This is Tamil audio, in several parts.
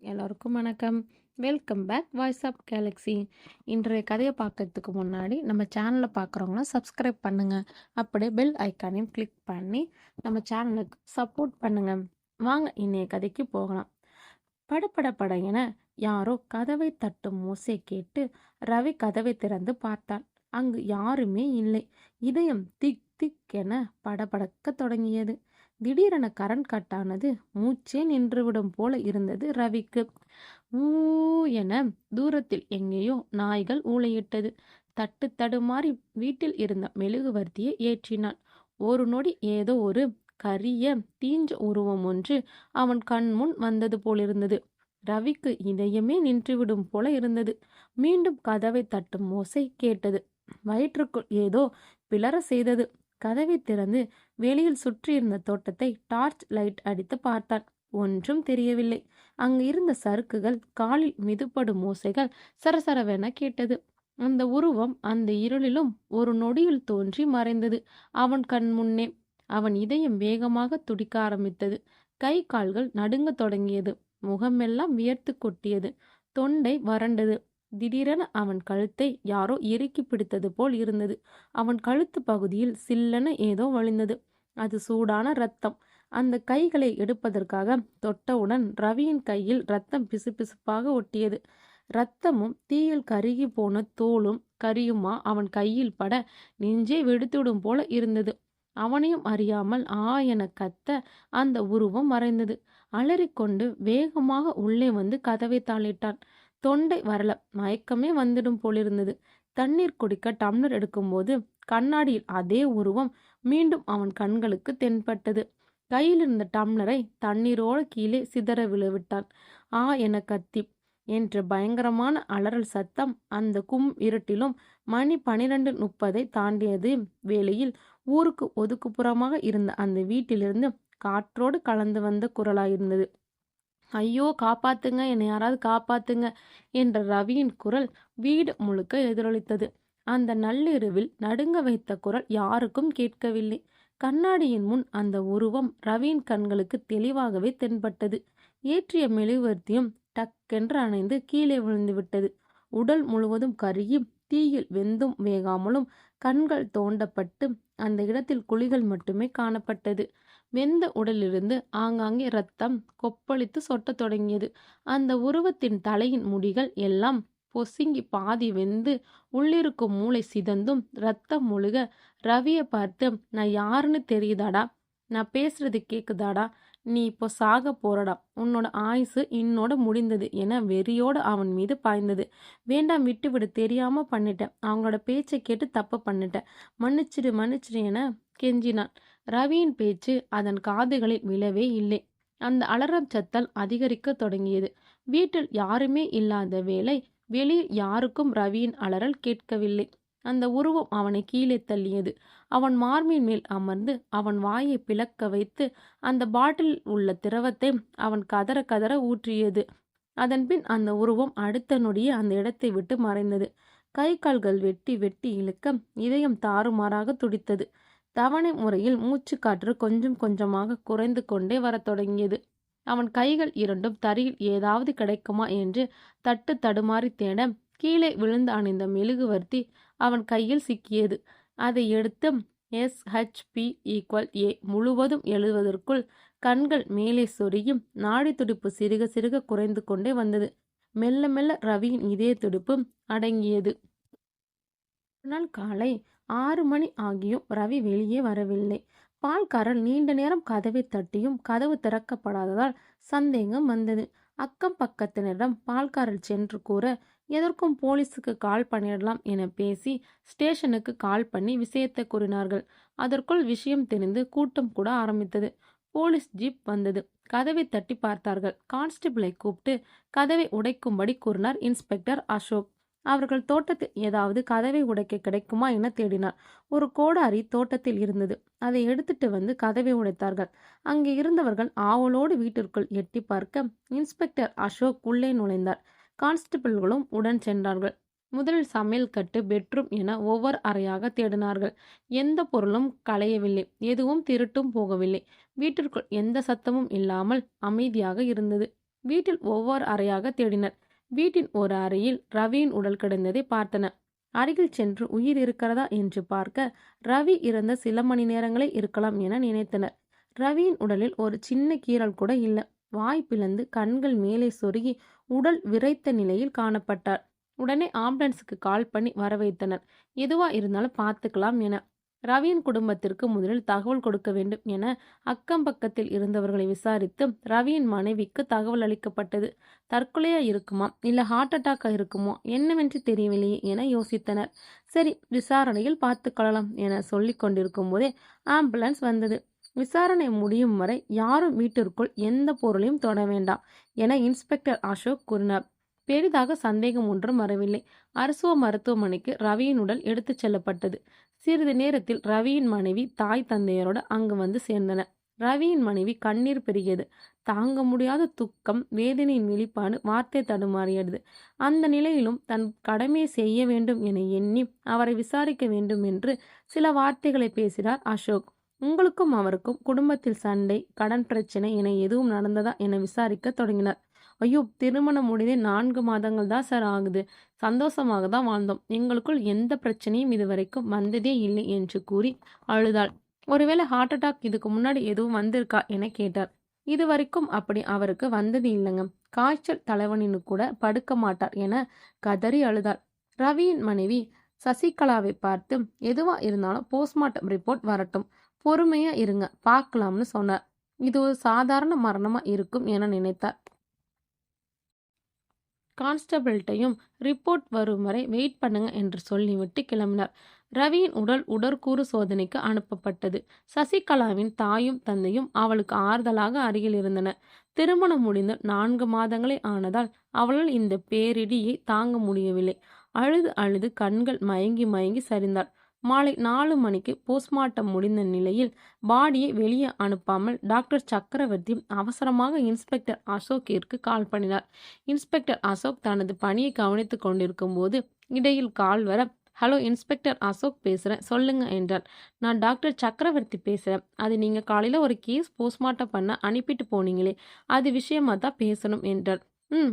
எல்லோருக்கும் வணக்கம். Welcome back voice of galaxy. இன்றைய கதையை பார்க்கறதுக்கு முன்னாடி நம்ம சேனலை பார்க்குறவங்களாம் சப்ஸ்கிரைப் பண்ணுங்கள். அப்படியே பெல் ஐக்கானையும் கிளிக் பண்ணி நம்ம சேனலுக்கு சப்போர்ட் பண்ணுங்கள். வாங்க இன்றைய கதைக்கு போகலாம். படபட என யாரோ கதவை தட்டும் ஓசை கேட்டு ரவி கதவை திறந்து பார்த்தான். அங்கு யாருமே இல்லை. இதயம் திக் திக் என படபடக்க தொடங்கியது. திடீரென கரண்ட் கட்டானது. மூச்சே நின்றுவிடும் போல இருந்தது ரவிக்கு. ஊ என தூரத்தில் எங்கேயோ நாய்கள் ஊளையிட்டது. தட்டு தடுமாறி வீட்டில் இருந்த மெழுகுவர்த்தியை ஏற்றினான். ஒரு நொடி ஏதோ ஒரு கரிய தீஞ்ச உருவம் ஒன்று அவன் கண் முன் வந்தது போலிருந்தது. ரவிக்கு இதயமே நின்றுவிடும் போல இருந்தது. மீண்டும் கதவை தட்டும் ஓசை கேட்டது. வயிற்றுக்குள் ஏதோ பிளற செய்தது. கதவை திறந்து வெளியில் சுற்றியிருந்த தோட்டத்தை டார்ச் லைட் அடித்து பார்த்தான். ஒன்றும் தெரியவில்லை. அங்கு இருந்த சறுக்குகள், காலில் மிதுப்படும் ஓசைகள் சரசரவென கேட்டது. அந்த உருவம் அந்த இருளிலும் ஒரு நொடியில் தோன்றி மறைந்தது அவன் கண் முன்னே. அவன் இதயம் வேகமாக துடிக்க ஆரம்பித்தது. கை கால்கள் நடுங்க தொடங்கியது. முகமெல்லாம் வியர்த்து கொட்டியது. தொண்டை வறண்டது. திடீரென அவன் கழுத்தை யாரோ இறுக்கி பிடித்தது போல் இருந்தது. அவன் கழுத்து பகுதியில் சில்லென ஏதோ வழிந்தது. அது சூடான இரத்தம். அந்த கைகளை எடுப்பதற்காக தொட்டவுடன் ரவியின் கையில் இரத்தம் பிசுபிசுப்பாக ஒட்டியது. இரத்தமும் தீயில் கருகி போன தோலும் கரியுமா அவன் கையில் பட நெஞ்சே வெடித்துவிடும் போல இருந்தது. அவனையும் அறியாமல் என கத்த அந்த உருவம் மறைந்தது. அலறிக்கொண்டு வேகமாக உள்ளே வந்து கதவை தாளிட்டான். தொண்டை வரல, மயக்கமே வந்துடும் போலிருந்தது. தண்ணீர் குடிக்க டம்ளர் எடுக்கும்போது கண்ணாடியில் அதே உருவம் மீண்டும் அவன் கண்களுக்கு தென்பட்டது. கையில் இருந்த டம்ளரை தண்ணீரோடு கீழே சிதற விழுவிட்டான். என கத்தி என்ற பயங்கரமான அலறல் சத்தம் அந்த இருட்டிலும் மணி 12:30 தாண்டியது வேளையில் ஊருக்கு ஒதுக்குப்புறமாக இருந்த அந்த வீட்டிலிருந்து காற்றோடு கலந்து வந்த குரலாயிருந்தது. ஐயோ, காப்பாத்துங்க, என்னை யாராவது காப்பாத்துங்க என்ற ரவியின் குரல் வீடு முழுக்க எதிரொலித்தது. அந்த நள்ளிரவில் நடுங்க வைத்த குரல் யாருக்கும் கேட்கவில்லை. கண்ணாடியின் முன் அந்த உருவம் ரவியின் கண்களுக்கு தெளிவாகவே தென்பட்டது. ஏற்றிய மெழுகுவர்த்தியும் டக்கென்று அணைந்து கீழே விழுந்து விட்டது. உடல் முழுவதும் கருகி தீயில் வெந்தும் வேகாமலும் கண்கள் தோண்டப்பட்டு அந்த இடத்தில் குழிகள் மட்டுமே காணப்பட்டது. வெந்த உடலிலிருந்து ஆங்காங்கே இரத்தம் கொப்பளித்து சொட்டத் தொடங்கியது. அந்த உருவத்தின் தலையின் முடிகள் எல்லாம் பொசுங்கி பாதி வெந்து உள்ளிருக்கும் மூளை சிதந்தும் இரத்தம் முழுக ரவியை பார்த்து, நான் யாருன்னு தெரியுதாடா? நான் பேசுறது கேக்குதாடா? நீ இப்போ சாக போறடா. உன்னோட ஆயுசு இன்னோட முடிந்தது என வெறியோடு அவன் மீது பாய்ந்தது. வேண்டாம், விட்டுவிடு, தெரியாம பண்ணிட்டேன். அவங்களோட பேச்சை கேட்டு தப்பு பண்ணிட்டேன். மன்னிச்சிடு என கெஞ்சினான். ரவியின் பேச்சு அதன் காதுகளில் விழவே இல்லை. அந்த அலறம் சத்தல் அதிகரிக்க தொடங்கியது. வீட்டில் யாருமே இல்லாத வேளை வெளியில் யாருக்கும் ரவியின் அலறல் கேட்கவில்லை. அந்த உருவம் அவனை கீழே தள்ளியது. அவன் மார்பின் மேல் அமர்ந்து அவன் வாயை பிளக்க வைத்து அந்த பாட்டிலில் உள்ள திரவத்தை அவன் கதற கதற ஊற்றியது. அதன்பின் அந்த உருவம் அடுத்த நொடியே அந்த இடத்தை விட்டு மறைந்தது. கை கால்கள் வெட்டி வெட்டி இழுக்க இதயம் தாறுமாறாக துடித்தது. தவணை முறையில் மூச்சு காற்று கொஞ்சம் கொஞ்சமாக குறைந்து கொண்டே வரத் தொடங்கியது. அவன் கைகள் இரண்டும் தரையில் ஏதாவது கிடைக்குமா என்று தட்டு தடுமாறி தேட கீழே விழுந்து அணிந்த மெழுகுவர்த்தி அவன் கையில் சிக்கியது. அதை எடுத்து SHP=A முழுவதும் எழுதுவதற்குள் கண்கள் மேலே சொரியும். நாடி துடிப்பு சிறுக சிறுக குறைந்து கொண்டே வந்தது. மெல்ல மெல்ல ரவியின் இதய துடிப்பு அடங்கியது. ஒரு நாள் காலை 6 மணி ஆகியும் ரவி வெளியே வரவில்லை. பால்காரர் நீண்ட நேரம் கதவை தட்டியும் கதவு திறக்கப்படாததால் சந்தேகம் வந்தது. அக்கம் பக்கத்தினரிடம் பால்காரர் சென்று கூற, எதற்கும் போலீஸுக்கு கால் பண்ணிடலாம் என பேசி ஸ்டேஷனுக்கு கால் பண்ணி விஷயத்தை கூறினார்கள். அதற்குள் விஷயம் தெரிந்து கூட்டம் கூட ஆரம்பித்தது. போலீஸ் ஜீப் வந்தது. கதவை தட்டி பார்த்தார்கள். கான்ஸ்டபிளை கூப்பிட்டு கதவை உடைக்கும்படி கூறினார் இன்ஸ்பெக்டர் அசோக். அவர்கள் தோட்டத்தில் ஏதாவது கதவை உடைக்க கிடைக்குமா என தேடினார். ஒரு கோடாரி தோட்டத்தில் இருந்தது. அதை எடுத்துட்டு வந்து கதவை உடைத்தார்கள். அங்கே இருந்தவர்கள் ஆவலோடு வீட்டிற்குள் எட்டி பார்க்க இன்ஸ்பெக்டர் அசோக் உள்ளே நுழைந்தார். கான்ஸ்டபிள்களும் உடன் சென்றார்கள். முதலில் சமையல் கட்டு, பெட்ரூம் என ஒவ்வொரு அறையாக தேடினார்கள். எந்த பொருளும் களையவில்லை. எதுவும் திருட்டும் போகவில்லை. வீட்டிற்குள் எந்த சத்தமும் இல்லாமல் அமைதியாக இருந்தது. வீட்டில் ஒவ்வொரு அறையாக தேடினர். வீட்டின் ஒரு அறையில் ரவியின் உடல் கிடந்ததை பார்த்தனர். அருகில் சென்று உயிர் இருக்கிறதா என்று பார்க்க ரவி இறந்த சில மணி நேரங்களே இருக்கலாம் என நினைத்தனர். ரவியின் உடலில் ஒரு சின்ன கீறல் கூட இல்லை. வாய் பிளந்து கண்கள் மேலே சொருகி உடல் விறைத்த நிலையில் காணப்பட்டார். உடனே ஆம்புலன்ஸுக்கு கால் பண்ணி வர வைத்தனர். எதுவா இருந்தாலும் பார்த்துக்கலாம் என. ரவியின் குடும்பத்திற்கு முதலில் தகவல் கொடுக்க வேண்டும் என அக்கம் பக்கத்தில் இருந்தவர்களை விசாரித்து ரவியின் மனைவிக்கு தகவல் அளிக்கப்பட்டது. தற்கொலையா இருக்குமா இல்ல ஹார்ட் அட்டாக்கா இருக்குமோ என்னவென்று தெரியவில்லையே என யோசித்தனர். சரி, விசாரணையில் பார்த்துக்கொள்ளலாம் என சொல்லிக் கொண்டிருக்கும் போதே ஆம்புலன்ஸ் வந்தது. விசாரணை முடியும் வரை யாரும் வீட்டிற்குள் எந்த பொருளையும் தொட வேண்டாம் என இன்ஸ்பெக்டர் அசோக் கூறினார். பெரிதாக சந்தேகம் ஒன்றும் வரவில்லை. அரசுவ மருத்துவமனைக்கு ரவியின் உடல் எடுத்துச் செல்லப்பட்டது. சிறிது நேரத்தில் ரவியின் மனைவி தாய் தந்தையரோடு அங்கு வந்து சேர்ந்தனர். ரவியின் மனைவி கண்ணீர் பெருகியது. தாங்க முடியாத துக்கம், வேதனையின் வெளிப்பாடு வார்த்தை தடுமாறியது. அந்த நிலையிலும் தன் கடமையை செய்ய வேண்டும் என எண்ணி அவரை விசாரிக்க வேண்டும் என்று சில வார்த்தைகளை பேசினார் அசோக். உங்களுக்கும் அவருக்கும் குடும்பத்தில் சண்டை, கடன் பிரச்சனை என எதுவும் நடந்ததா என விசாரிக்க தொடங்கினார். ஐயோ, திருமணம் முடிந்தே 4 மாதங்கள் தான் சார் ஆகுது. சந்தோஷமாக தான் வாழ்ந்தோம். எங்களுக்குள் எந்த பிரச்சனையும் இதுவரைக்கும் வந்ததே இல்லை என்று கூறி அழுதாள். ஒருவேளை ஹார்ட் அட்டாக் இதுக்கு முன்னாடி எதுவும் வந்திருக்கா என கேட்டார். இதுவரைக்கும் அப்படி அவருக்கு வந்தது இல்லைங்க. காய்ச்சல், தலைவனின்னு கூட படுக்க மாட்டார் என கதறி அழுதாள். ரவியின் மனைவி சசிகலாவை பார்த்து எதுவா இருந்தாலும் போஸ்ட்மார்ட்டம் ரிப்போர்ட் வரட்டும், பொறுமையா இருங்க, பார்க்கலாம்னு சொன்னார். இது ஒரு சாதாரண மரணமா இருக்கும் என நினைத்தார். கான்ஸ்டபிள்கிட்டையும் ரிப்போர்ட் வரும் வரை வெயிட் பண்ணுங்க என்று சொல்லிவிட்டு கிளம்பினார். ரவியின் உடல் உடற்கூறு சோதனைக்கு அனுப்பப்பட்டது. சசிகலாவின் தாயும் தந்தையும் அவளுக்கு ஆறுதலாக அருகில் இருந்தனர். திருமணம் முடிந்து 4 மாதங்களே ஆனதால் அவளால் இந்த பேரிடியை தாங்க முடியவில்லை. அழுது அழுது கண்கள் மயங்கி மயங்கி சரிந்தாள். மாலை 4 மணிக்கு போஸ்ட்மார்ட்டம் முடிந்த நிலையில் பாடியை வெளியே அனுப்பாமல் டாக்டர் சக்கரவர்த்தி அவசரமாக இன்ஸ்பெக்டர் அசோக்கிற்கு கால் பண்ணினார். இன்ஸ்பெக்டர் அசோக் தனது பணியை கவனித்துக் கொண்டிருக்கும் போது இடையில் கால் வர, ஹலோ, இன்ஸ்பெக்டர் அசோக் பேசுகிறேன், சொல்லுங்க என்றார். நான் டாக்டர் சக்கரவர்த்தி பேசுகிறேன். அது நீங்கள் காலையில் ஒரு கேஸ் போஸ்ட்மார்ட்டம் பண்ண அனுப்பிட்டு போனீங்களே, அது விஷயமா தான் பேசணும் என்றார்.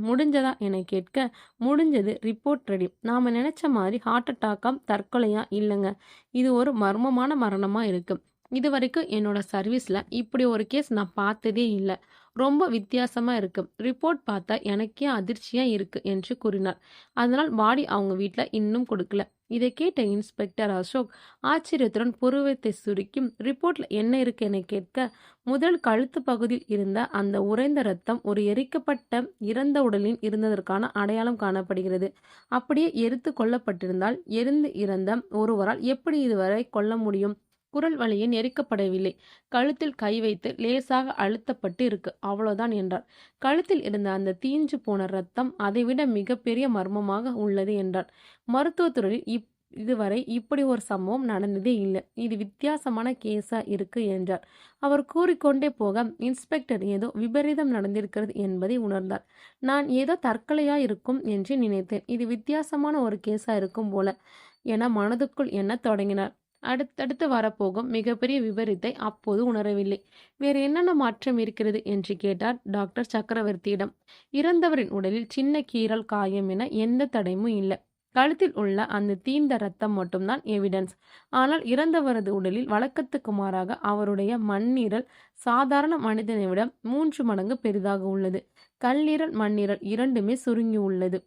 முடிஞ்சதா என கேட்க, முடிஞ்சது, ரிப்போர்ட் ரெடி. நாம் நினைச்ச மாதிரி ஹார்ட் அட்டாக்கா தற்கொலையா இல்லைங்க, இது ஒரு மர்மமான மரணமா இருக்கு. இது வரைக்கும் என்னோட சர்வீஸ்ல இப்படி ஒரு கேஸ் நான் பார்த்ததே இல்லை. ரொம்ப வித்தியாசமா இருக்கு. ரிப்போர்ட் பார்த்தா எனக்கே அதிர்ச்சியா இருக்கு என்று கூறினார். அதனால் பாடி அவங்க வீட்டில் இன்னும் கொடுக்கல. இதை கேட்ட இன்ஸ்பெக்டர் அசோக் ஆச்சரியத்துடன் புருவத்தை சுருக்கி ரிப்போர்ட்ல என்ன இருக்கு என கேட்க, முதல் கழுத்து பகுதியில் இருந்த அந்த உறைந்த ரத்தம் ஒரு எரிக்கப்பட்ட இறந்த உடலில் இருந்ததற்கான அடையாளம் காணப்படுகிறது. அப்படியே எரித்து கொல்லப்பட்டிருந்தால் எரிந்து இறந்த ஒருவரால் எப்படி இதுவரை கொல்ல முடியும்? குரல் வழியே நெரிக்கப்படவில்லை. கழுத்தில் கை வைத்து லேசாக அழுத்தப்பட்டு இருக்கு, அவ்வளவுதான் என்றார். கழுத்தில் இருந்த அந்த தீஞ்சு போன ரத்தம் அதைவிட மிகப்பெரிய மர்மமாக உள்ளது என்றார். மருத்துவத்துறையில் இதுவரை இப்படி ஒரு சம்பவம் நடந்ததே இல்லை. இது வித்தியாசமான கேஸா இருக்கு என்றார். அவர் கூறிக்கொண்டே போக இன்ஸ்பெக்டர் ஏதோ விபரீதம் நடந்திருக்கிறது என்பதை உணர்ந்தார். நான் ஏதோ தற்கொலையா இருக்கும் என்று நினைத்தேன். இது வித்தியாசமான ஒரு கேஸா இருக்கும் போல என மனதுக்குள் எண்ணத் தொடங்கினார். அடுத்தடுத்து வரப்போகும் மிகப்பெரிய விபரீத்தை அப்போது உணரவில்லை. வேறு என்னென்ன மாற்றம் இருக்கிறது என்று கேட்டார் டாக்டர் சக்கரவர்த்தியிடம். இறந்தவரின் உடலில் சின்ன கீறல், காயம் என எந்த தடையும் இல்லை. கழுத்தில் உள்ள அந்த தீந்த ரத்தம் மட்டும்தான் எவிடன்ஸ். ஆனால் இறந்தவரது உடலில் வழக்கத்துக்கு மாறாக அவருடைய மண்ணீரல் சாதாரண மனிதனை விட 3 மடங்கு பெரிதாக உள்ளது. கல்லீரல், மண்ணீரல் இரண்டுமே சுருங்கி உள்ளது.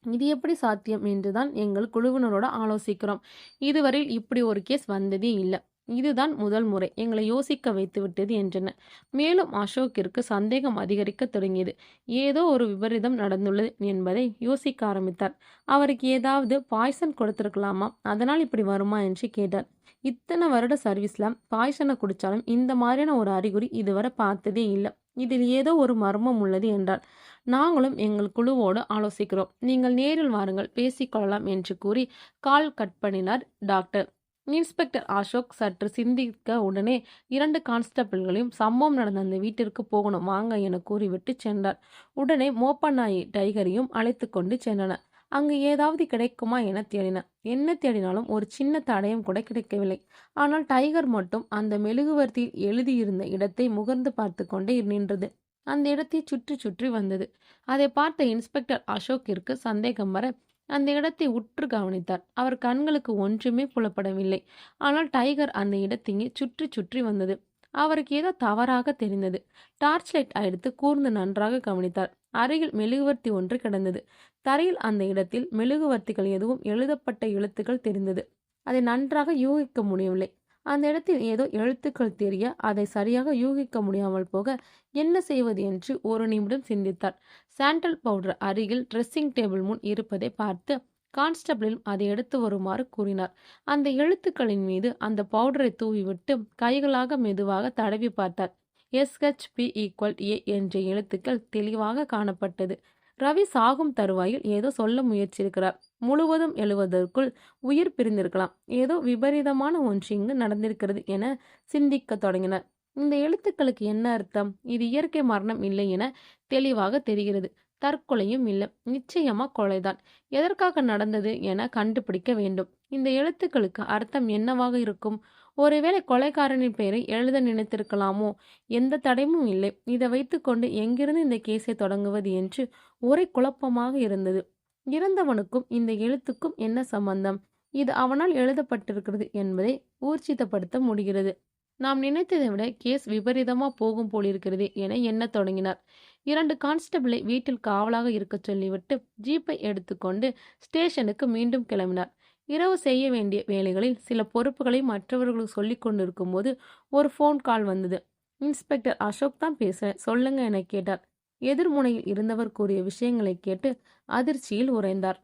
இது எப்படி சாத்தியம் என்றுதான் எங்கள் குழுவினரோட ஆலோசிக்கிறோம். இதுவரையில் இப்படி ஒரு கேஸ் வந்ததே இல்லை. இதுதான் முதல் முறை. எங்களை யோசிக்க வைத்து விட்டது என்றனர். மேலும் அசோக்கிற்கு சந்தேகம் அதிகரிக்க தொடங்கியது. ஏதோ ஒரு விபரீதம் நடந்துள்ளது என்பதை யோசிக்க ஆரம்பித்தார். அவருக்கு ஏதாவது பாய்சன் கொடுத்திருக்கலாமா, அதனால் இப்படி வருமா என்று கேட்டார். இத்தனை வருட சர்வீஸ்ல பாய்சனை குடிச்சாலும் இந்த மாதிரியான ஒரு அறிகுறி இதுவரை பார்த்ததே இல்லை. இதில் ஏதோ ஒரு மர்மம் உள்ளது என்றார். நாங்களும் எங்கள் குழுவோடு ஆலோசிக்கிறோம். நீங்கள் நேரில் வாருங்கள், பேசிக்கொள்ளலாம் என்று கூறி கால் கட் பண்ணினார் டாக்டர். இன்ஸ்பெக்டர் அசோக் சற்று சிந்திக்க உடனே 2 கான்ஸ்டபிள்களையும் சம்பவம் நடந்த அந்த வீட்டிற்கு போகணும் வாங்க என கூறிவிட்டு சென்றார். உடனே மோப்பநாயி டைகரையும் அழைத்து கொண்டு சென்றனர். அங்கு ஏதாவது கிடைக்குமா என தேடினார். என்ன தேடினாலும் ஒரு சின்ன தடயம் கூட கிடைக்கவில்லை. ஆனால் டைகர் மட்டும் அந்த மெழுகுவர்த்தியில் எழுதியிருந்த இடத்தை முகர்ந்து பார்த்து கொண்டே நின்றது. அந்த இடத்தை சுற்றி சுற்றி வந்தது. அதை பார்த்த இன்ஸ்பெக்டர் அசோக்கிற்கு சந்தேகம் வர அந்த இடத்தை உற்று கவனித்தார். அவர் கண்களுக்கு ஒன்றுமே புலப்படவில்லை. ஆனால் டைகர் அந்த இடத்தையே சுற்றி சுற்றி வந்தது. அவருக்கு ஏதோ தவறாக தெரிந்தது. டார்ச் லைட் எடுத்து கூர்ந்து நன்றாக கவனித்தார். அருகில் மெழுகுவர்த்தி ஒன்று கிடந்தது. தரையில் அந்த இடத்தில் மெழுகுவர்த்திகள் எதுவும் எழுதப்பட்ட எழுத்துக்கள் தெரிந்தது. அதை நன்றாக யூகிக்க முடியவில்லை. அந்த இடத்தில் ஏதோ எழுத்துக்கள் தெரிய அதை சரியாக யூகிக்க முடியாமல் போக என்ன செய்வது என்று ஒரு நிமிடம் சிந்தித்தார். சாண்டல் பவுடர் அருகில் ட்ரெஸ்ஸிங் டேபிள் முன் இருப்பதை பார்த்து கான்ஸ்டபிளும் அதை எடுத்து வருமாறு கூறினார். அந்த எழுத்துக்களின் மீது அந்த பவுடரை தூவிவிட்டு கைகளாக மெதுவாக தடவி பார்த்தார். SHP=A என்ற எழுத்துக்கள் தெளிவாக காணப்பட்டது. ரவி சாகும் தருவாயில் ஏதோ சொல்ல முயற்சியிருக்கிறார். முழுவதும் எழுவதற்குள் உயிர் பிரிந்திருக்கலாம். ஏதோ விபரீதமான ஒன்று இங்கு நடந்திருக்கிறது என சிந்திக்க தொடங்கினார். இந்த எழுத்துக்களுக்கு என்ன அர்த்தம்? இது இயற்கை மரணம் இல்லை என தெளிவாக தெரிகிறது. தற்கொலையும் இல்லை, நிச்சயமா கொலைதான். எதற்காக நடந்தது என கண்டுபிடிக்க வேண்டும். இந்த எழுத்துக்களுக்கு அர்த்தம் என்னவாக இருக்கும்? ஒருவேளை கொலைகாரனின் பெயரை எழுத நினைத்திருக்கலாமோ? எந்த தடையும் இல்லை. இதை வைத்துக்கொண்டு எங்கிருந்து இந்த கேஸை தொடங்குவது என்று ஒரே குழப்பமாக இருந்தது. இறந்தவனுக்கும் இந்த எழுத்துக்கும் என்ன சம்பந்தம்? இது அவனால் எழுதப்பட்டிருக்கிறது என்பதை ஊர்ஜிதப்படுத்த முடிகிறது. நாம் நினைத்ததை விட கேஸ் விபரீதமா போகும் போலிருக்கிறது என எண்ணத் தொடங்கினார். 2 கான்ஸ்டபிளை வீட்டில் காவலாக இருக்கச் சொல்லிவிட்டு ஜீப்பை எடுத்துக்கொண்டு ஸ்டேஷனுக்கு மீண்டும் கிளம்பினார். இரவு செய்ய வேண்டிய வேலைகளில் சில பொறுப்புகளை மற்றவர்களுக்கு சொல்லிக் கொண்டிருக்கும் போது ஒரு ஃபோன் கால் வந்தது. இன்ஸ்பெக்டர் அசோக் தான் பேசுறேன், சொல்லுங்க என கேட்டார். எதிர்முனையில் இருந்தவர் கூறிய விஷயங்களை கேட்டு அதிர்ச்சியில் உறைந்தார்.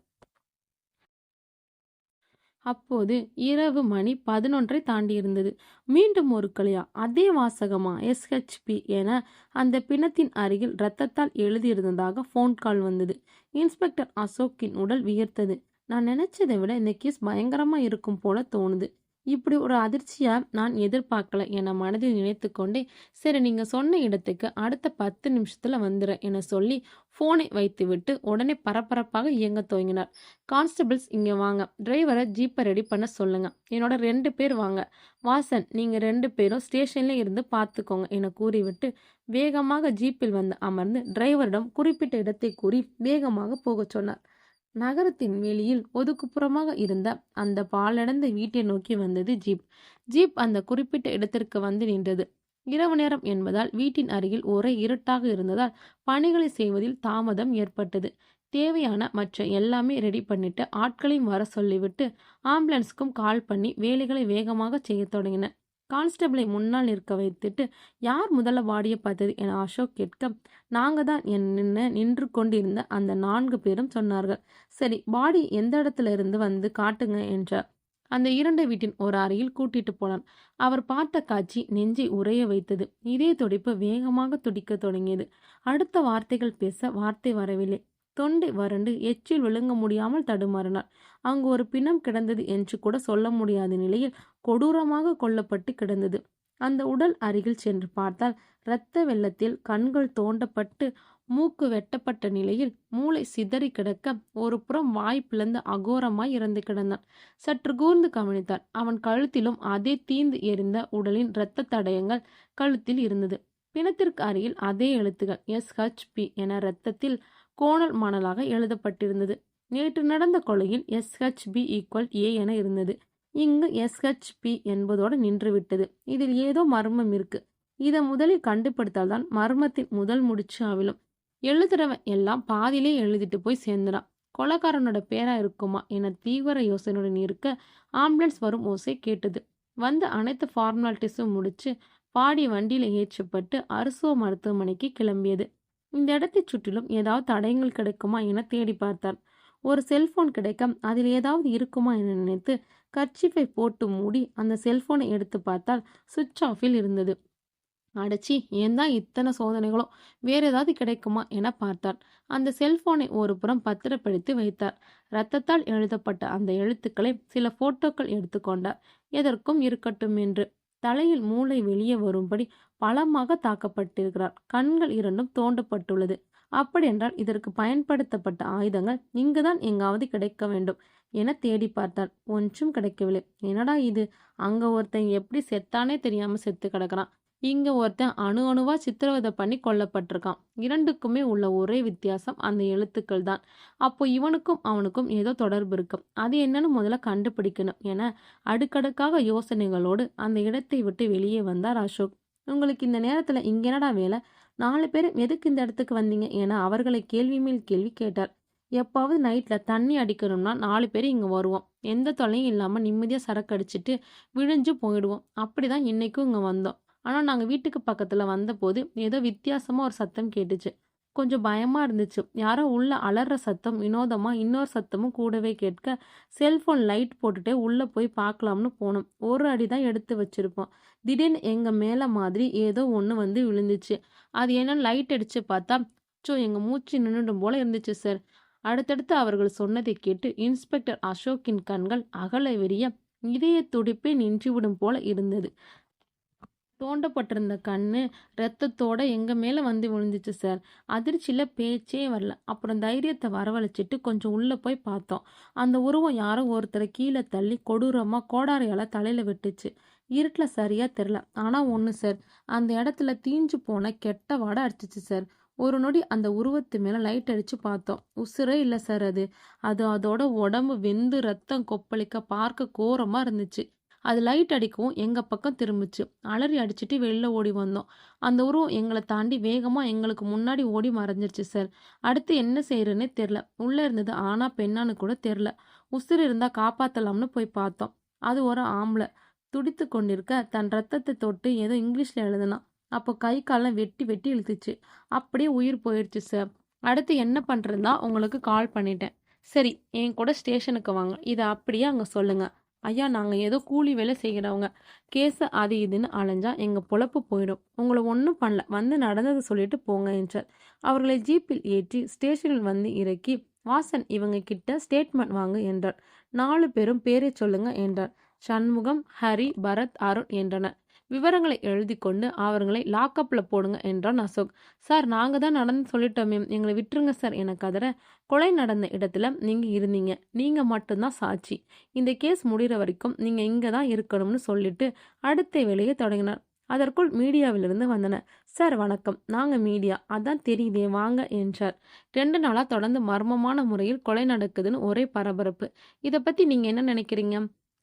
அப்போது இரவு மணி 11 தாண்டியிருந்தது. மீண்டும் ஒரு கொலையா? அதே வாசகமா? SHP என அந்த பிணத்தின் அருகில் இரத்தத்தால் எழுதியிருந்ததாக ஃபோன் கால் வந்தது. இன்ஸ்பெக்டர் அசோக்கின் உடல் வியர்த்தது. நான் நினைச்சதை விட இந்த கேஸ் பயங்கரமா இருக்கும் போல தோணுது. இப்படி ஒரு அதிர்ச்சியா நான் எதிர்பார்க்கல என மனதில் நினைத்து கொண்டே, சரி நீங்க சொன்ன இடத்துக்கு அடுத்த 10 நிமிஷத்துல வந்துடுறேன் என சொல்லி போனை வைத்துவிட்டு உடனே பரபரப்பாக இயங்க துவங்கினார். கான்ஸ்டபிள்ஸ் இங்க வாங்க, டிரைவரை ஜீப்பை ரெடி பண்ண சொல்லுங்க, என்னோட 2 பேர் வாங்க, வாசன் நீங்க 2 பேரும் ஸ்டேஷன்ல இருந்து பார்த்துக்கோங்க என கூறிவிட்டு வேகமாக ஜீப்பில் வந்து அமர்ந்து டிரைவரிடம் குறிப்பிட்ட இடத்தை கூறி வேகமாக போகச் சொன்னார். நகரத்தின் வெளியில் ஒதுக்குப்புறமாக இருந்த அந்த பாழடைந்த வீட்டை நோக்கி வந்தது ஜீப். ஜீப் அந்த குறிப்பிட்ட இடத்திற்கு வந்து நின்றது. இரவு நேரம் என்பதால் வீட்டின் அருகில் ஒரே இருட்டாக இருந்ததால் பணிகளை செய்வதில் தாமதம் ஏற்பட்டது. தேவையான மற்ற எல்லாமே ரெடி பண்ணிட்டு ஆட்களையும் வர சொல்லிவிட்டு ஆம்புலன்ஸ்க்கும் கால் பண்ணி வேலைகளை வேகமாக செய்ய தொடங்கின. கான்ஸ்டபிளை முன்னால் நிற்க வைத்துட்டு யார் முதல்ல பாடியை பார்த்தது என அசோக் கேட்க, நாங்க தான் நின்று கொண்டிருந்த அந்த 4 பேரும் சொன்னார்கள். சரி, பாடி எந்த இடத்துல இருந்து வந்து காட்டுங்க என்றார். அந்த 2 வீட்டின் ஒரு அறையில் கூட்டிட்டு போனான். அவர் பார்த்த காட்சி நெஞ்சை உறைய வைத்தது. இதே துடிப்பு வேகமாக துடிக்க தொடங்கியது. அடுத்த வார்த்தைகள் பேச வார்த்தை வரவில்லை. தொண்டை வறண்டு எச்சில் விழுங்க முடியாமல் தடுமாறினார். அங்கு ஒரு பிணம் கிடந்தது என்று கூட சொல்ல முடியாத நிலையில் கொடூரமாக கொல்லப்பட்டு கிடந்தது. அந்த உடல் அருகில் சென்று பார்த்தால் இரத்த வெள்ளத்தில் கண்கள் தோண்டப்பட்டு மூக்கு வெட்டப்பட்ட நிலையில் மூளை சிதறி கிடக்க ஒரு புறம் வாய் பிளந்து அகோரமாய் இறந்து கிடந்தான். சற்று கூர்ந்து கவனித்தார். அவன் கழுத்திலும் அதே தீந்து எரிந்த உடலின் இரத்த தடயங்கள் கழுத்தில் இருந்தது. பிணத்திற்கு அருகில் அதே எழுத்துகள் SHP என இரத்தத்தில் கோணல் மணலாக எழுதப்பட்டிருந்தது. நேற்று நடந்த கொலையில் SHB=A என இருந்தது. இங்கு SHP என்பதோடு நின்றுவிட்டது. இதில் ஏதோ மர்மம் இருக்கு. இதை முதலில் கண்டுபிடித்தால்தான் மர்மத்தின் முதல் முடிச்சு அவிழும். எழுதுறவன் எல்லாம் பாதியிலே எழுதிட்டு போய் சேர்ந்துடான். கொலைக்காரனோட பேரா இருக்குமா என தீவிர யோசனையுடன் இருக்க ஆம்புலன்ஸ் வரும் ஓசை கேட்டது. வந்து அனைத்து ஃபார்மாலிட்டிஸும் முடிச்சு பாடி வண்டியில ஏற்றப்பட்டு அரசோ மருத்துவமனைக்கு கிளம்பியது. இந்த இடத்தை சுற்றிலும் ஏதாவது தடயங்கள் கிடைக்குமா என தேடி பார்த்தார். ஒரு செல்போன் கிடைக்க அதில் ஏதாவது இருக்குமா என நினைத்து கர்ச்சீஃபை போட்டு மூடி அந்த செல்போனை எடுத்து பார்த்தால் சுவிட்ச் ஆஃபில் இருந்தது. அடைச்சி, ஏன் தான் இத்தனை சோதனைகளோ, வேற ஏதாவது கிடைக்குமா என பார்த்தார். அந்த செல்போனை ஒரு புறம் பத்திரப்படுத்தி வைத்தார். இரத்தத்தால் எழுதப்பட்ட அந்த எழுத்துக்களை சில போட்டோக்கள் எடுத்துக்கொண்டார். எதற்கும் இருக்கட்டும் என்று. தலையில் மூளை வெளியே வரும்படி பலமாக தாக்கப்பட்டிருக்கிறார். கண்கள் 2ம் தோண்டப்பட்டுள்ளது. அப்படியென்றால் இதற்கு பயன்படுத்தப்பட்ட ஆயுதங்கள் இங்குதான் எங்காவது கிடைக்க வேண்டும் என தேடி பார்த்தார். ஒன்றும் கிடைக்கவில்லை. என்னடா இது, அங்க ஒருத்தன் எப்படி செத்தானே தெரியாம செத்து கிடக்கிறான். இங்க ஒருத்தன் அணு அணுவா சித்திரவதை பண்ணி கொல்லப்பட்டிருக்கான். இரண்டுக்குமே உள்ள ஒரே வித்தியாசம் அந்த எழுத்துக்கள் தான். அப்போ இவனுக்கும் அவனுக்கும் ஏதோ தொடர்பு இருக்கு. அது என்னன்னு முதல்ல கண்டுபிடிக்கணும் என அடுக்கடுக்காக யோசனைகளோடு அந்த இடத்தை விட்டு வெளியே வந்தார் அசோக். உங்களுக்கு இந்த நேரத்துல இங்க என்னடா வேலை? 4 பேரும் எதுக்கு இந்த இடத்துக்கு வந்தீங்க என அவர்களை கேள்வி மேல் கேள்வி கேட்டார். எப்பாவது நைட்ல தண்ணி அடிக்கணும்னா 4 பேர் இங்க வருவோம். எந்த தொல்லையும் இல்லாம நிம்மதியா சரக்கு அடிச்சிட்டு விழிஞ்சு போயிடுவோம். அப்படிதான் இன்னைக்கும் இங்க வந்தோம். ஆனா நாங்க வீட்டுக்கு பக்கத்துல வந்தபோது ஏதோ வித்தியாசமா ஒரு சத்தம் கேட்டுச்சு. கொஞ்சம் பயமா இருந்துச்சு. யாரோ உள்ள அலற சத்தம் வினோதமா இன்னொரு சத்தமும் கூடவே கேட்க, செல்போன் லைட் போட்டுட்டே உள்ள போய் பார்க்கலாம்னு போனோம். ஒரு அடி தான் எடுத்து வச்சிருப்போம். திடீர்னு எங்க மேல மாதிரி ஏதோ ஒண்ணு வந்து விழுந்துச்சு. அது என்னன்னு லைட் அடிச்சு பார்த்தா, எங்க மூச்சு நின்னுடும் போல இருந்துச்சு சார். அடுத்தடுத்து அவர்கள் சொன்னதை கேட்டு இன்ஸ்பெக்டர் அசோக்கின் கண்கள் அகல விரிய, இதய துடிப்பே நின்றுவிடும் போல இருந்தது. தோண்டப்பட்டிருந்த கண்ணு ரத்தத்தோட எங்க மேல வந்து விழுந்துச்சு சார். அதிர்ச்சியில பேச்சே வரல. அப்புறம் தைரியத்தை வரவழைச்சிட்டு கொஞ்சம் உள்ள போய் பார்த்தோம். அந்த உருவம் யாரோ ஒருத்தரை கீழே தள்ளி கொடூரமா கோடாரியால தலையில வெட்டுச்சு. இருட்டுல சரியா தெரியல. ஆனா ஒண்ணு சார், அந்த இடத்துல தீஞ்சு போன கெட்ட வாடை அடிச்சிச்சு சார். ஒரு நொடி அந்த உருவத்து மேல லைட் அடிச்சு பார்த்தோம். உசுரே இல்ல சார் அது. அதோட உடம்பு வெந்து ரத்தம் கொப்பளிக்க பார்க்க கோரமா இருந்துச்சு. அது லைட் அடிக்கவும் எங்க பக்கம் திரும்பிச்சு. அலறி அடிச்சுட்டு வெளில ஓடி வந்தோம். அந்த உருவம் எங்களை தாண்டி வேகமா எங்களுக்கு முன்னாடி ஓடி மறைஞ்சிருச்சு சார். அடுத்து என்ன செய்யறதுன்னே தெரில. உள்ள இருந்தது ஆனா பெண்ணான்னு கூட தெரில. உசுறு இருந்தா காப்பாத்தலாம்னு போய் பார்த்தோம். அது ஒரு ஆம்பளை. துடித்து கொண்டிருக்க தன் ரத்தத்தை தொட்டு ஏதோ இங்கிலீஷ்ல எழுதுனான். அப்போ கை காலம் வெட்டி வெட்டி இழுத்துச்சு. அப்படியே உயிர் போயிடுச்சு சார். அடுத்து என்ன பண்றதுதான் உங்களுக்கு கால் பண்ணிட்டேன். சரி, என் கூட ஸ்டேஷனுக்கு வாங்க. இதை அப்படியே அங்க சொல்லுங்க. ஐயா, நாங்க ஏதோ கூலி வேலை செய்கிறவங்க. கேஸ அது இதுன்னு அலைஞ்சா எங்க பொழப்பு போயிடும். உங்களை ஒன்றும் பண்ணல. வந்து நடந்ததை சொல்லிட்டு போங்க என்றார். அவர்களை ஜீப்பில் ஏற்றி ஸ்டேஷனில் வந்து இறக்கி, வாசன் இவங்க கிட்ட ஸ்டேட்மெண்ட் வாங்கு என்றார். 4 பேரும் பேரை சொல்லுங்க என்றார். சண்முகம், ஹரி, பரத், அருண் என்றனர். விவரங்களை எழுதி கொண்டு அவர்களை லாக்அப்ல போடுங்க என்றான் அசோக். சார், நாங்க தான் நடந்து சொல்லிட்டோமே, எங்களை விட்டுருங்க சார் என கதற, கொலை நடந்த இடத்துல நீங்க இருந்தீங்க. நீங்க மட்டும்தான் சாட்சி. இந்த கேஸ் முடிகிற வரைக்கும் நீங்க இங்க தான் இருக்கணும்னு சொல்லிட்டு அடுத்த வேலையை தொடங்கினார். அதற்குள் மீடியாவிலிருந்து வந்தனர். சார் வணக்கம், நாங்க மீடியா. அதான் தெரியுதே, வாங்க என்றார். 2 நாளா தொடர்ந்து மர்மமான முறையில் கொலை நடக்குதுன்னு ஒரே பரபரப்பு. இதை பத்தி நீங்க என்ன நினைக்கிறீங்க?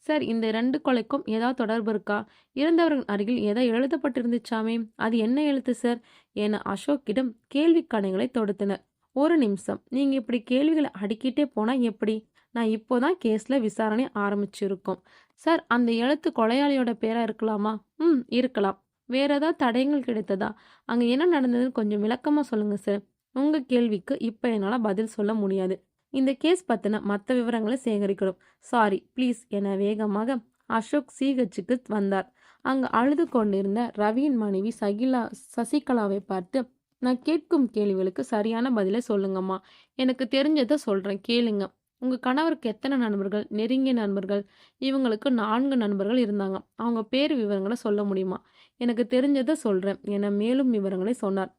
சார், இந்த 2 கொலைக்கும் ஏதாவது தொடர்பு இருக்கா? இறந்தவர்கள் அருகில் ஏதோ எழுதப்பட்டிருந்துச்சாமே, அது என்ன எழுத்து சார் என அசோக்கிடம் கேள்வி கணைகளை தொடுத்தனர். ஒரு நிமிஷம், நீங்க இப்படி கேள்விகளை அடுக்கிட்டே போனா எப்படி? நான் இப்போதான் கேஸ்ல விசாரணை ஆரம்பிச்சிருக்கோம். சார், அந்த எழுத்து கொலையாளியோட பேரா இருக்கலாமா? இருக்கலாம். வேற ஏதாவது தடயங்கள் கிடைத்ததா? அங்க என்ன நடந்ததுன்னு கொஞ்சம் விளக்கமா சொல்லுங்க சார். உங்க கேள்விக்கு இப்ப என்னால பதில் சொல்ல முடியாது. இந்த கேஸ் பத்தின மற்ற விவரங்களை சேகரிக்கணும். சாரி, ப்ளீஸ் என வேகமாக அசோக் சிஹெச்சுக்கு வந்தார். அங்கு அழுது கொண்டிருந்த ரவியின் மனைவி சசிகலாவை பார்த்து, நான் கேட்கும் கேள்விகளுக்கு சரியான பதிலை சொல்லுங்கம்மா. எனக்கு தெரிஞ்சதை சொல்றேன், கேளுங்க. உங்க கணவருக்கு எத்தனை நண்பர்கள், நெருங்கிய நண்பர்கள்? இவங்களுக்கு 4 நண்பர்கள் இருந்தாங்க. அவங்க பேர் விவரங்களை சொல்ல முடியுமா? எனக்கு தெரிஞ்சதை சொல்றேன் என மேலும் விவரங்களை சொன்னார்.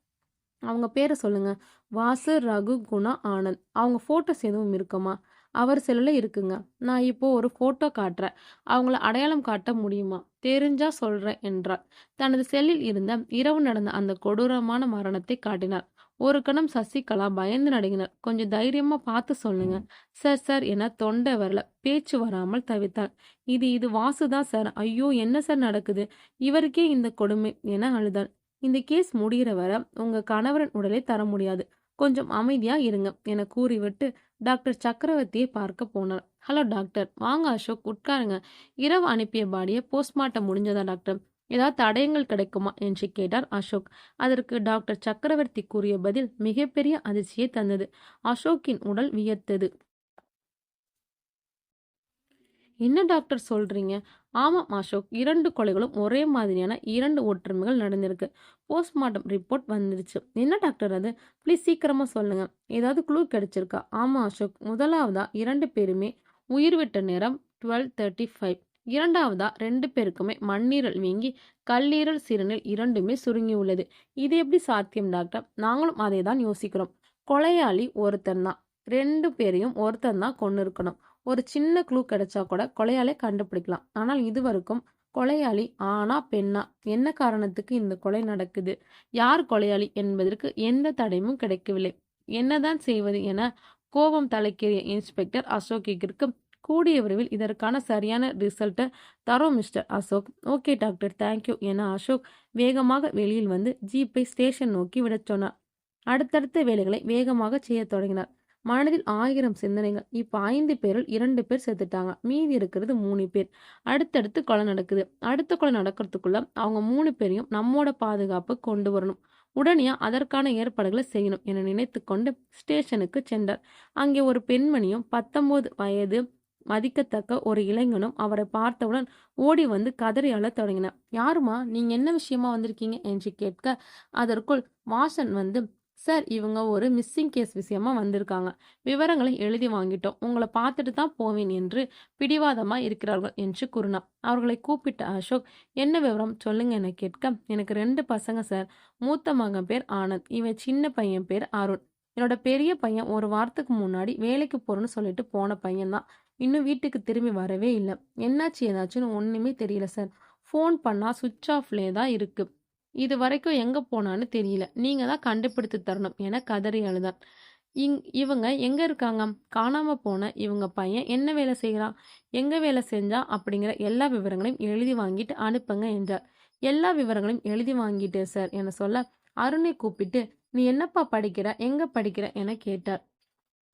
அவங்க பேரை சொல்லுங்க. வாசு, ரகு, குணா, ஆனந்த். அவங்க ஃபோட்டோஸ் எதுவும் இருக்குமா? அவர் செல்லில் இருக்குங்க. நான் இப்போ ஒரு ஃபோட்டோ காட்டுறேன். அவங்கள அடையாளம் காட்ட முடியுமா? தெரிஞ்சா சொல்றேன் என்றார். தனது செல்லில் இருந்த இரவு நடந்த அந்த கொடூரமான மரணத்தை காட்டினார். ஒரு கணம் சசிகலா பயந்து நடுங்கினார். கொஞ்சம் தைரியமா பார்த்து சொல்லுங்க சார். சார் என தொண்டை வரல, பேச்சு வராமல் தவித்தாள். இது வாசுதான் சார். ஐயோ, என்ன சார் நடக்குது? இவருக்கே இந்த கொடுமை என அழுதாள். இந்த கேஸ் முடிகிற வரை உங்க கணவரின் உடலை தர முடியாது. கொஞ்சம் அமைதியா இருங்க என கூறிவிட்டு டாக்டர் சக்கரவர்த்தியை பார்க்க போனார். ஹலோ டாக்டர், வாங்க அசோக், உட்காருங்க. இரவு அனுப்பிய பாடியை போஸ்ட்மார்ட்டம் முடிஞ்சதா டாக்டர்? ஏதாவது தடயங்கள் கிடைக்குமா என்று கேட்டார் அசோக். அதற்கு டாக்டர் சக்கரவர்த்தி கூறிய பதில் மிகப்பெரிய அதிர்ச்சியை தந்தது. அசோக்கின் உடல் வியர்த்தது. என்ன டாக்டர் சொல்றீங்க? ஆமாம் அசோக், 2 கொலைகளும் ஒரே மாதிரியான 2 ஒற்றுமைகள் நடந்திருக்கு. போஸ்ட்மார்ட்டம் ரிப்போர்ட் வந்துருச்சு. என்ன டாக்டர் அது? ப்ளீஸ் சீக்கிரமா சொல்லுங்க. ஏதாவது க்ளூ கிடைச்சிருக்கா? ஆமா அசோக், முதலாவதா 2 பேருமே உயிர் விட்ட நேரம் 12:35. இரண்டாவதா 2 பேருக்குமே மண்ணீரல் வீங்கி கல்லீரல், சிறுநீர் இரண்டுமே சுருங்கி உள்ளது. இது எப்படி சாத்தியம் டாக்டர்? நாங்களும் அதை தான் யோசிக்கிறோம். கொலையாளி ஒருத்தன் தான். 2 பேரையும் ஒருத்தன் தான் கொன்னு இருக்கணும். ஒரு சின்ன க்ளூ கிடைச்சா கூட கொலையாளை கண்டுபிடிக்கலாம். ஆனால் இதுவரைக்கும் கொலையாளி ஆணா பெண்ணா, என்ன காரணத்துக்கு இந்த கொலை நடக்குது, யார் கொலையாளி என்பதற்கு எந்த தடயமும் கிடைக்கவில்லை. என்னதான் செய்வது என கோபம் தலைக்கேறிய இன்ஸ்பெக்டர் அசோக்கிற்கு கூடிய விரைவில் இதற்கான சரியான ரிசல்ட்டை தரோம் mister Ashok. Okay doctor, thank you என அசோக் வேகமாக வெளியில் வந்து ஜீப்பை ஸ்டேஷன் நோக்கி விடச் சொன்னார். அடுத்தடுத்த வேலைகளை வேகமாக செய்ய தொடங்கினார். மனதில் 1000 சிந்தனைகள். இப்ப 5 பேரில் 2 பேர் செத்துட்டாங்க, மீதி இருக்கிறது 3 பேர். அடுத்தடுத்து கொலை நடக்குது. அடுத்த கொலை நடக்கிறதுக்குள்ள அவங்க 3 பேரையும் நம்மோட பாதுகாப்பு கொண்டு வரணும். உடனே அதற்கான ஏற்பாடுகளை செய்யணும் என நினைத்து கொண்டு ஸ்டேஷனுக்கு சென்றார். அங்கே ஒரு பெண்மணியும் 19 வயது மதிக்கத்தக்க ஒரு இளைஞனும் அவரை பார்த்தவுடன் ஓடி வந்து கதறி அழத் தொடங்கினார். யாருமா, நீங்க என்ன விஷயமா வந்திருக்கீங்க என்று கேட்க, அதற்குள் வாசன் வந்து, சார், இவங்க ஒரு மிஸ்ஸிங் கேஸ் விஷயமா வந்திருக்காங்க. விவரங்களை எழுதி வாங்கிட்டோம். உங்களை பார்த்துட்டு தான் போவேன் என்று பிடிவாதமா இருக்கிறார்கள் என்று கூறினார். அவர்களை கூப்பிட்ட அசோக், என்ன விவரம் சொல்லுங்க என கேட்க, எனக்கு 2 பசங்க சார். மூத்த மகன் பேர் ஆனந்த், இவன் சின்ன பையன் பேர் அருண். என்னோட பெரிய பையன் ஒரு வாரத்துக்கு முன்னாடி வேலைக்கு போறேன்னு சொல்லிட்டு போன பையன்தான். இன்னும் வீட்டுக்கு திரும்பி வரவே இல்லை. என்னாச்சு ஏதாச்சுன்னு ஒண்ணுமே தெரியல சார். ஃபோன் பண்ணா சுவிட்ச் ஆஃப்லே தான் இருக்கு. இது வரைக்கும் எங்க போனான்னு தெரியல. நீங்க தான் கண்டுபிடித்து தரணும் என கதறி அழுதான். இவங்க எங்க இருக்காங்க? காணாம போன இவங்க பையன் என்ன வேலை செய்கிறான், எங்க வேலை செஞ்சா அப்படிங்கிற எல்லா விவரங்களையும் எழுதி வாங்கிட்டு அனுப்புங்க என்றார். எல்லா விவரங்களையும் எழுதி வாங்கிட்டேன் சார் என சொல்ல, அருணை கூப்பிட்டு, நீ என்னப்பா படிக்கிற, எங்க படிக்கிற என கேட்டார்.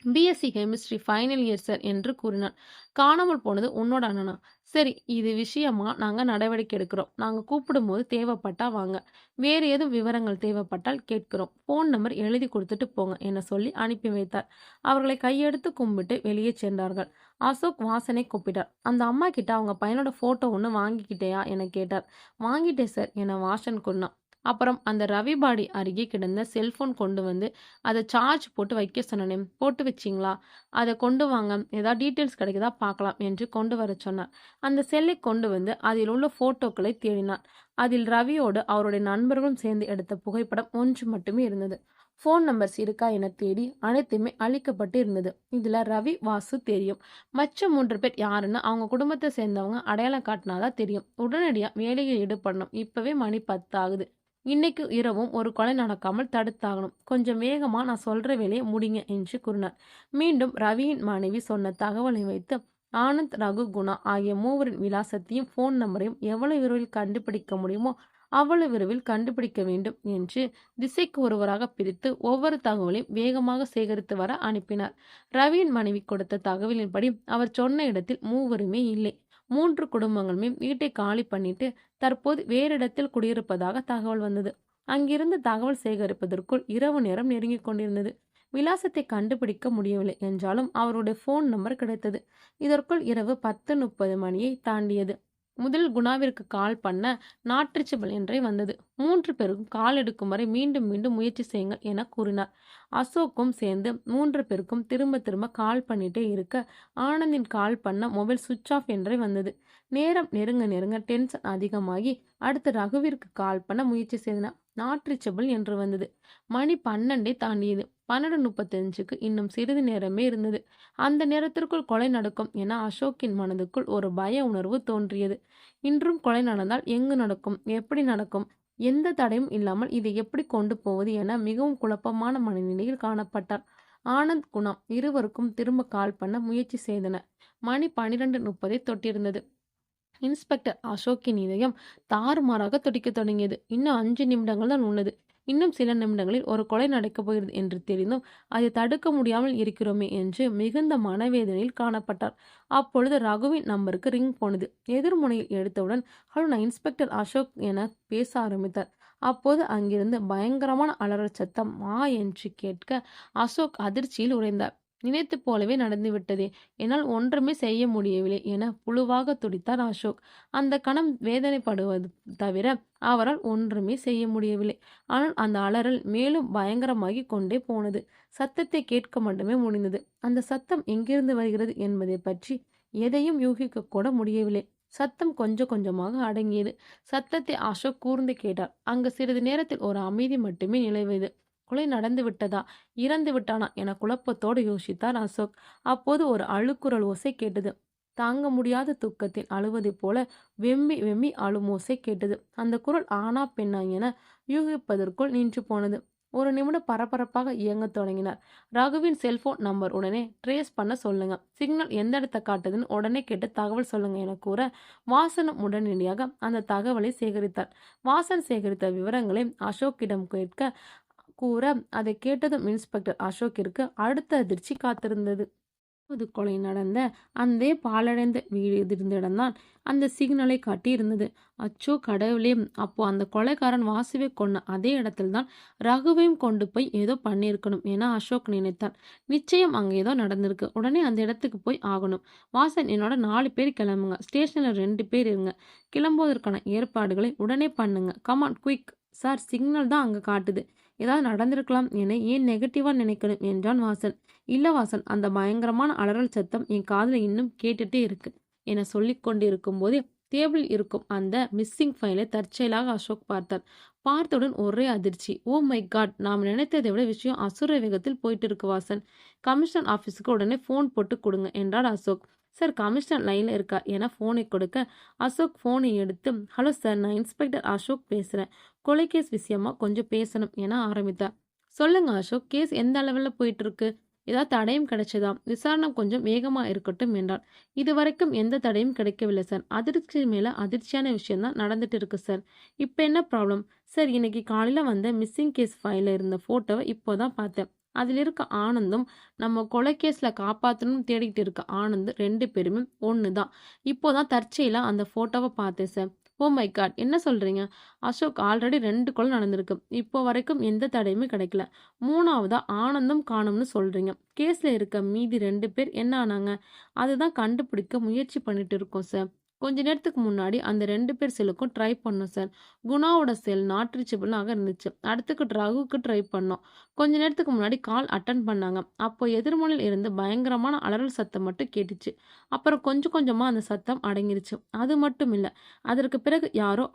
BSc chemistry final year sir என்று கூறினான். காணாமல் போனது உன்னோட அண்ணனா? சரி, இது விஷயமா நாங்க நடவடிக்கை எடுக்கிறோம். நாங்க கூப்பிடும்போது தேவைப்பட்டா வாங்க. வேறு ஏதும் விவரங்கள் தேவைப்பட்டால் கேட்கிறோம். ஃபோன் நம்பர் எழுதி கொடுத்துட்டு போங்க என சொல்லி அனுப்பி வைத்தார். அவர்களை கையெடுத்து கும்பிட்டு வெளியே சென்றார்கள். அசோக் வாசனை கூப்பிட்டார். அந்த அம்மா கிட்ட அவங்க பையனோட போட்டோ ஒன்று வாங்கிக்கிட்டேயா என கேட்டார். வாங்கிட்டேன் சார் என வாசன் கூறினான். அப்புறம் அந்த ரவி பாடி அருகே கிடந்த செல்போன் கொண்டு வந்து அதை சார்ஜ் போட்டு வைக்க சொன்னேன், போட்டு வச்சிங்களா? அதை கொண்டு வாங்க, ஏதாவது டீட்டெயில்ஸ் கிடைக்குதா பார்க்கலாம் என்று கொண்டு வர சொன்னார். அந்த செல்லை கொண்டு வந்து அதில் உள்ள போட்டோக்களை தேடினார். அதில் ரவியோடு அவருடைய நண்பர்களும் சேர்ந்து எடுத்த புகைப்படம் ஒன்று மட்டுமே இருந்தது. ஃபோன் நம்பர்ஸ் இருக்கா என தேடி அனைத்துமே அழிக்கப்பட்டு இருந்தது. இதுல ரவி, வாசு தெரியும். மற்ற 3 பேர் யாருன்னு அவங்க குடும்பத்தை சேர்ந்தவங்க அடையாளம் காட்டினாதான் தெரியும். உடனடியா வேலையில் ஈடுபடணும். இப்பவே மணி 10 ஆகுது. இன்னைக்கு இரவும் ஒரு கொலை நடக்காமல் தடுத்தாகணும். கொஞ்சம் வேகமா நான் சொல்ற வேலையை முடிங்க என்று கூறினார். மீண்டும் ரவியின் மனைவி சொன்ன தகவலை வைத்து ஆனந்த், ரகு, குணா ஆகிய 3 விலாசத்தையும் ஃபோன் நம்பரையும் எவ்வளவு விரைவில் கண்டுபிடிக்க முடியுமோ அவ்வளவு விரைவில் கண்டுபிடிக்க வேண்டும் என்று திசைக்கு ஒருவராக பிரித்து ஒவ்வொரு தகவலையும் வேகமாக சேகரித்து வர அனுப்பினார். ரவியின் மனைவி கொடுத்த தகவலின்படி அவர் சொன்ன இடத்தில் 3 இல்லை. 3 குடும்பங்களுமே வீட்டை காலி பண்ணிட்டு தற்போது வேறு இடத்தில் குடியிருப்பதாக தகவல் வந்தது. அங்கிருந்து தகவல் சேகரிப்பதற்குள் இரவு நேரம் நெருங்கிக் கொண்டிருந்தது. விலாசத்தை கண்டுபிடிக்க முடியவில்லை என்றாலும் அவருடைய போன் நம்பர் கிடைத்தது. இதற்குள் இரவு 10:30 மணியை தாண்டியது. முதல் குணாவிற்கு கால் பண்ண நாட் ரீச்சபிள் என்றே வந்தது. 3 பேருக்கும் கால் எடுக்கும் வரை மீண்டும் மீண்டும் முயற்சி செய்யுங்கள் என கூறினார். அசோக்கும் சேர்ந்து 3 பேருக்கும் திரும்ப திரும்ப கால் பண்ணிட்டே இருக்க ஆனந்தின் கால் பண்ண மொபைல் சுவிட்ச் ஆஃப் என்றே வந்தது. நேரம் நெருங்க நெருங்க டென்ஷன் அதிகமாகி அடுத்து ரகுவிற்கு கால் பண்ண முயற்சி செய்தனர். நாட் ரீச்சபிள் என்று வந்தது. மணி 12 தாண்டியது. 12:35க்கு இன்னும் சிறிது நேரமே இருந்தது. அந்த நேரத்திற்குள் கொலை நடக்கும் என அசோக்கின் மனதுக்குள் ஒரு பய உணர்வு தோன்றியது. இன்றும் கொலை நடந்தால் எங்கு நடக்கும், எப்படி நடக்கும், எந்த தடையும் இல்லாமல் இதை எப்படி கொண்டு போவது என மிகவும் குழப்பமான மனநிலையில் காணப்பட்டார். ஆனந்த், குணா இருவருக்கும் திரும்ப கால் பண்ண முயற்சி செய்தனர். மணி 12:30 தொட்டிருந்தது. இன்ஸ்பெக்டர் அசோக்கின் இதயம் தாறுமாறாக துடிக்கத் தொடங்கியது. இன்னும் 5 நிமிடங்கள் தான் உள்ளது. இன்னும் சில நிமிடங்களில் ஒரு கொலை நடக்கப் போகிறது என்று தெரிந்தும் அதை தடுக்க முடியாமல் இருக்கிறோமே என்று மிகுந்த மனவேதனையில் காணப்பட்டார். அப்பொழுது ரகுவின் நம்பருக்கு ரிங் போனது. எதிர்முனையில் எடுத்தவுடன், ஹலோ, நான் இன்ஸ்பெக்டர் அசோக் என பேச ஆரம்பித்தார். அப்போது அங்கிருந்து பயங்கரமான அலறல் சத்தம் என்று கேட்க அசோக் அதிர்ச்சியில் உறைந்தார். நினைத்து போலவே நடந்துவிட்டதே, என்னால் ஒன்றுமே செய்ய முடியவில்லை என புழுவாக துடித்தார் அசோக். அந்த கணம் வேதனைப்படுவது தவிர அவரால் ஒன்றுமே செய்ய முடியவில்லை. ஆனால் அந்த அலறல் மேலும் பயங்கரமாகி கொண்டே போனது. சத்தத்தை கேட்க மட்டுமே முடிந்தது. அந்த சத்தம் எங்கிருந்து வருகிறது என்பதை பற்றி எதையும் யூகிக்க கூட முடியவில்லை. சத்தம் கொஞ்சம் கொஞ்சமாக அடங்கியது. சத்தத்தை அசோக் கூர்ந்து கேட்டார். அங்கு சிறிது நேரத்தில் ஒரு அமைதி மட்டுமே நிலவியது. கொலை நடந்து விட்டதா, இறந்து விட்டானா என குழப்பத்தோடு யோசித்தார் அசோக். அப்போது ஒரு அழுக்குரல் ஓசை கேட்டது. தாங்க முடியாத துக்கத்தில் அழுவதைப் போல வெம்பி வெம்பி அழுமோசை கேட்டது. அந்த குரல் ஆனா பெண்ணா என யூகிப்பதற்குள் நின்று போனது. ஒரு நிமிடம் பரபரப்பாக இயங்கத் தொடங்கினார். ரகுவின் செல்போன் நம்பர் உடனே ட்ரேஸ் பண்ண சொல்லுங்க. சிக்னல் எந்த இடத்த காட்டுதுன்னு உடனே கேட்டு தகவல் சொல்லுங்க என கூற வாசனும் உடனடியாக அந்த தகவலை சேகரித்தார். வாசன் சேகரித்த விவரங்களை அசோக்கிடம் கேட்க கூற அதை கேட்டதும் இன்ஸ்பெக்டர் அசோக்கிற்கு அடுத்த அதிர்ச்சி காத்திருந்தது. கொலை நடந்த அந்த பாழடைந்த வீடு இருந்த இடம்தான் அந்த சிக்னலை காட்டி இருந்தது. அச்சோ கடவுளே! அப்போ அந்த கொலைகாரன் வாசுவை கொன்ன அதே இடத்தில்தான் ரகுவையும் கொண்டு போய் ஏதோ பண்ணியிருக்கணும் என அசோக் நினைத்தான். நிச்சயம் அங்க ஏதோ நடந்திருக்கு. உடனே அந்த இடத்துக்கு போய் ஆகணும். வாசன், என்னோட 4 பேர் கிளம்புங்க. ஸ்டேஷன்ல 2 பேர் இருங்க. கிளம்புவதற்கான ஏற்பாடுகளை உடனே பண்ணுங்க. Come on quick. சார், சிக்னல் தான் அங்க காட்டுது. ஏதாவது நடந்திருக்கலாம் என ஏன் நெகட்டிவா நினைக்கணும் என்றான் வாசன். இல்ல வாசன், அந்த பயங்கரமான அலறல் சத்தம் என் காதுல இன்னும் கேட்டுட்டே இருக்கு என சொல்லிக் கொண்டிருக்கும் போதே டேபிளில் இருக்கும் அந்த மிஸ்ஸிங் ஃபைலை தற்செயலாக அசோக் பார்த்தார். பார்த்தவுடன் ஒரே அதிர்ச்சி. ஓ மை காட், நாம் நினைத்ததை விட விஷயம் அசுர வேகத்தில் போயிட்டு இருக்கு வாசன். கமிஷனர் ஆபீஸுக்கு உடனே போன் போட்டு கொடுங்க என்றார் அசோக். சார், கமிஷனர் லைன்ல இருக்கா என போனை கொடுக்க அசோக் போனை எடுத்து, ஹலோ சார், நான் இன்ஸ்பெக்டர் அசோக் பேசுறேன். கொலை கேஸ் விஷயமா கொஞ்சம் பேசணும் என ஆரம்பித்தார். சொல்லுங்க அசோக், கேஸ் எந்த அளவில் போயிட்டு இருக்கு? ஏதாவது தடயம் கிடைச்சதா? விசாரணை கொஞ்சம் வேகமா இருக்கட்டும் என்றார். இதுவரைக்கும் எந்த தடையும் கிடைக்கவில்லை சார். அதிர்ச்சி மேல அதிர்ச்சியான விஷயம் தான் நடந்துட்டு இருக்கு சார். இப்ப என்ன ப்ராப்ளம்? சார், இன்னைக்கு காலையில வந்த மிஸ்ஸிங் கேஸ் ஃபைல இருந்த போட்டோவை இப்போதான் பார்த்தேன். அதில் இருக்க ஆனந்தும் நம்ம கொலை கேஸ்ல காப்பாற்றணும் தேடிட்டு இருக்க ஆனந்த் 2 பேருமே ஒன்று தான். இப்போதான் தற்செயலா அந்த போட்டோவை பார்த்தேன் சார். ஓ மை காட், என்ன சொல்றீங்க? அசோக், ஆல்ரெடி 2 கொலை நடந்திருக்கு. இப்போ வரைக்கும் எந்த தடையுமே கிடைக்கல. 3ஆவதா ஆனந்தம் காணும்னு சொல்றீங்க. கேஸ்ல இருக்க மீதி 2 பேர் என்ன ஆனாங்க? அதுதான் கண்டுபிடிக்க முயற்சி பண்ணிட்டு இருக்கோம் சார். கொஞ்ச நேரத்துக்கு முன்னாடி அந்த 2 பேர் செல்லுக்கும் ட்ரை பண்ணோம் சார். குணாவோட செல் நாட் ரீச்சபிளாக இருந்துச்சு. அடுத்துக்கு ரகுவுக்கு ட்ரை பண்ணோம். கொஞ்ச நேரத்துக்கு முன்னாடி கால் அட்டன் பண்ணாங்க. அப்போ எதிர்முனையில் இருந்து பயங்கரமான அலறல் சத்தம் மட்டும் கேட்டுச்சு. அப்புறம் கொஞ்சம் கொஞ்சமா அந்த சத்தம் அடங்கிருச்சு. அது மட்டும் இல்ல, அதற்கு பிறகு யாரோ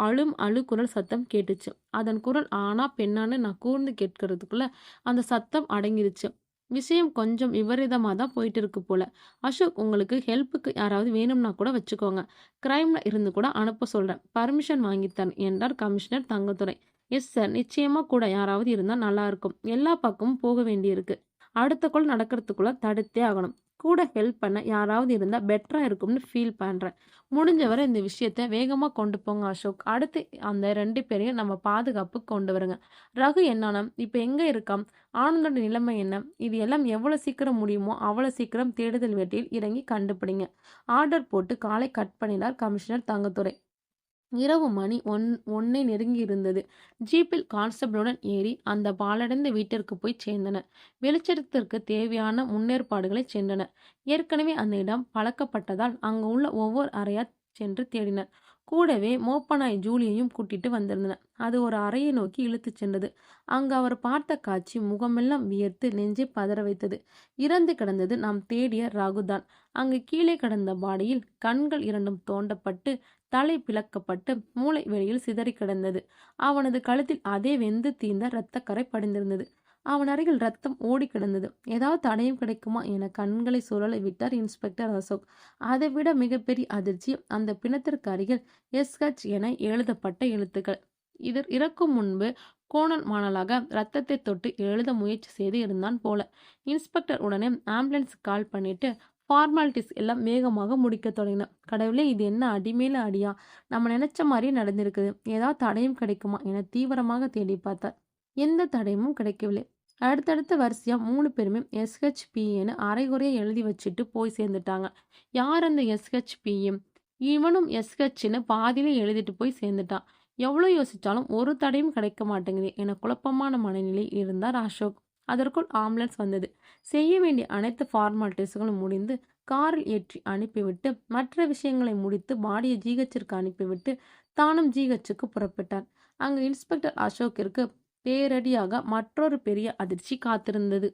அழுகுரல் சத்தம் கேட்டுச்சு. அதன் குரல் ஆனா பெண்ணான்னு நான் கூர்ந்து கேட்கறதுக்குள்ள அந்த சத்தம் அடங்கிருச்சு. விஷயம் கொஞ்சம் விபரீதமா தான் போயிட்டு இருக்கு போல. அசோக், உங்களுக்கு ஹெல்ப்புக்கு யாராவது வேணும்னா கூட வச்சுக்கோங்க. கிரைம்ல இருந்து கூட அனுப்ப சொல்றேன். பர்மிஷன் வாங்கித்தரேன் என்றார் கமிஷனர் தங்கத்துரை. எஸ் சார், நிச்சயமா கூட யாராவது இருந்தா நல்லா இருக்கும். எல்லா பக்கமும் போக வேண்டியிருக்கு. அடுத்த கொலை நடக்கிறதுக்குள்ள தடுத்தே ஆகணும். கூட ஹெல்ப் பண்ண யாராவது இருந்தா பெட்டரா இருக்கும்னு ஃபீல் பண்றேன். முடிஞ்சவரை இந்த விஷயத்த வேகமா கொண்டு போங்க அசோக். அடுத்து அந்த 2 பேரையும் நம்ம பாதுகாப்புக்கு கொண்டு வருங்க. ரகு என்னானா? இப்ப எங்க இருக்கான்? ஆனந்தோட நிலைமை என்ன? இது எல்லாம் எவ்வளவு சீக்கிரம் முடியுமோ அவ்வளவு சீக்கிரம் தேடுதல் வேட்டையில் இறங்கி கண்டுபிடிங்க. ஆர்டர் போட்டு காலை கட் பண்ணினார் கமிஷனர் தங்கத்துரை. இரவு மணி 1 நெருங்கி இருந்தது. ஜீப்பில் கான்ஸ்டபிளுடன் ஏறி அந்த பாழடைந்த வீட்டிற்கு போய் சேர்ந்தனர். வெளிச்சத்திற்கு தேவையான முன்னேற்பாடுகளை சென்றனர். ஏற்கனவே அந்த இடம் பழக்கப்பட்டதால் அங்கு உள்ள ஒவ்வொரு அறையா சென்று தேடினர். கூடவே மோப்பனாய் ஜூலியையும் கூட்டிட்டு வந்திருந்தனர். அது ஒரு அறையை நோக்கி இழுத்துச் சென்றது. அங்கு அவர் பார்த்த காட்சி முகமெல்லாம் வியர்த்து நெஞ்சை பதற வைத்தது. இறந்து கிடந்தது நாம் தேடிய ரகுதான். அங்கு கீழே கிடந்த பாடியில் கண்கள் 2ம் தோண்டப்பட்டு தலை பிளக்கப்பட்டு மூளை வெளியில் சிதறி கிடந்தது. அவனது கழுத்தில் அதே வெந்து தீர்ந்த இரத்தக்கரை படிந்திருந்தது. அவன் அருகில் ரத்தம் ஓடி கிடந்தது. ஏதாவது தடயம் கிடைக்குமா என கண்களை சுழல விட்டார் இன்ஸ்பெக்டர் அசோக். அதைவிட மிகப்பெரிய அதிர்ச்சி அந்த பிணத்திற்கு அருகில் SH என எழுதப்பட்ட எழுத்துக்கள். இது இறக்கும் முன்பு கோணல் மாணலாக ரத்தத்தை தொட்டு எழுத முயற்சி செய்து இருந்தான் போல. இன்ஸ்பெக்டர் உடனே ஆம்புலன்ஸ் கால் பண்ணிட்டு ஃபார்மாலிட்டிஸ் எல்லாம் வேகமாக முடிக்க தொடங்கின. கடவுளே, இது என்ன அடிமேல அடியா? நம்ம நினைச்ச மாதிரியே நடந்திருக்குது. ஏதாவது தடயம் கிடைக்குமா என தீவிரமாக தேடி பார்த்தார். எந்த தடயமும் கிடைக்கவில்லை. அடுத்தடுத்த வரிசையா 3 பேருமே SHPன்னு அரைகுறையா எழுதி வச்சுட்டு போய் சேர்ந்துட்டாங்க. யார் அந்த SHPM? இவனும் SHன்னு பாதியில எழுதிட்டு போய் சேர்ந்துட்டான். எவ்வளோ யோசிச்சாலும் ஒரு தடையும் கிடைக்க மாட்டேங்குது என குழப்பமான மனநிலையில் இருந்தார் அசோக். அதற்குள் ஆம்புலன்ஸ் வந்தது. செய்ய வேண்டிய அனைத்து ஃபார்மாலிட்டிஸ்களும் முடிந்து காரில் ஏற்றி அனுப்பிவிட்டு மற்ற விஷயங்களை முடித்து பாடியை ஜிஹெச்சிற்கு அனுப்பிவிட்டு தானும் ஜிஹெச்சுக்கு புறப்பட்டார். அங்கு இன்ஸ்பெக்டர் அசோக்கிற்கு பேரடியாக மற்றொரு பெரிய அதிர்ச்சி காத்திருந்தது.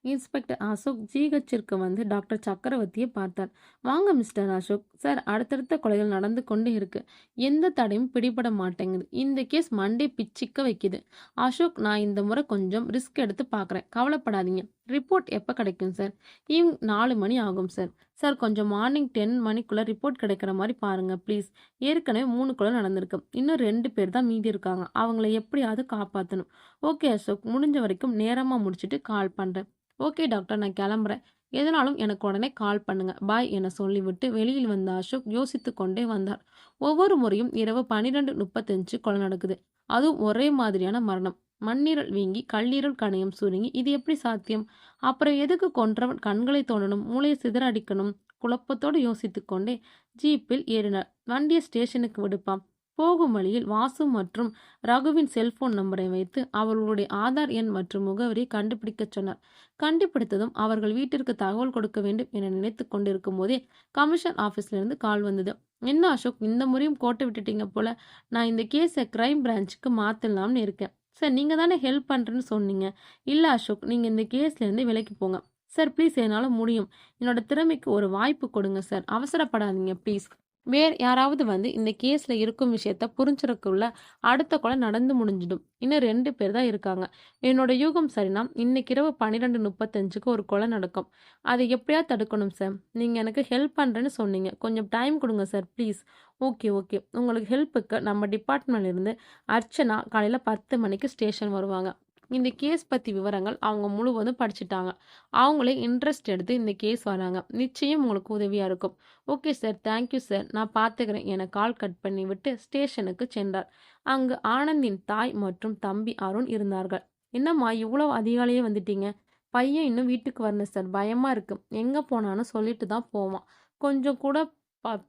இன்ஸ்பெக்டர் அசோக் ஜிஹெச்சிற்கு வந்து டாக்டர் சக்கரவர்த்தியை பார்த்தார். வாங்க மிஸ்டர் அசோக் சார், அடுத்தடுத்த கொலைகள் நடந்து கொண்டே இருக்கு. எந்த தடையும் பிடிபட மாட்டேங்குது. இந்த கேஸ் மண்டே பிச்சிக்க வைக்குது. அசோக், நான் இந்த முறை கொஞ்சம் ரிஸ்க் எடுத்து பார்க்குறேன். கவலைப்படாதீங்க. ரிப்போர்ட் எப்போ கிடைக்கும் சார்? ஈவினிங் 4 மணி ஆகும் சார். சார், கொஞ்சம் மார்னிங் 10 மணிக்குள்ள ரிப்போர்ட் கிடைக்கிற மாதிரி பாருங்க ப்ளீஸ். ஏற்கனவே 3 கொலை நடந்திருக்கு. இன்னும் 2 பேர் தான் மீதி இருக்காங்க. அவங்கள எப்படியாவது காப்பாற்றணும். ஓகே அசோக், முடிஞ்ச வரைக்கும் நேரமா முடிச்சிட்டு கால் பண்றேன். ஓகே டாக்டர், நான் கிளம்புறேன். எதனாலும் எனக்கு உடனே கால் பண்ணுங்க. பாய் என சொல்லிவிட்டு வெளியில் வந்த அசோக் யோசித்து கொண்டே வந்தார். ஒவ்வொரு முறையும் இரவு 12:35 கொலை நடக்குது. அதுவும் ஒரே மாதிரியான மரணம். மண்ணீரல் வீங்கி கல்லீரல் கணையம் சுருங்கி, இது எப்படி சாத்தியம்? அப்புறம் எதுக்கு கொன்றவன் கண்களை தோண்டணும், மூளையை சிதற அடிக்கணும்? குழப்பத்தோடு யோசித்துக் கொண்டே ஜீப்பில் ஏறினார். வண்டியை ஸ்டேஷனுக்கு விடுப்பான். போகும் வழியில் வாசு மற்றும் ரகுவின் செல்போன் நம்பரை வைத்து அவர்களுடைய ஆதார் எண் மற்றும் முகவரியை கண்டுபிடிக்கச் சொன்னார். கண்டுபிடித்ததும் அவர்கள் வீட்டிற்கு தகவல் கொடுக்க வேண்டும் என நினைத்து கொண்டிருக்கும் போதே கமிஷன் ஆபீஸ்ல கால் வந்தது. என்ன அசோக், இந்த முறையும் கோட்டை விட்டுட்டீங்க போல. நான் இந்த கேஸை கிரைம் பிரான்ச்சுக்கு மாத்தலாம்னு இருக்கேன். சார், நீங்க தானே ஹெல்ப் பண்றேன்னு சொன்னீங்க. இல்ல அசோக், நீங்க இந்த கேஸ்ல இருந்து விலகி போங்க. சார் ப்ளீஸ், என்னால முடியும். என்னோட திறமைக்கு ஒரு வாய்ப்பு கொடுங்க சார். அவசரப்படாதீங்க ப்ளீஸ். வேற யாராவது வந்து இந்த கேஸ்ல இருக்கும் விஷயத்த புரிஞ்சுறதுக்குள்ள அடுத்த கொலை நடந்து முடிஞ்சிடும். இன்னும் 2 பேர் தான் இருக்காங்க. என்னோட யூகம் சரினா இன்னைக்கு இரவு 12:35க்கு ஒரு கொலை நடக்கும். அதை எப்படியா தடுக்கணும் சார். நீங்க எனக்கு ஹெல்ப் பண்றேன்னு சொன்னீங்க. கொஞ்சம் டைம் கொடுங்க சார் ப்ளீஸ். ஓகே ஓகே, உங்களுக்கு ஹெல்ப்புக்கு நம்ம டிபார்ட்மெண்ட்ல இருந்து அர்ச்சனா காலையில 10 மணிக்கு ஸ்டேஷன் வருவாங்க. இந்த கேஸ் பத்தி விவரங்கள் அவங்க முழுவதும் படிச்சுட்டாங்க. அவங்களே இன்ட்ரெஸ்ட் எடுத்து இந்த கேஸ் வராங்க. நிச்சயம் உங்களுக்கு உதவியா இருக்கும். ஓகே சார், தேங்க்யூ சார், நான் பார்த்துக்கிறேன் என கால் கட் பண்ணி விட்டு ஸ்டேஷனுக்கு சென்றார். அங்கு ஆனந்தின் தாய் மற்றும் தம்பி அருண் இருந்தார்கள். என்னம்மா இவ்வளவு அதிகாலையே வந்துட்டீங்க? பையன் இன்னும் வீட்டுக்கு வரணும் சார், பயமா இருக்கு. எங்க போனான்னு சொல்லிட்டு தான் போவான். கொஞ்சம் கூட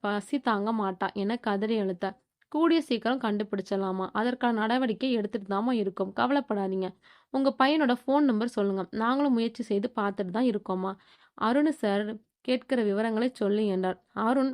பசி தாங்க மாட்டான் என கதறி அழுத்தார். கூடிய சீக்கிரம் கண்டுபிடிச்சிடலாமா? அதற்கான நடவடிக்கை எடுத்துட்டு தாமா இருக்கோம். கவலைப்படாதீங்க. உங்க பையனோட ஃபோன் நம்பர் சொல்லுங்க. நாங்களும் முயற்சி செய்து பார்த்துட்டு தான் இருக்கோமா? அருண் சார் கேட்கிற விவரங்களை சொல்லு என்றார். அருண்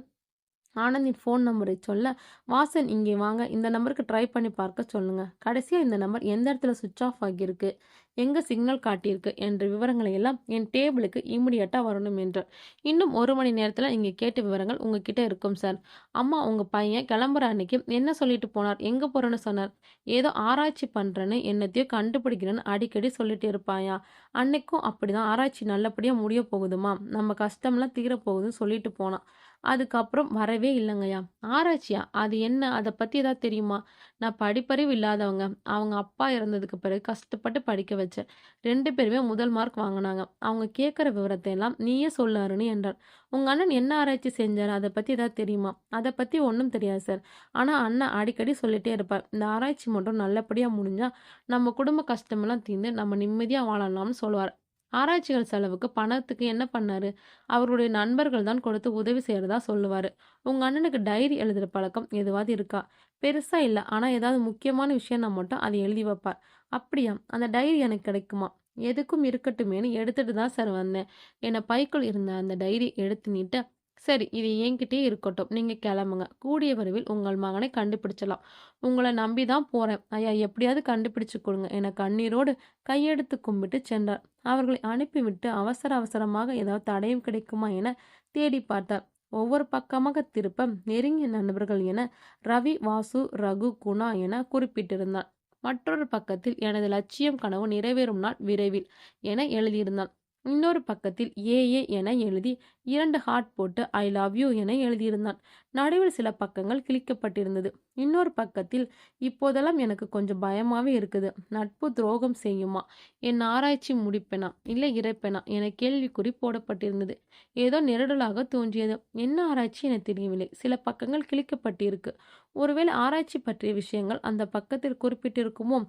ஆனந்தின் ஃபோன் நம்பரை சொல்ல, வாசன் இங்கே வாங்க, இந்த நம்பருக்கு ட்ரை பண்ணி பார்க்க சொல்லுங்க. கடைசியா இந்த நம்பர் எந்த இடத்துல சுவிட்ச் ஆஃப் ஆகியிருக்கு, எங்க சிக்னல் காட்டியிருக்கு என்ற விவரங்களை எல்லாம் என் டேபிளுக்கு இமிடியட்டா வரணும் என்றார். இன்னும் 1 மணி நேரத்துல இங்க கேட்ட விவரங்கள் உங்ககிட்ட இருக்கும் சார். அம்மா, உங்க பையன் கிளம்புற அன்னைக்கு என்ன சொல்லிட்டு போனார்? எங்க போறேன்னு சொன்னார்? ஏதோ ஆராய்ச்சி பண்றேன்னு, என்னத்தையோ கண்டுபிடிக்கிறேன்னு அடிக்கடி சொல்லிட்டு இருப்பாயா? அன்னைக்கும் அப்படிதான். ஆராய்ச்சி நல்லபடியா முடிய போகுதுமா, நம்ம கஷ்டம்லாம் தீர போகுதுன்னு சொல்லிட்டு போனான். அதுக்கப்புறம் வரவே இல்லைங்கய்யா. ஆராய்ச்சியா? அது என்ன? அதை பத்தி ஏதாவது தெரியுமா? நான் படிப்பறிவு இல்லாதவங்க. அவங்க அப்பா இறந்ததுக்கு பிறகு கஷ்டப்பட்டு படிக்க வச்சேன். 2 பேருமே முதல் மார்க் வாங்கினாங்க. அவங்க கேட்குற விவரத்தை எல்லாம் நீயே சொல்லாருன்னு என்றார். உங்க அண்ணன் என்ன ஆராய்ச்சி செஞ்சாரு? அதை பத்தி ஏதாவது தெரியுமா? அதை பத்தி ஒன்றும் தெரியாது சார். ஆனா அண்ணன் அடிக்கடி சொல்லிட்டே இருப்பார், இந்த ஆராய்ச்சி மட்டும் நல்லபடியா முடிஞ்சா நம்ம குடும்ப கஷ்டமெல்லாம் தீர்ந்து நம்ம நிம்மதியா வாழலாம்னு சொல்லுவார். ஆராய்ச்சிகள் செலவுக்கு பணத்துக்கு என்ன பண்ணாரு? அவருடைய நண்பர்கள் தான் கொடுத்து உதவி செய்யறதா சொல்லுவாரு. உங்க அண்ணனுக்கு டைரி எழுதுற பழக்கம் எதுவாவது இருக்கா? பெருசா இல்ல. ஆனா ஏதாவது முக்கியமான விஷயம்னா மட்டும் அதை எழுதி வைப்பார். அப்படியா? அந்த டைரி எனக்கு கிடைக்குமா? எதுக்கும் இருக்கட்டுமேன்னு எடுத்துட்டு தான் சார் வந்தேன். என பைக்குள் இருந்த அந்த டைரி எடுத்து நீட்ட, சரி இது என்கிட்டயே இருக்கட்டும். நீங்க கிளம்புங்க. கூடிய விரைவில் உங்கள் மகனை கண்டுபிடிச்சலாம். உங்களை நம்பி தான் போறேன். ஐயா, எப்படியாவது கண்டுபிடிச்சு கொடுங்க என கண்ணீரோடு கையெடுத்து கும்பிட்டு சென்றார். அவர்களை அனுப்பிவிட்டு அவசர அவசரமாக ஏதாவது தடயம் கிடைக்குமா என தேடி பார்த்தார். ஒவ்வொரு பக்கமாக திருப்ப நெருங்கிய நண்பர்கள் என ரவி, வாசு, ரகு, குணா என குறிப்பிட்டிருந்தான். மற்றொரு பக்கத்தில் எனது லட்சியம் கனவு நிறைவேறும் நாள் விரைவில் என எழுதியிருந்தான். இன்னொரு பக்கத்தில் ஏஏ என எழுதி 2 ஹார்ட் போட்டு ஐ லவ் யூ என எழுதியிருந்தான். நடுவில் சில பக்கங்கள் கிழிக்கப்பட்டிருந்தது. இன்னொரு பக்கத்தில், இப்போதெல்லாம் எனக்கு கொஞ்சம் பயமாவே இருக்குது. நட்பு துரோகம் செய்யுமா? என் ஆராய்ச்சி முடிப்பேனா இல்லை இறைப்பேனா என கேள்விக்குறி போடப்பட்டிருந்தது. ஏதோ நெருடலாக தோன்றியது. என்ன ஆராய்ச்சி என தெரியவில்லை. சில பக்கங்கள் கிழிக்கப்பட்டிருக்கு. ஒருவேளை ஆராய்ச்சி பற்றிய விஷயங்கள் அந்த பக்கத்தில் குறிப்பிட்டிருக்குமோ?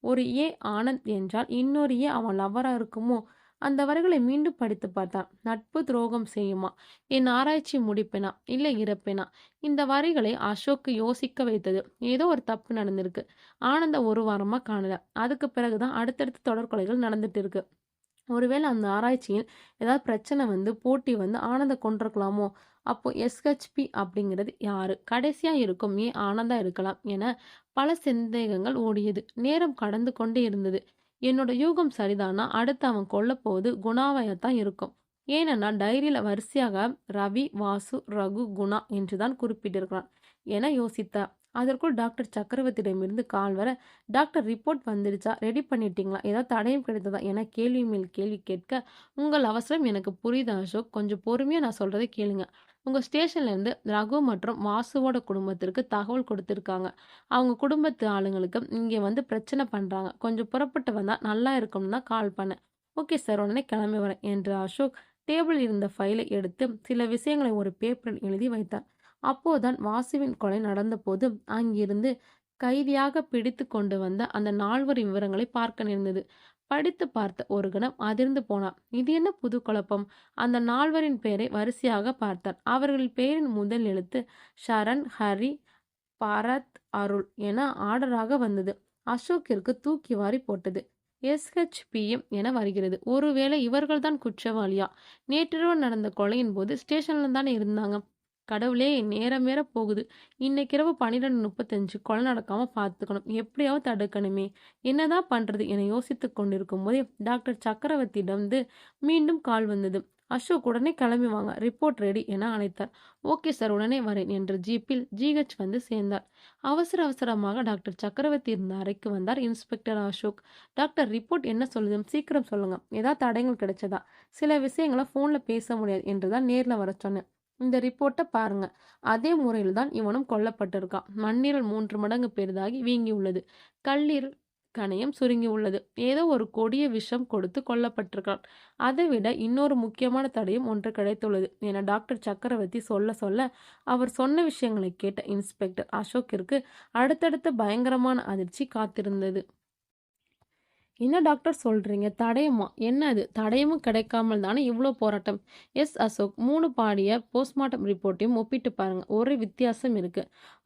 ஒரு ஏ ஆனந்த் என்றால் இன்னொரு ஏ அவன் லவ்வரா இருக்குமோ? அந்த வரிகளை மீண்டும் படித்து பார்த்தான். நட்பு துரோகம் செய்யுமா? என் ஆராய்ச்சி முடிப்பேனா இல்லை இறப்பேனா? இந்த வரிகளை அசோக்கு யோசிக்க வைத்தது. ஏதோ ஒரு தப்பு நடந்திருக்கு. ஆனந்த 1 வாரமா காணல. அதுக்கு பிறகுதான் அடுத்தடுத்து தொடர்கொலைகள் நடந்துட்டு இருக்கு. ஒருவேளை அந்த ஆராய்ச்சியில் ஏதாவது பிரச்சனை வந்து போட்டி வந்து ஆனந்த கொண்டிருக்கலாமோ? அப்போ எஸ்ஹெச்பி அப்படிங்கிறது யாரு? கடைசியா இருக்கும் ஏன் ஆனந்தா இருக்கலாம் என பல சந்தேகங்கள் ஓடியது. நேரம் கடந்து கொண்டே இருந்தது. என்னோட யூகம் சரிதானா அடுத்து அவன் கொல்லப் போவது குணாவையத்தான் இருக்கும். ஏனென்னா டைரியில வரிசையாக ரவி, வாசு, ரகு, குணா என்றுதான் குறிப்பிட்டிருக்கிறான் என யோசித்தார். அதற்குள் டாக்டர் சக்கரவர்த்தியிடமிருந்து கால் வர, டாக்டர் ரிப்போர்ட் வந்துடுச்சா, ரெடி பண்ணிட்டீங்களா, ஏதாவது தடயம் கிடைத்ததா என கேள்வி மேல் கேள்வி கேட்க, உங்கள் அவசரம் எனக்கு புரியுது அசோக், கொஞ்சம் பொறுமையா நான் சொல்றதை கேளுங்க. உங்க ஸ்டேஷன்ல இருந்து ரகு மற்றும் வாசுவோட குடும்பத்திற்கு தகவல் கொடுத்திருக்காங்க. அவங்க குடும்பத்து ஆளுங்களுக்கு இங்கே வந்து பிரச்சனை பண்றாங்க. கொஞ்சம் புறப்பட்டு வந்தா நல்லா இருக்கும்னு தான் கால் பண்ணேன். ஓகே சார், உடனே கிளம்பி வரேன் என்று அசோக் டேபிளில் இருந்த ஃபைலை எடுத்து சில விஷயங்களை ஒரு பேப்பரில் எழுதி வைத்தார். அப்போதான் வாசுவின் கொலை நடந்தபோது அங்கிருந்து கைதியாக பிடித்து கொண்டு வந்த அந்த 4 விவரங்களை பார்க்க நேர்ந்தது. படித்து பார்த்த ஒரு கணம் அதிர்ந்து போனார். இது என்ன புது குழப்பம்? அந்த 4 பெயரை வரிசையாக பார்த்தார். அவர்களின் பெயரின் முதல் எழுத்து ஷரண், ஹரி, பரத், அருள் என ஆர்டராக வந்தது. அசோக்கிற்கு தூக்கி வாரி போட்டது. SHPM என வருகிறது. ஒருவேளை இவர்கள்தான் குற்றவாளியா? நேற்றிரவு நடந்த கொலையின் போது ஸ்டேஷன்ல தானே இருந்தாங்க. கடவுளே, நேரம் வேற போகுது. இன்னைக்கிரவு 12:35 கொலை நடக்காம பார்த்துக்கணும். எப்படியாவது தடுக்கணுமே. என்னதான் பண்றது என யோசித்துக் கொண்டிருக்கும் போதே டாக்டர் சக்கரவர்த்தியிடமிருந்து மீண்டும் கால் வந்தது. அசோக், உடனே கிளம்பி வாங்க, ரிப்போர்ட் ரெடி என அழைத்தார். ஓகே சார், உடனே வரேன் என்று ஜீப்பில் GH வந்து சேர்ந்தார். அவசர அவசரமாக டாக்டர் சக்கரவர்த்தி இருந்த அறைக்கு வந்தார் இன்ஸ்பெக்டர் அசோக். டாக்டர், ரிப்போர்ட் என்ன சொல்லுது, சீக்கிரம் சொல்லுங்க. ஏதாவது தடயங்கள் கிடைச்சதா? சில விஷயங்களை போன்ல பேச முடியாது என்றுதான் நேர்ல வர சொன்னேன். இந்த ரிப்போர்ட்டை பாருங்க. அதே முறையில் தான் இவனும் கொல்லப்பட்டிருக்கான். மண்ணீரல் 3 மடங்கு பெரிதாகி வீங்கி உள்ளது. கல்லீரல் கணையம் சுருங்கி உள்ளது. ஏதோ ஒரு கொடிய விஷம் கொடுத்து கொல்லப்பட்டிருக்கான். அதை விட இன்னொரு முக்கியமான தடயம் ஒன்று கிடைத்துள்ளது என டாக்டர் சக்கரவர்த்தி சொல்ல சொல்ல, அவர் சொன்ன விஷயங்களை கேட்ட இன்ஸ்பெக்டர் அசோக்கிற்கு அடுத்தடுத்த பயங்கரமான அதிர்ச்சி காத்திருந்தது. என்ன டாக்டர் சொல்றீங்க? தடயமா? என்ன அது? தடயமும் கிடைக்காமல் தானே இவ்வளோ போராட்டம்? எஸ் அசோக், 3 பாடிய போஸ்ட்மார்ட்டம் ரிப்போர்ட்டையும் ஒப்பிட்டு பாருங்க. ஒரே வித்தியாசம் இருக்கு.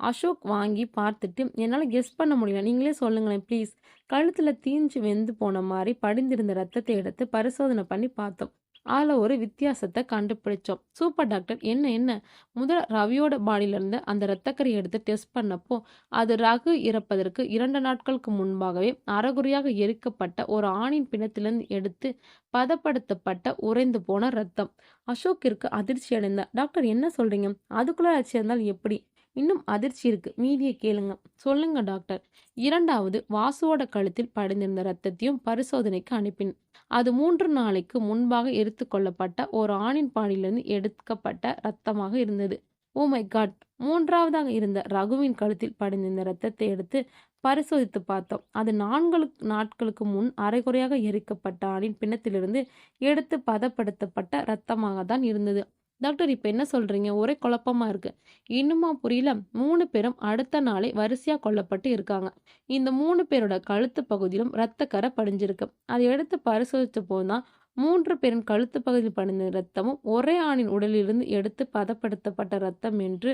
அசோக் வாங்கி பார்த்துட்டு, என்னால் கெஸ் பண்ண முடியல, நீங்களே சொல்லுங்களேன் ப்ளீஸ். கழுத்துல தீஞ்சு வெந்து போன மாதிரி படிந்திருந்த ரத்தத்தை எடுத்து பரிசோதனை பண்ணி பார்த்தோம். அதில் ஒரு வித்தியாசத்தை கண்டுபிடிச்சோம். Super doctor. என்ன என்ன? முதல்ல ரவியோட பாடியிலிருந்து அந்த இரத்தக்கரை எடுத்து டெஸ்ட் பண்ணப்போ அது ரகு இறப்பதற்கு 2 நாட்களுக்கு முன்பாகவே அறகுறையாக எரிக்கப்பட்ட ஒரு ஆணின் பிணத்திலிருந்து எடுத்து பதப்படுத்தப்பட்ட உறைந்து போன ரத்தம். அசோக்கிற்கு அதிர்ச்சி அடைந்தார். டாக்டர், என்ன சொல்றீங்க? அதுக்குள்ள ஆச்சு இருந்தால் எப்படி? இன்னும் அதிர்ச்சி இருக்கு, மீதியை கேளுங்க. சொல்லுங்க டாக்டர். 2வது, வாசுவோட கழுத்தில் படிந்திருந்த ரத்தத்தையும் பரிசோதனைக்கு அனுப்பினேன். அது 3 நாளைக்கு முன்பாக எரித்து கொள்ளப்பட்ட ஒரு ஆணின் பாடியிலிருந்து எடுக்கப்பட்ட ரத்தமாக இருந்தது. ஓ மை காட்! 3வதாக இருந்த ரகுவின் கழுத்தில் படிந்திருந்த ரத்தத்தை எடுத்து பரிசோதித்து பார்த்தோம். அது 4 நாட்களுக்கு முன் அரைகுறையாக எரிக்கப்பட்ட ஆணின் பிணத்திலிருந்து எடுத்து பதப்படுத்தப்பட்ட ரத்தமாக தான் இருந்தது. டாக்டர், இப்ப என்ன சொல்றீங்க? ஒரே குழப்பமா இருக்கு. இன்னுமா புரியல? 3 பேரும் அடுத்த நாளே வரிசையா கொல்லப்பட்டு இருக்காங்க. இந்த 3 பேரோட கழுத்து பகுதியிலும் இரத்தக்கரை படிஞ்சிருக்கு. அதை எடுத்து பரிசோதித்த போதுதான் 3 பேரின் கழுத்து பகுதியில் படிந்த இரத்தமும் ஒரே ஆணின் உடலிலிருந்து எடுத்து பதப்படுத்தப்பட்ட இரத்தம் என்று.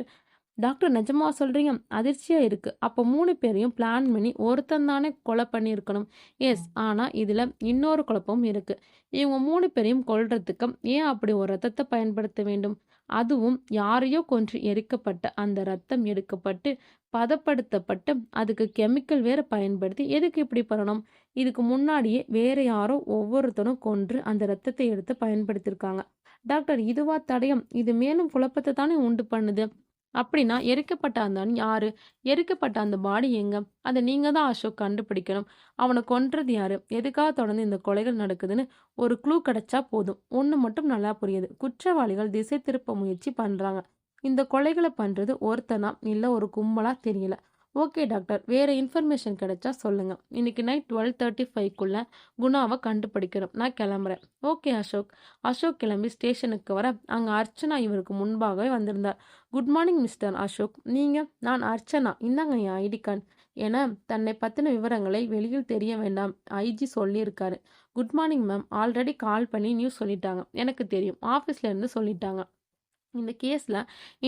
டாக்டர், நிஜமா சொல்றீங்க? அதிர்ச்சியா இருக்கு. அப்போ 3 பேரையும் பிளான் பண்ணி ஒருத்தன் தானே கொலை பண்ணியிருக்கணும். எஸ், ஆனா இதுல இன்னொரு குழப்பமும் இருக்கு. இவங்க 3 பேரையும் கொல்றதுக்கு ஏன் அப்படி ஒரு ரத்தத்தை பயன்படுத்த வேண்டும்? அதுவும் யாரையோ கொன்று எரிக்கப்பட்ட அந்த ரத்தம் எடுக்கப்பட்டு பதப்படுத்தப்பட்டு அதுக்கு கெமிக்கல் வேற பயன்படுத்தி எதுக்கு இப்படி பண்ணணும்? இதுக்கு முன்னாடியே வேற யாரோ ஒவ்வொருத்தனும் கொன்று அந்த ரத்தத்தை எடுத்து பயன்படுத்தியிருக்காங்க. டாக்டர், இதுவா தடயம்? இது மேலும் குழப்பத்தை தானே உண்டு பண்ணுது. அப்படின்னா எரிக்கப்பட்ட அந்த ஆண் யாரு? எரிக்கப்பட்ட அந்த பாடி எங்க? அதை நீங்க தான் அசோக் கண்டுபிடிக்கணும். அவனை கொன்றது யாரு? எதுக்காக தொடர்ந்து இந்த கொலைகள் நடக்குதுன்னு ஒரு க்ளூ கிடைச்சா போதும். ஒண்ணு மட்டும் நல்லா புரியுது. குற்றவாளிகள் திசை திருப்ப முயற்சி பண்றாங்க. இந்த கொலைகளை பண்றது ஒருத்தனா இல்ல ஒரு கும்பலா தெரியல. ஓகே டாக்டர், வேற இன்ஃபர்மேஷன் கிடைச்சா சொல்லுங்க. இன்னைக்கு நைட் 12:35க்குள்ள குணாவை கண்டுபிடிக்கணும். நான் கிளம்புறேன். ஓகே அசோக். அசோக் கிளம்பி ஸ்டேஷனுக்கு வர அங்க அர்ச்சனா இவருக்கு முன்பாகவே வந்திருந்தார். Good morning mister Ashok. நீங்க? நான் அர்ச்சனா. இந்தாங்க என் ஐடி கார்டு என தன்னை பத்தின விவரங்களை வெளியில் தெரிய வேண்டாம் IG சொல்லியிருக்காரு. Good morning ma'am. Already call பண்ணி நியூஸ் சொல்லிட்டாங்க. எனக்கு தெரியும். ஆஃபீஸ்ல இருந்து சொல்லிட்டாங்க. இந்த கேஸில்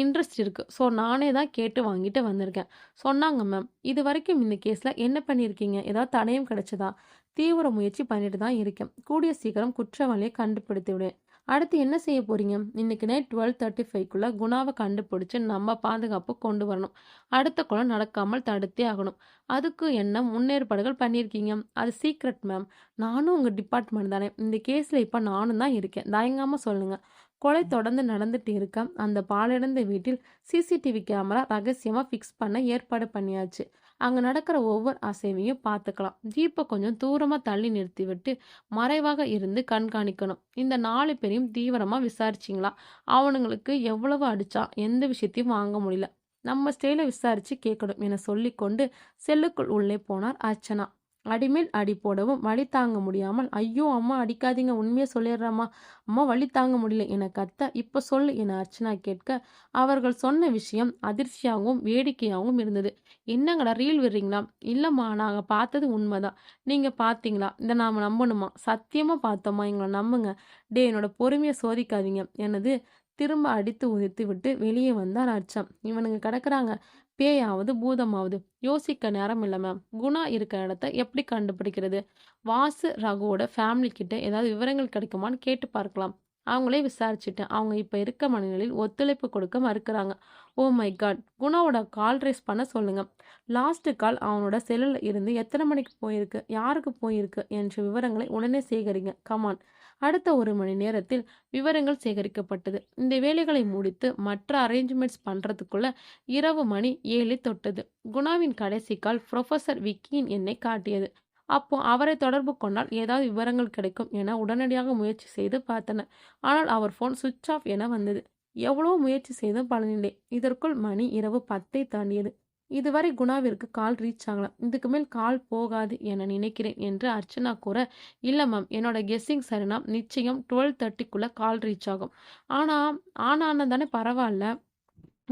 இன்ட்ரெஸ்ட் இருக்குது. ஸோ நானே தான் கேட்டு வாங்கிட்டு வந்திருக்கேன் சொன்னாங்க மேம். இது வரைக்கும் இந்த கேஸில் என்ன பண்ணியிருக்கீங்க? ஏதாவது தடயம் கிடைச்சதா? தீவிர முயற்சி பண்ணிட்டு தான் இருக்கேன். கூடிய சீக்கிரம் குற்றவாளியை கண்டுபிடித்து விடுவேன். அடுத்து என்ன செய்ய போறீங்க? இன்னைக்கு நைட் 12:35க்குள்ள குணாவை கண்டுபிடிச்சு நம்ம பாதுகாப்பு கொண்டு வரணும். அடுத்த கொலை நடக்காமல் தடுத்தே ஆகணும். அதுக்கு என்ன முன்னேற்பாடுகள் பண்ணியிருக்கீங்க? அது சீக்ரெட் மேம். நானும் உங்க டிபார்ட்மெண்ட் தானே. இந்த கேஸ்ல இப்ப நானும் தான் இருக்கேன். தயங்காம சொல்லுங்க. கொலை தொடர்ந்து நடந்துட்டு இருக்க அந்த பாழடைந்த வீட்டில் சிசிடிவி கேமரா ரகசியமா ஃபிக்ஸ் பண்ண ஏற்பாடு பண்ணியாச்சு. அங்க நடக்கிற ஒவ்வொரு அசைவையும் பார்த்துக்கலாம். ஜீப்பை கொஞ்சம் தூரமா தள்ளி நிறுத்திவிட்டு மறைவாக இருந்து கண்காணிக்கணும். இந்த 4 பேரையும் தீவிரமா விசாரிச்சிங்களா? அவனுங்களுக்கு எவ்வளவு அடிச்சா எந்த விஷயத்தையும் வாங்க முடியல. நம்ம ஸ்டைல விசாரிச்சு கேட்கணும் என சொல்லிக்கொண்டு செல்லுக்குள் உள்ளே போனார் அர்ச்சனா. அடிமேல் அடி போடவும் வலி தாங்க முடியாமல், ஐயோ அம்மா அடிக்காதீங்க, உண்மையை சொல்லிடுறம்மா, அம்மா வலி தாங்க முடியல என கத்த, இப்ப சொல்லு என அர்ச்சனா கேட்க, அவர்கள் சொன்ன விஷயம் அதிர்ச்சியாகவும் வேடிக்கையாகவும் இருந்தது. என்னங்கடா ரீல் விடுறீங்களா? இல்லம்மா நாங்க பார்த்தது உண்மைதான். நீங்க பார்த்தீங்களா? இதை நாம நம்பணுமா? சத்தியமா பார்த்தோமா, எங்களை நம்புங்க. டே என்னோட பொறுமையை சோதிக்காதீங்க எனது திரும்ப அடித்து உதித்து விட்டு வெளியே வந்தார் அர்ச்சம். இவனுங்க கிடக்குறாங்க, பேயாவது பூதமாவது. யோசிக்க நேரம் இல்லை மேம். குணா இருக்க இடத்த எப்படி கண்டுபிடிக்கிறது? வாசு ரகுவோட ஃபேமிலி கிட்ட ஏதாவது விவரங்கள் கிடைக்குமான்னு கேட்டு பார்க்கலாம். அவங்களே விசாரிச்சுட்டேன். அவங்க இப்ப இருக்க மனநிலையில் ஒத்துழைப்பு கொடுக்க மறுக்கிறாங்க. Oh my God. குணாவோட கால் ட்ரேஸ் பண்ண சொல்லுங்க. லாஸ்ட் கால் அவனோட செல்லுல இருந்து எத்தனை மணிக்கு போயிருக்கு, யாருக்கு போயிருக்கு என்ற விவரங்களை உடனே சேகரிங்க. கமான். அடுத்த 1 மணி நேரத்தில் விவரங்கள் சேகரிக்கப்பட்டது. இந்த வேலைகளை முடித்து மற்ற அரேஞ்ச்மெண்ட்ஸ் பண்றதுக்குள்ள இரவு மணி 7 தொட்டது. குணாவின் கடைசி கால் புரொஃபசர் விக்கியின் எண்ணை காட்டியது. அப்போ அவரை தொடர்பு கொண்டால் ஏதாவது விவரங்கள் கிடைக்கும் என உடனடியாக முயற்சி செய்து பார்த்தனர். ஆனால் அவர் போன் சுவிட்ச் ஆஃப் என வந்தது. எவ்வளவோ முயற்சி செய்தும் பலனில்லை. இதற்குள் மணி இரவு 10ஐ தாண்டியது. இதுவரை குணாவிற்கு கால் ரீச் ஆகலாம். இதுக்கு மேல் கால் போகாது என நினைக்கிறேன் என்று அர்ச்சனா கூற, இல்ல மேம், என்னோட கெஸ்ஸிங் சரினா நிச்சயம் 12:30க்குள்ள கால் ரீச் ஆகும். ஆனா ஆனா தானே பரவாயில்ல.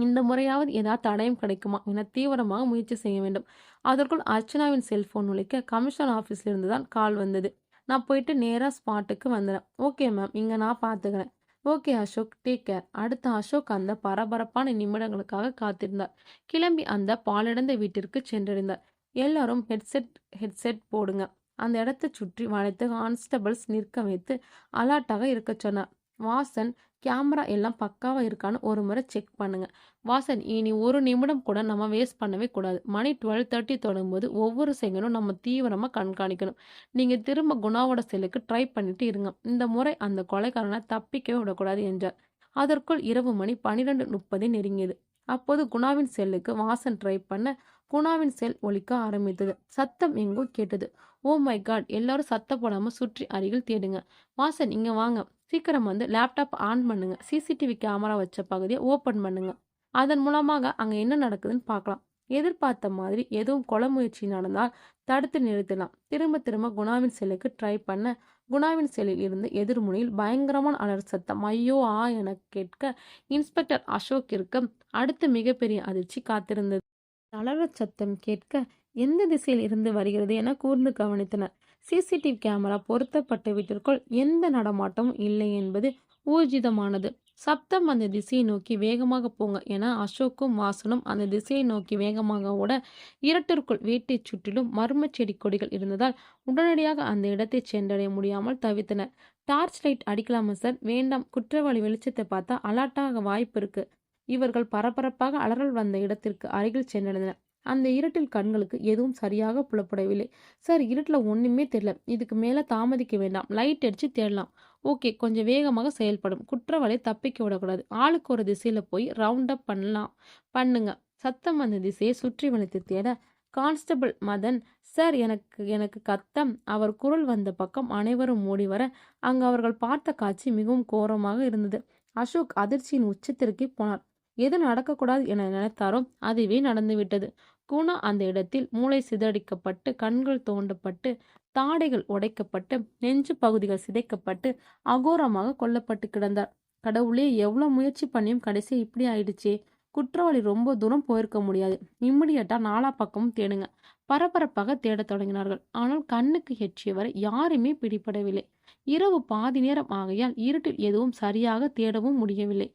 இந்த முறையாவது ஏதாவது தடயம் கிடைக்குமா என தீவிரமாக முயற்சி செய்ய வேண்டும். அதற்குள் அர்ச்சனாவின் செல்போன் ஒலிக்க கமிஷனர் ஆஃபீஸ்ல இருந்து தான் கால் வந்தது. நான் போயிட்டு நேராக ஸ்பாட்டுக்கு வந்துடுறேன். ஓகே மேம், இங்கே நான் பார்த்துக்கிறேன். Okay Ashok, take care. அடுத்த அசோக் அந்த பரபரப்பான நிமிடங்களுக்காக காத்திருந்தார். கிளம்பி அந்த பாழடைந்த வீட்டிற்கு சென்றடைந்தார். எல்லாரும் ஹெட்செட் போடுங்க. அந்த இடத்தை சுற்றி வளைத்து கான்ஸ்டபிள்ஸ் நிற்க வைத்து அலர்ட்டாக இருக்க சொன்னார். வாசன், கேமரா எல்லாம் பக்காவா இருக்கான்னு ஒரு முறை செக் பண்ணுங்க. வாசன், இனி 1 நிமிடம் கூட நம்ம வேஸ்ட் பண்ணவே கூடாது. மணி 12:30 தொடங்கும்போது ஒவ்வொரு செகண்டும் நம்ம தீவிரமா கண்காணிக்கணும். நீங்க திரும்ப குணாவோட செல்லுக்கு ட்ரை பண்ணிட்டு இருங்க. இந்த முறை அந்த கொலைக்காரனை தப்பிக்கவே விடக்கூடாது என்றார். அதற்குள் இரவு மணி 12:30 நெருங்கியது. அப்போது குணாவின் செல்லுக்கு வாசன் ட்ரை பண்ண குணாவின் செல் ஒலிக்க ஆரம்பித்தது. சத்தம் எங்கோ கேட்டது. Oh my god. எல்லாரும் சத்தம் போடாம சுற்றி அருகில் தேடுங்க. வாசன், இங்க வாங்க. சீக்கிரம் வந்து லேப்டாப் ஆன் பண்ணுங்க. சிசிடிவி கேமரா வச்ச பகுதியை ஓப்பன் பண்ணுங்க. அதன் மூலமாக அங்க என்ன நடக்குதுன்னு பார்க்கலாம். எதிர்பார்த்த மாதிரி எதுவும் கொலை முயற்சி நடந்தால் தடுத்து நிறுத்தலாம். திரும்ப திரும்ப குணாவின் செல்லுக்கு ட்ரை பண்ண குணாவின் செல்லில் இருந்து எதிர்முனையில் பயங்கரமான அலர் சத்தம் ஐயோ ஆ என கேட்க இன்ஸ்பெக்டர் அசோக் இருக்க அடுத்த மிகப்பெரிய அதிர்ச்சி காத்திருந்தது. அலறச் சத்தம் கேட்க எந்த திசையில் இருந்து வருகிறது என கூர்ந்து கவனித்தனர். சிசிடிவி கேமரா பொருத்தப்பட்ட வீட்டிற்குள் எந்த நடமாட்டமும் இல்லை என்பது ஊர்ஜிதமானது. சப்தம் அந்த திசையை நோக்கி வேகமாக போங்க என அசோக்கும் வாசனும் அந்த திசையை நோக்கி வேகமாக ஓட, இருட்டிற்குள் வீட்டை சுற்றிலும் மர்ம செடி கொடிகள் இருந்ததால் உடனடியாக அந்த இடத்தை சென்றடைய முடியாமல் தவித்தனர். டார்ச் லைட் அடிக்கலாமா சார்? வேண்டாம், குற்றவாளி வெளிச்சத்தை பார்த்தா அலர்ட்டாக வாய்ப்பு இருக்கு. இவர்கள் பரபரப்பாக அலறல் வந்த இடத்திற்கு அருகில் சென்றடைந்தனர். அந்த இருட்டில் கண்களுக்கு எதுவும் சரியாக புலப்படவில்லை. சார், இருட்டில் ஒண்ணுமே தெரியல. இதுக்கு மேல தாமதிக்க வேண்டாம். லைட் அடிச்சு தேடலாம். ஓகே, கொஞ்சம் வேகமாக செயல்படும். குற்றவாளியை தப்பிக்க விடக்கூடாது. ஆளுக்கு ஒரு திசையில போய் ரவுண்ட் அப் பண்ணுங்க. சத்தம் அந்த திசையை சுற்றி வளைத்து தேட கான்ஸ்டபிள் மதன், சார், எனக்கு எனக்கு கத்தம். அவர் குரல் வந்த பக்கம் அனைவரும் மூடி வர அங்கு அவர்கள் பார்த்த காட்சி மிகவும் கோரமாக இருந்தது. அசோக் அதிர்ச்சியின் உச்சத்திற்கு போனார். எது நடக்கக்கூடாது என நினைத்தாரோ அதுவே நடந்துவிட்டது. குணா அந்த இடத்தில் மூளை சிதறடிக்கப்பட்டு, கண்கள் தோண்டப்பட்டு, தாடைகள் உடைக்கப்பட்டு, நெஞ்சு பகுதிகள் சிதைக்கப்பட்டு அகோரமாக கொல்லப்பட்டு கிடந்தார். கடவுளே, எவ்வளவு முயற்சி பண்ணியும் கடைசி இப்படி ஆயிடுச்சே. குற்றவாளி ரொம்ப தூரம் போயிருக்க முடியாது. இம்மிடியட்டா 4 பக்கமும் தேடுங்க. பரபரப்பாக தேடத் தொடங்கினார்கள். ஆனால் கண்ணுக்கு எட்டியவரை யாருமே பிடிபடவில்லை. இரவு பாதி நேரம் ஆகையால் இருட்டில் எதுவும் சரியாக தேடவும் முடியவில்லை.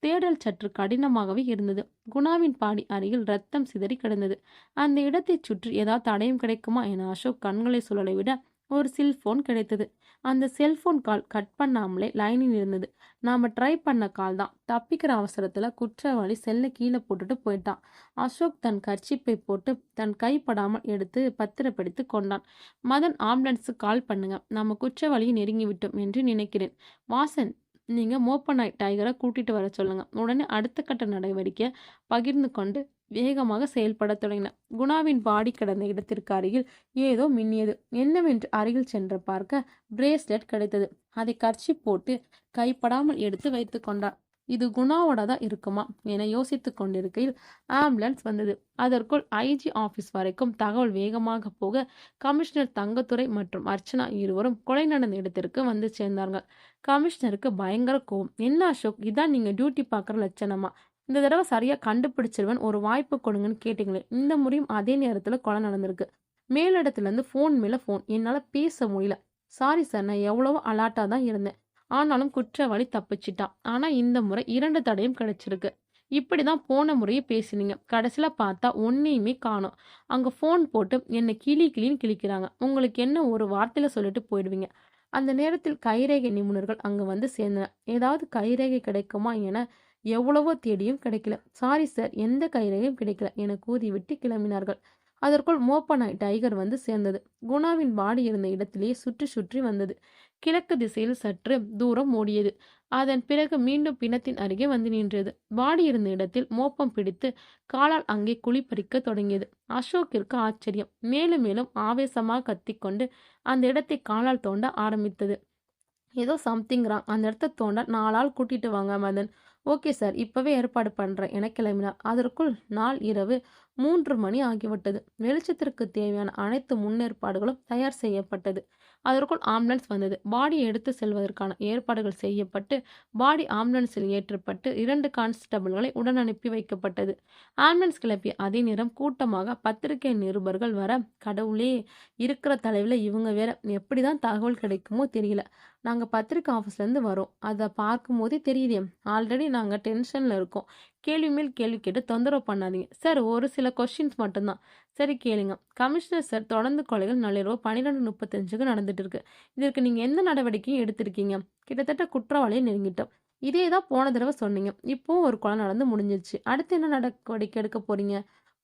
தேடல் சற்று கடினமாகவே இருந்தது. குணாவின் பாடி அருகில் ரத்தம் சிதறி கிடந்தது. அந்த இடத்தைச் சுற்றி ஏதாவது தடயம் கிடைக்குமா என அசோக் கண்களை சுழலை விட ஒரு செல்போன் கிடைத்தது. அந்த செல்போன் கால் கட் பண்ணாமலே லைனில் இருந்தது. நாம ட்ரை பண்ண கால் தான். தப்பிக்கிற அவசரத்துல குற்றவாளி செல்ல கீழே போட்டுட்டு போயிட்டான். அசோக் தன் கர்ச்சீப்பை போட்டு தன் கைப்படாமல் எடுத்து பத்திரப்படுத்தி கொண்டான். மதன், ஆம்புலன்ஸுக்கு கால் பண்ணுங்க, நம்ம குற்றவாளியை நெருங்கி விட்டோம் என்று நினைக்கிறேன். வாசன், நீங்க மோப்பனாய் டைகரை கூட்டிட்டு வர சொல்லுங்க. உடனே அடுத்த கட்ட நடவடிக்கை பகிர்ந்து கொண்டு வேகமாக செயல்படத் தொடங்கின. குணாவின் பாடி கிடந்த இடத்திற்கு அருகில் ஏதோ மின்னியது. என்னவென்று அருகில் சென்று பார்க்க பிரேஸ்லெட் கிடைத்தது. அதை கர்ச்சீப் போட்டு கைப்படாமல் எடுத்து வைத்து கொண்டார். இது குணாவோட தான் இருக்குமா என யோசித்துக் கொண்டிருக்கையில் ஆம்புலன்ஸ் வந்தது. அதற்குள் ஐஜி ஆபீஸ் வரைக்கும் தகவல் வேகமாக போக கமிஷனர் தங்கத்துரை மற்றும் அர்ச்சனா இருவரும் கொலை நடந்த இடத்திற்கு வந்து சேர்ந்தார்கள். கமிஷனருக்கு பயங்கர கோவம். என்ன அசோக், இதான் நீங்க டியூட்டி பார்க்குற லட்சணமா? இந்த தடவை சரியா கண்டுபிடிச்சிருவன், ஒரு வாய்ப்பு கொடுங்கன்னு கேட்டீங்களே, இந்த முறையும் அதே நேரத்துல கொலை நடந்திருக்கு. மேலிடத்துல இருந்து ஃபோன் மேல ஃபோன், என்னால பேச முடியல. சாரி சார், நான் எவ்வளவோ அலாட்டா தான் இருந்தேன். ஆனாலும் குற்றவாளி தப்பிச்சிட்டான். ஆனா இந்த முறை 2 தடையும் கிடைச்சிருக்கு. இப்படிதான் போன முறையே பேசினீங்க. கடைசியில பார்த்தா ஒன்னையுமே காணோம். அங்க ஃபோன் போட்டு என்ன கிளின்னு கிழிக்கிறாங்க. உங்களுக்கு என்ன ஒரு வார்த்தையில சொல்லிட்டு போயிடுவீங்க. அந்த நேரத்தில் கைரேகை நிபுணர்கள் அங்கு வந்து சேர்ந்தனர். ஏதாவது கைரேகை கிடைக்குமா என எவ்வளவோ தேடியும் கிடைக்கல. சாரி சார், எந்த கைரேகையும் கிடைக்கல என கூறிவிட்டு கிளம்பினார்கள். அதற்குள் மோப்பனாய் டைகர் வந்து சேர்ந்தது. குணாவின் பாடி இருந்த இடத்திலேயே சுற்றி சுற்றி வந்தது. கிழக்கு திசையில் சற்று தூரம் ஓடியது. அதன் பிறகு மீண்டும் பிணத்தின் அருகே வந்து நின்றது. பாடி இருந்த இடத்தில் மோப்பம் பிடித்து காலால் அங்கே குழிப்பறிக்க தொடங்கியது. அசோக்கிற்கு ஆச்சரியம். மேலும் மேலும் ஆவேசமாக கத்திக்கொண்டு அந்த இடத்தை காலால் தோண்ட ஆரம்பித்தது. ஏதோ சம்திங் ராங், அந்த இடத்த தோண்ட 4 ஆள் கூட்டிட்டு வாங்க மதன். ஓகே சார், இப்பவே ஏற்பாடு பண்றேன் என கிளம்பினார். அதற்குள் நாள் இரவு 3 மணி ஆகிவிட்டது. வெளிச்சத்திற்கு தேவையான அனைத்து முன்னேற்பாடுகளும் தயார் செய்யப்பட்டது. அதற்குள் ஆம்புலன்ஸ் வந்தது. பாடியை எடுத்து செல்வதற்கான ஏற்பாடுகள் செய்யப்பட்டு பாடி ஆம்புலன்ஸில் ஏற்றப்பட்டு 2 கான்ஸ்டபிள்களை உடன் அனுப்பி வைக்கப்பட்டது. ஆம்புலன்ஸ் கிளப்பிய அதே நேரம் கூட்டமாக பத்திரிகை நிருபர்கள் வர, கடவுளே, இருக்கிற தலைவில் இவங்க வேற, எப்படிதான் தகவல் கிடைக்குமோ தெரியல. நாங்கள் பத்திரிக்கை ஆஃபீஸ்லேருந்து வரோம். அதை பார்க்கும்போதே தெரியுதே, ஆல்ரெடி நாங்கள் டென்ஷனில் இருக்கோம். கேள்வி மேல் கேள்வி கேட்டு தொந்தரவு பண்ணாதீங்க சார். ஒரு சில கொஸ்டின்ஸ் மட்டும்தான். சரி கேளுங்க. கமிஷனர் சார், தொடர்ந்து கொலைகள் நள்ளிரவு 12:35க்கு நடந்துட்டு இருக்கு. இதற்கு நீங்கள் எந்த நடவடிக்கையும் எடுத்திருக்கீங்க? கிட்டத்தட்ட குற்றவாளியை நெருங்கிட்டோம். இதே தான் போன தடவை சொன்னீங்க. இப்போவும் ஒரு கொலை நடந்து முடிஞ்சிருச்சு. அடுத்து என்ன நடவடிக்கை எடுக்க போறீங்க?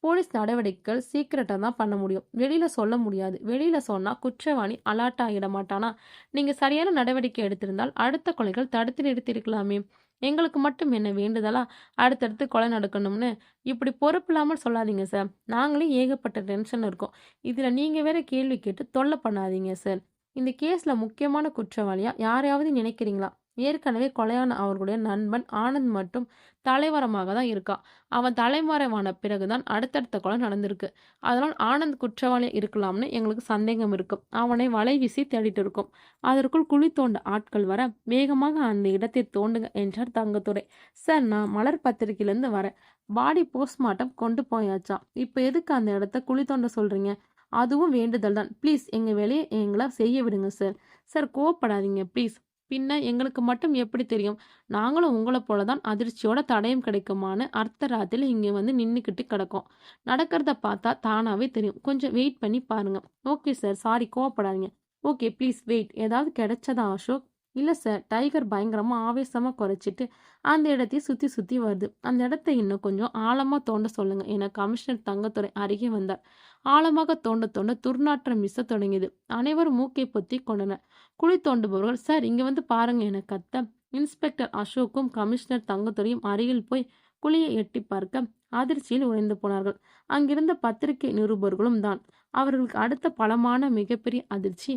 போலீஸ் நடவடிக்கைகள் சீக்கிரட்டாக தான் பண்ண முடியும். வெளியில சொல்ல முடியாது. வெளியில சொன்னா குற்றவாளி அலர்ட் ஆகிட மாட்டானா? நீங்க சரியான நடவடிக்கை எடுத்திருந்தால் அடுத்த கொலைகள் தடுத்து நிறுத்தியிருக்கலாமே. எங்களுக்கு மட்டும் என்ன வேண்டுதலா அடுத்தடுத்து கொலை நடக்கணும்னு? இப்படி பொறுப்பில்லாமல் சொல்லாதீங்க சார். நாங்களே ஏகப்பட்ட டென்ஷன் இருக்கோம். இதுல நீங்க வேற கேள்வி கேட்டு தொல்லை பண்ணாதீங்க சார். இந்த கேஸ்ல முக்கியமான குற்றவாளியா யாரையாவது நினைக்கிறீங்களா? ஏற்கனவே கொலையான அவர்களுடைய நண்பன் ஆனந்த் மட்டும் தலைவரமாக தான் இருக்கான். அவன் தலைமறைவான பிறகுதான் அடுத்தடுத்த கொலை நடந்திருக்கு. அதனால் ஆனந்த் குற்றவாளி இருக்கலாம்னு எங்களுக்கு சந்தேகம் இருக்கும். அவனை வலை வீசி தேடிட்டு இருக்கோம். அதற்குள் குழி தோண்ட ஆட்கள் வர வேகமாக அந்த இடத்தை தோண்டுங்க என்றார் தங்கத்துரை. சார், நான் மலர் பத்திரிகையிலேருந்து வரேன். பாடி போஸ்ட்மார்ட்டம் கொண்டு போயாச்சாம். இப்போ எதுக்கு அந்த இடத்த குழி தோண்ட சொல்றீங்க? அதுவும் வேண்டுதல் தான். ப்ளீஸ் எங்க வேலையை எங்களை செய்ய விடுங்க சார். சார், கோவப்படாதீங்க ப்ளீஸ். பின்ன எங்களுக்கு மட்டும் எப்படி தெரியும்? நாங்களும் உங்களை போல தான் அதிர்ச்சியோட தடயம் கிடைக்குமான்னு அர்த்தராத்திரில இங்கே வந்து நின்றுக்கிட்டு கிடக்கோம். நடக்கிறத பார்த்தா தானாவே தெரியும். கொஞ்சம் வெயிட் பண்ணி பாருங்க. ஓகே சார், சாரி, கோவப்படாதீங்க. Okay please wait. ஏதாவது கிடைச்சதா அசோக்? இல்லை சார், டைகர் பயங்கரமாக ஆவேசமாக குறைச்சிட்டு அந்த இடத்தையே சுற்றி சுற்றி வருது. அந்த இடத்த இன்னும் கொஞ்சம் ஆழமாக தோண்ட சொல்லுங்க என கமிஷனர் தங்கத்துரை அருகே வந்தார். ஆழமாக தோண்ட தோண்ட துர்நாற்றம் வீச தொடங்கியது. அனைவரும் மூக்கை பொத்தி கொண்டனர். குழி தோண்டுபவர்கள், சார் இங்க வந்து பாருங்க என கத்த, இன்ஸ்பெக்டர் அசோக்கும் கமிஷனர் தங்கத்துறையும் அருகில் போய் குழியை எட்டி பார்க்க அதிர்ச்சியில் உறைந்து போனார்கள். அங்கிருந்த பத்திரிகை நிருபர்களும் தான். அவர்களுக்கு அடுத்த பலமான மிகப்பெரிய அதிர்ச்சி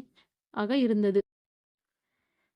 ஆக இருந்தது.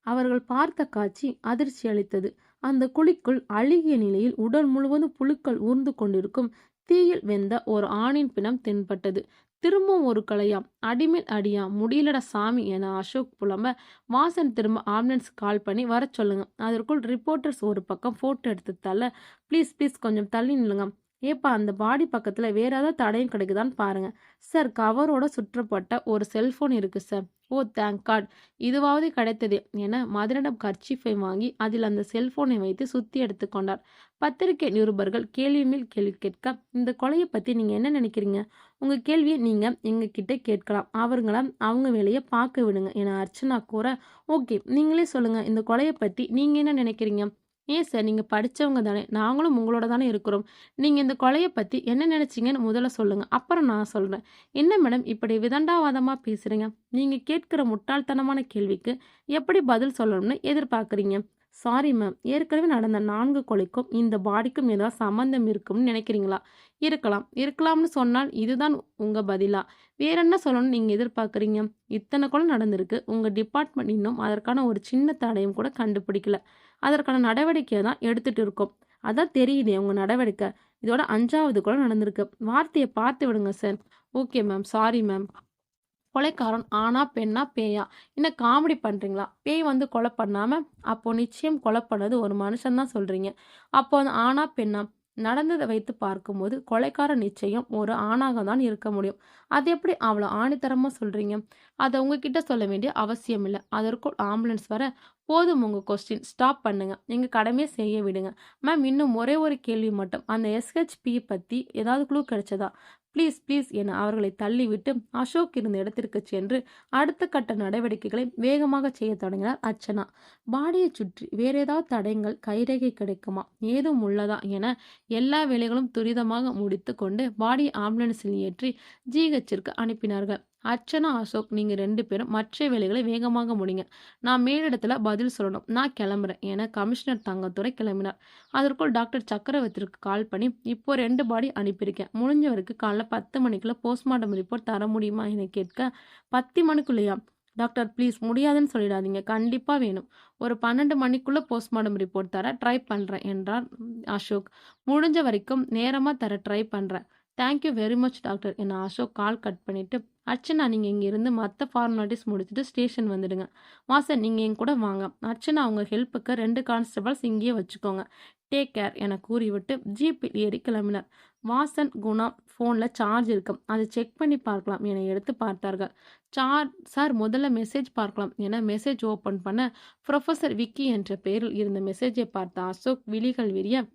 அவர்கள் பார்த்த காட்சி அதிர்ச்சி அளித்தது. அந்த குழிக்குள் அழுகிய நிலையில் உடல் முழுவதும் புழுக்கள் ஊர்ந்து கொண்டிருக்கும் தீயில் வெந்த ஒரு ஆணின் பிணம் தென்பட்டது. திரும்பவும் ஒரு கொலையாம், அடிமேல் அடியா, முடியலடா சாமி என அசோக் புலம்ப, வாசன் திரும்ப ஆம்புலன்ஸ் கால் பண்ணி வர சொல்லுங்க. அதற்குள் ரிப்போர்ட்டர்ஸ் ஒரு பக்கம் போட்டோ எடுத்து தள்ள, ப்ளீஸ் ப்ளீஸ் கொஞ்சம் தள்ளி நில்லுங்க. ஏப்பா அந்த பாடி பக்கத்துல வேற ஏதாவது தடயம் கிடைக்குதான்னு பாருங்க. சார் கவரோட சுற்றப்பட்ட ஒரு செல்போன் இருக்கு சார். ஓ தேங்க் காட், இதுவாவது கிடைத்ததே என மதனிடம் கர்ச்சீஃபை வாங்கி அதில் அந்த செல்போனை வைத்து சுத்தி எடுத்துக்கொண்டார். பத்திரிகை நிருபர்கள் கேள்வி மேல் கேள்வி கேட்க, இந்த கொலையை பத்தி நீங்க என்ன நினைக்கிறீங்க? உங்க கேள்வியை நீங்க எங்க கிட்ட கேட்கலாம், அவங்கள அவங்க வேலையை பார்க்க விடுங்க என அர்ச்சனா கூற, ஓகே நீங்களே சொல்லுங்க, இந்த கொலையை பத்தி நீங்க என்ன நினைக்கிறீங்க? ஏன் சார், நீங்க படிச்சவங்க தானே, நாங்களும் உங்களோட தானே இருக்கிறோம். நீங்க இந்த கொலைய பத்தி என்ன நினைச்சீங்கன்னு முதல்ல சொல்லுங்க, அப்புறம் நான் சொல்றேன். என்ன மேடம் இப்படி விதண்டாவாதமா பேசுறீங்க? நீங்க கேட்கிற முட்டாள்தனமான கேள்விக்கு எப்படி பதில் சொல்லணும்னு எதிர்பார்க்குறீங்க? சாரி மேம், ஏற்கனவே நடந்த 4 கொலைக்கும் இந்த பாடிக்கும் ஏதாவது சம்மந்தம் இருக்கும்னு நினைக்கிறீங்களா? இருக்கலாம். இருக்கலாம்னு சொன்னால் இதுதான் உங்க பதிலா? வேற என்ன சொல்லணும்னு நீங்க எதிர்பார்க்குறீங்க? இத்தனை கொலை நடந்திருக்கு. உங்க டிபார்ட்மெண்ட் இன்னும் அதற்கான ஒரு சின்ன தடயம் கூட கண்டுபிடிக்கல. அதற்கான நடவடிக்கையை தான் எடுத்துட்டு இருக்கோம். அதான் தெரியுதே உங்க நடவடிக்கை. இதோட 5வது கொலை நடந்திருக்கு. வார்த்தையை பார்த்து விடுங்க sir. Okay ma'am, sorry ma'am. கொலைக்காரன் ஆணா பெண்ணா பேயா? என்ன காமெடி பண்றீங்களா? பேய் வந்து கொலை பண்ணாம அப்போ நிச்சயம் கொலை பண்ணது ஒரு மனுஷன் தான் சொல்றீங்க. அப்போ அந்த ஆணா பெண்ணா? நடந்ததை வைத்து பார்க்கும்போது கொலைக்காரன் நிச்சயம் ஒரு ஆணாக தான் இருக்க முடியும். அது எப்படி அவ்வளோ ஆணித்தரமா சொல்றீங்க? அதை உங்ககிட்ட சொல்ல வேண்டிய அவசியம் இல்லை. அதற்குள் ஆம்புலன்ஸ் வர, போதும் உங்க கொஸ்டின், ஸ்டாப் பண்ணுங்க. எங்க கடமையை செய்ய விடுங்க. மேம் இன்னும் ஒரே ஒரு கேள்வி மட்டும். அந்த எஸ்ஹெச்பி பத்தி ஏதாவது க்ளூ கிடைச்சதா? ப்ளீஸ் ப்ளீஸ் என அவர்களை தள்ளிவிட்டு அசோக் இருந்த இடத்திற்கு சென்று அடுத்த கட்ட நடவடிக்கைகளை வேகமாக செய்ய தொடங்கினார் அர்ச்சனா. பாடியை சுற்றி வேற ஏதாவது தடயங்கள், கைரேகை கிடைக்குமா, ஏதும் உள்ளதா என எல்லா வேலைகளும் துரிதமாக முடித்து கொண்டு பாடியை ஆம்புலன்ஸில் ஏற்றி ஜிஹெச்சிற்கு அனுப்பினார்கள். அர்ச்சனா, அசோக் நீங்க 2 பேரும் மற்ற வேலைகளை வேகமாக முடிங்க. நான் மேலிடத்துல பதில் சொல்லணும். நான் கிளம்புறேன் என கமிஷனர் தங்கத்துரை கிளம்பினார். அதற்குள் டாக்டர் சக்கரவர்த்திக்கு கால் பண்ணி, இப்போ 2 பாடி அனுப்பியிருக்கேன். முடிஞ்சவருக்கு காலைல 10 மணிக்குள்ள போஸ்ட்மார்ட்டம் ரிப்போர்ட் தர முடியுமா என கேட்க, 10 மணிக்குள்ளேயா? டாக்டர் ப்ளீஸ் முடியாதுன்னு சொல்லிடாதீங்க, கண்டிப்பா வேணும். ஒரு 12 மணிக்குள்ள போஸ்ட்மார்ட்டம் ரிப்போர்ட் தர ட்ரை பண்றேன் என்றார் அசோக். முடிஞ்ச வரைக்கும் நேரமா தர ட்ரை பண்றேன். தேங்க்யூ வெரி மச் டாக்டர் என அசோக் கால் கட் பண்ணிட்டு, அர்ச்சனா நீங்க இங்க இருந்து மற்ற ஃபார்மாலிட்டிஸ் முடிச்சுட்டு ஸ்டேஷன் வந்துடுங்க. வாசன் நீங்க என் கூட வாங்க. அர்ச்சனா உங்க ஹெல்ப்புக்கு 2 கான்ஸ்டபிள்ஸ் இங்கேயே வச்சுக்கோங்க. டேக் கேர் என கூறிவிட்டு ஜீப்பில் ஏறி கிளம்பினார். வாசன், குணா ஃபோன்ல சார்ஜ் இருக்கும், அதை செக் பண்ணி பார்க்கலாம் என எடுத்து பார்த்தார்கள். சார் முதல்ல மெசேஜ் பார்க்கலாம் என மெசேஜ் ஓபன் பண்ண, ப்ரொஃபசர் விக்கி என்ற பெயரில் இருந்த மெசேஜை பார்த்த அசோக் விழிகள் விரிய,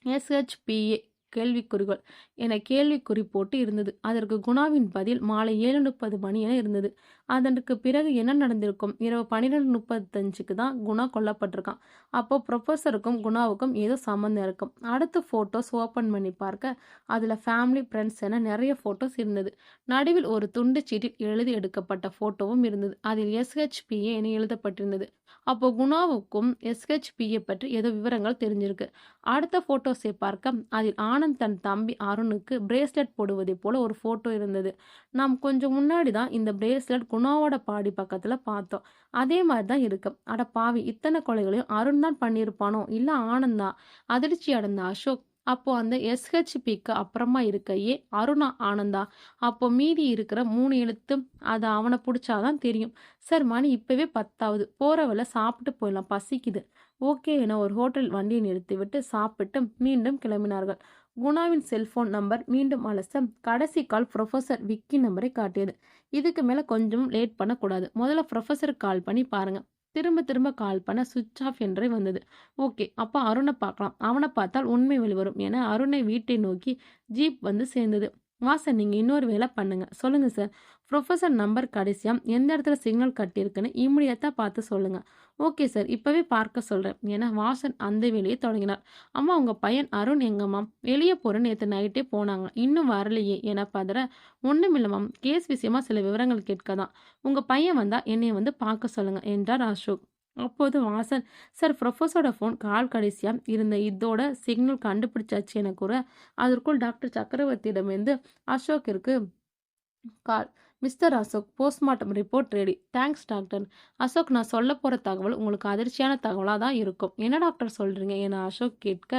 எஸ்ஹெச்பிஏ கேள்விக்குறிகள் என கேள்விக்குறி போட்டு இருந்தது. அதற்கு குணாவின் பதில் மாலை 7:30 மணி என இருந்தது. அதற்கு பிறகு என்ன நடந்திருக்கும்? இரவு 12:35க்கு தான் குணா கொல்லப்பட்டிருக்கான். அப்போ ப்ரொஃபஸருக்கும் குணாவுக்கும் ஏதோ சம்மந்தம் இருக்கும். அடுத்து ஃபோட்டோஸ் ஓப்பன் பண்ணி பார்க்க அதில் ஃபேமிலி, ஃப்ரெண்ட்ஸ் என நிறைய ஃபோட்டோஸ் இருந்தது. நடுவில் ஒரு துண்டு சீட்டில் எழுதி எடுக்கப்பட்ட ஃபோட்டோவும் இருந்தது. அதில் எஸ்ஹெச்பிஏ என எழுதப்பட்டிருந்தது. அப்போ குணாவுக்கும் எஸ்ஹெச்பிஏ பற்றி ஏதோ விவரங்கள் தெரிஞ்சிருக்கு. அடுத்த ஃபோட்டோஸை பார்க்க அதில் ஆனந்த் தன் தம்பி அருணுக்கு பிரேஸ்லெட் போடுவதை போல ஒரு ஃபோட்டோ இருந்தது. நாம் கொஞ்சம் முன்னாடி தான் இந்த பிரேஸ்லெட் குணாவோட பாடி பக்கத்தில் பார்த்தோம். அதே மாதிரி தான் இருக்கு. அட பாவி, இத்தனை கொலைகளையும் அருண் தான் பண்ணியிருப்பானோ இல்லை ஆனந்தா? அதிர்ச்சி அடைந்த அசோக், அப்போ அந்த எஸ்ஹெச்பிக்கு அப்புறமா இருக்க அருணா ஆனந்தா? அப்போ மீதி இருக்கிற 3 எழுத்து அது அவனை பிடிச்சாதான் தெரியும். சார் மணி இப்பவே 10ஆகுது, போற வேலை சாப்பிட்டு போயிடலாம், பசிக்குது. ஓகே என ஒரு ஹோட்டல் வண்டியை நிறுத்திவிட்டு சாப்பிட்டு மீண்டும் கிளம்பினார்கள். குணாவின் செல்போன் நம்பர் மீண்டும் அலச கடைசி கால் ப்ரொஃபசர் விக்கி நம்பரை காட்டியது. இதுக்கு மேலே கொஞ்சம் லேட் பண்ணக்கூடாது, முதல்ல ப்ரொஃபஸருக்கு கால் பண்ணி பாருங்க. திரும்ப திரும்ப கால் பண்ண சுவிட்ச் ஆஃப் என்றே வந்தது. ஓகே, அப்போ அருணை பார்க்கலாம், அவனை பார்த்தால் உண்மை வெளிவரும் என அருணை வீட்டை நோக்கி ஜீப் வந்து சேர்ந்தது. வாசன் நீங்கள் இன்னொரு வேலை பண்ணுங்க. சொல்லுங்க சார். ப்ரொஃபஸர் நம்பர் கடைசியாக எந்த இடத்துல சிக்னல் கட்டியிருக்குன்னு இம்மிடியட்டாக பார்த்து சொல்லுங்க. ஓகே சார், இப்போவே பார்க்க சொல்கிறேன் என வாசன் அந்த வேலையை தொடங்கினார். அம்மா உங்கள் பையன் அருண் எங்கம்மா? வெளியே போகிறேன்னு நேற்று நைட்டே போனாங்க, இன்னும் வரலையே என பதற, ஒன்றும் இல்லைம்மா, கேஸ் விஷயமா சில விவரங்கள் கேட்கதான். உங்கள் பையன் வந்தால் என்னை வந்து பார்க்க சொல்லுங்க என்றார் அசோக். அப்போது வாசன், சார் ப்ரொஃபஸரோட ஃபோன் கால் கடைசியாக இருந்த இதோட சிக்னல் கண்டுபிடிச்சாச்சு என கூற, அதற்குள் டாக்டர் சக்கரவர்த்தியிடமிருந்து அசோக்கிற்கு call. Mister Ashok, postmortem report ready. Thanks doctor. Ashok, நான் சொல்ல போகிற தகவல் உங்களுக்கு அதிர்ச்சியான தகவலாக தான் இருக்கும். என்ன டாக்டர் சொல்கிறீங்க என அசோக் கேட்க,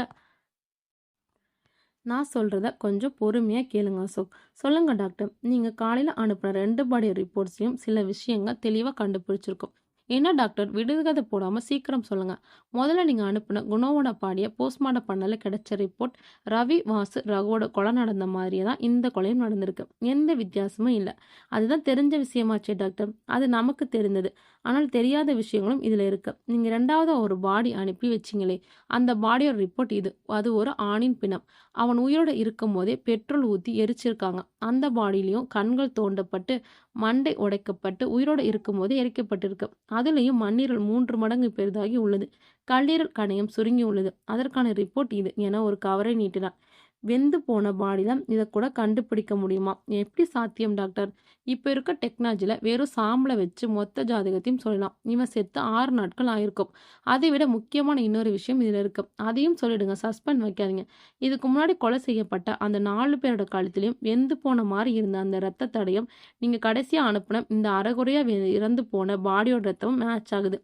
நான் சொல்கிறத கொஞ்சம் பொறுமையாக கேளுங்க அசோக். சொல்லுங்கள் டாக்டர். நீங்கள் காலையில் அனுப்பின 2 பாடி ரிப்போர்ட்ஸையும் சில விஷயங்கள் தெளிவாக கண்டுபிடிச்சிருக்கோம். என்ன டாக்டர் விடுகதை போடாம சீக்கிரம் சொல்லுங்க. முதல்ல நீங்க அனுப்புன குணோவோட பாடிய போஸ்ட்மார்ட்டம் பண்ணல கிடைச்ச ரிப்போர்ட் ரவி, வாசு, ரகுவோட கொலை நடந்த மாதிரியே தான் இந்த கொலையும் நடந்திருக்கு. எந்த வித்தியாசமும் இல்ல. அதுதான் தெரிஞ்ச விஷயமாச்சே டாக்டர். அது நமக்கு தெரிந்தது. ஆனால் தெரியாத விஷயங்களும் இதுல இருக்கு. நீங்க 2வது ஒரு பாடி அனுப்பி வச்சீங்களே, அந்த பாடியோட ரிப்போர்ட் இது. அது ஒரு ஆணின் பிணம். அவன் உயிரோட இருக்கும்போதே பெட்ரோல் ஊத்தி எரிச்சிருக்காங்க. அந்த பாடியிலயும் கண்கள் தோண்டப்பட்டு, மண்டை உடைக்கப்பட்டு, உயிரோட இருக்கும்போதே எரிக்கப்பட்டிருக்கு. அதுலயும் மண்ணீரல் 3 மடங்கு பெரிதாகி உள்ளது. கல்லீரல் கணையம் சுருங்கி உள்ளது. அதற்கான ரிப்போர்ட் இது என ஒரு கவரை நீட்டினார். வெந்து போன பாடியில இதை கூட கண்டுபிடிக்க முடியுமா? எப்படி சாத்தியம் டாக்டர்? இப்ப இருக்க டெக்னாலஜில வெறும் சாம்பலை வச்சு மொத்த ஜாதகத்தையும் சொல்லலாம். இவன் செத்து 6 நாட்கள் ஆயிருக்கும். அதை விட முக்கியமான இன்னொரு விஷயம் இதுல இருக்கு. அதையும் சொல்லிடுங்க. சஸ்பெண்ட் வைக்காதீங்க. இதுக்கு முன்னாடி கொலை செய்யப்பட்ட அந்த 4 பேரோட கழுத்திலையும் வெந்து போன மாதிரி இருந்த அந்த இரத்த தடயம் நீங்க கடைசியா அனுப்புன இந்த அரைகுறையா இறந்து போன பாடியோட ரத்தமும் மேட்ச் ஆகுது.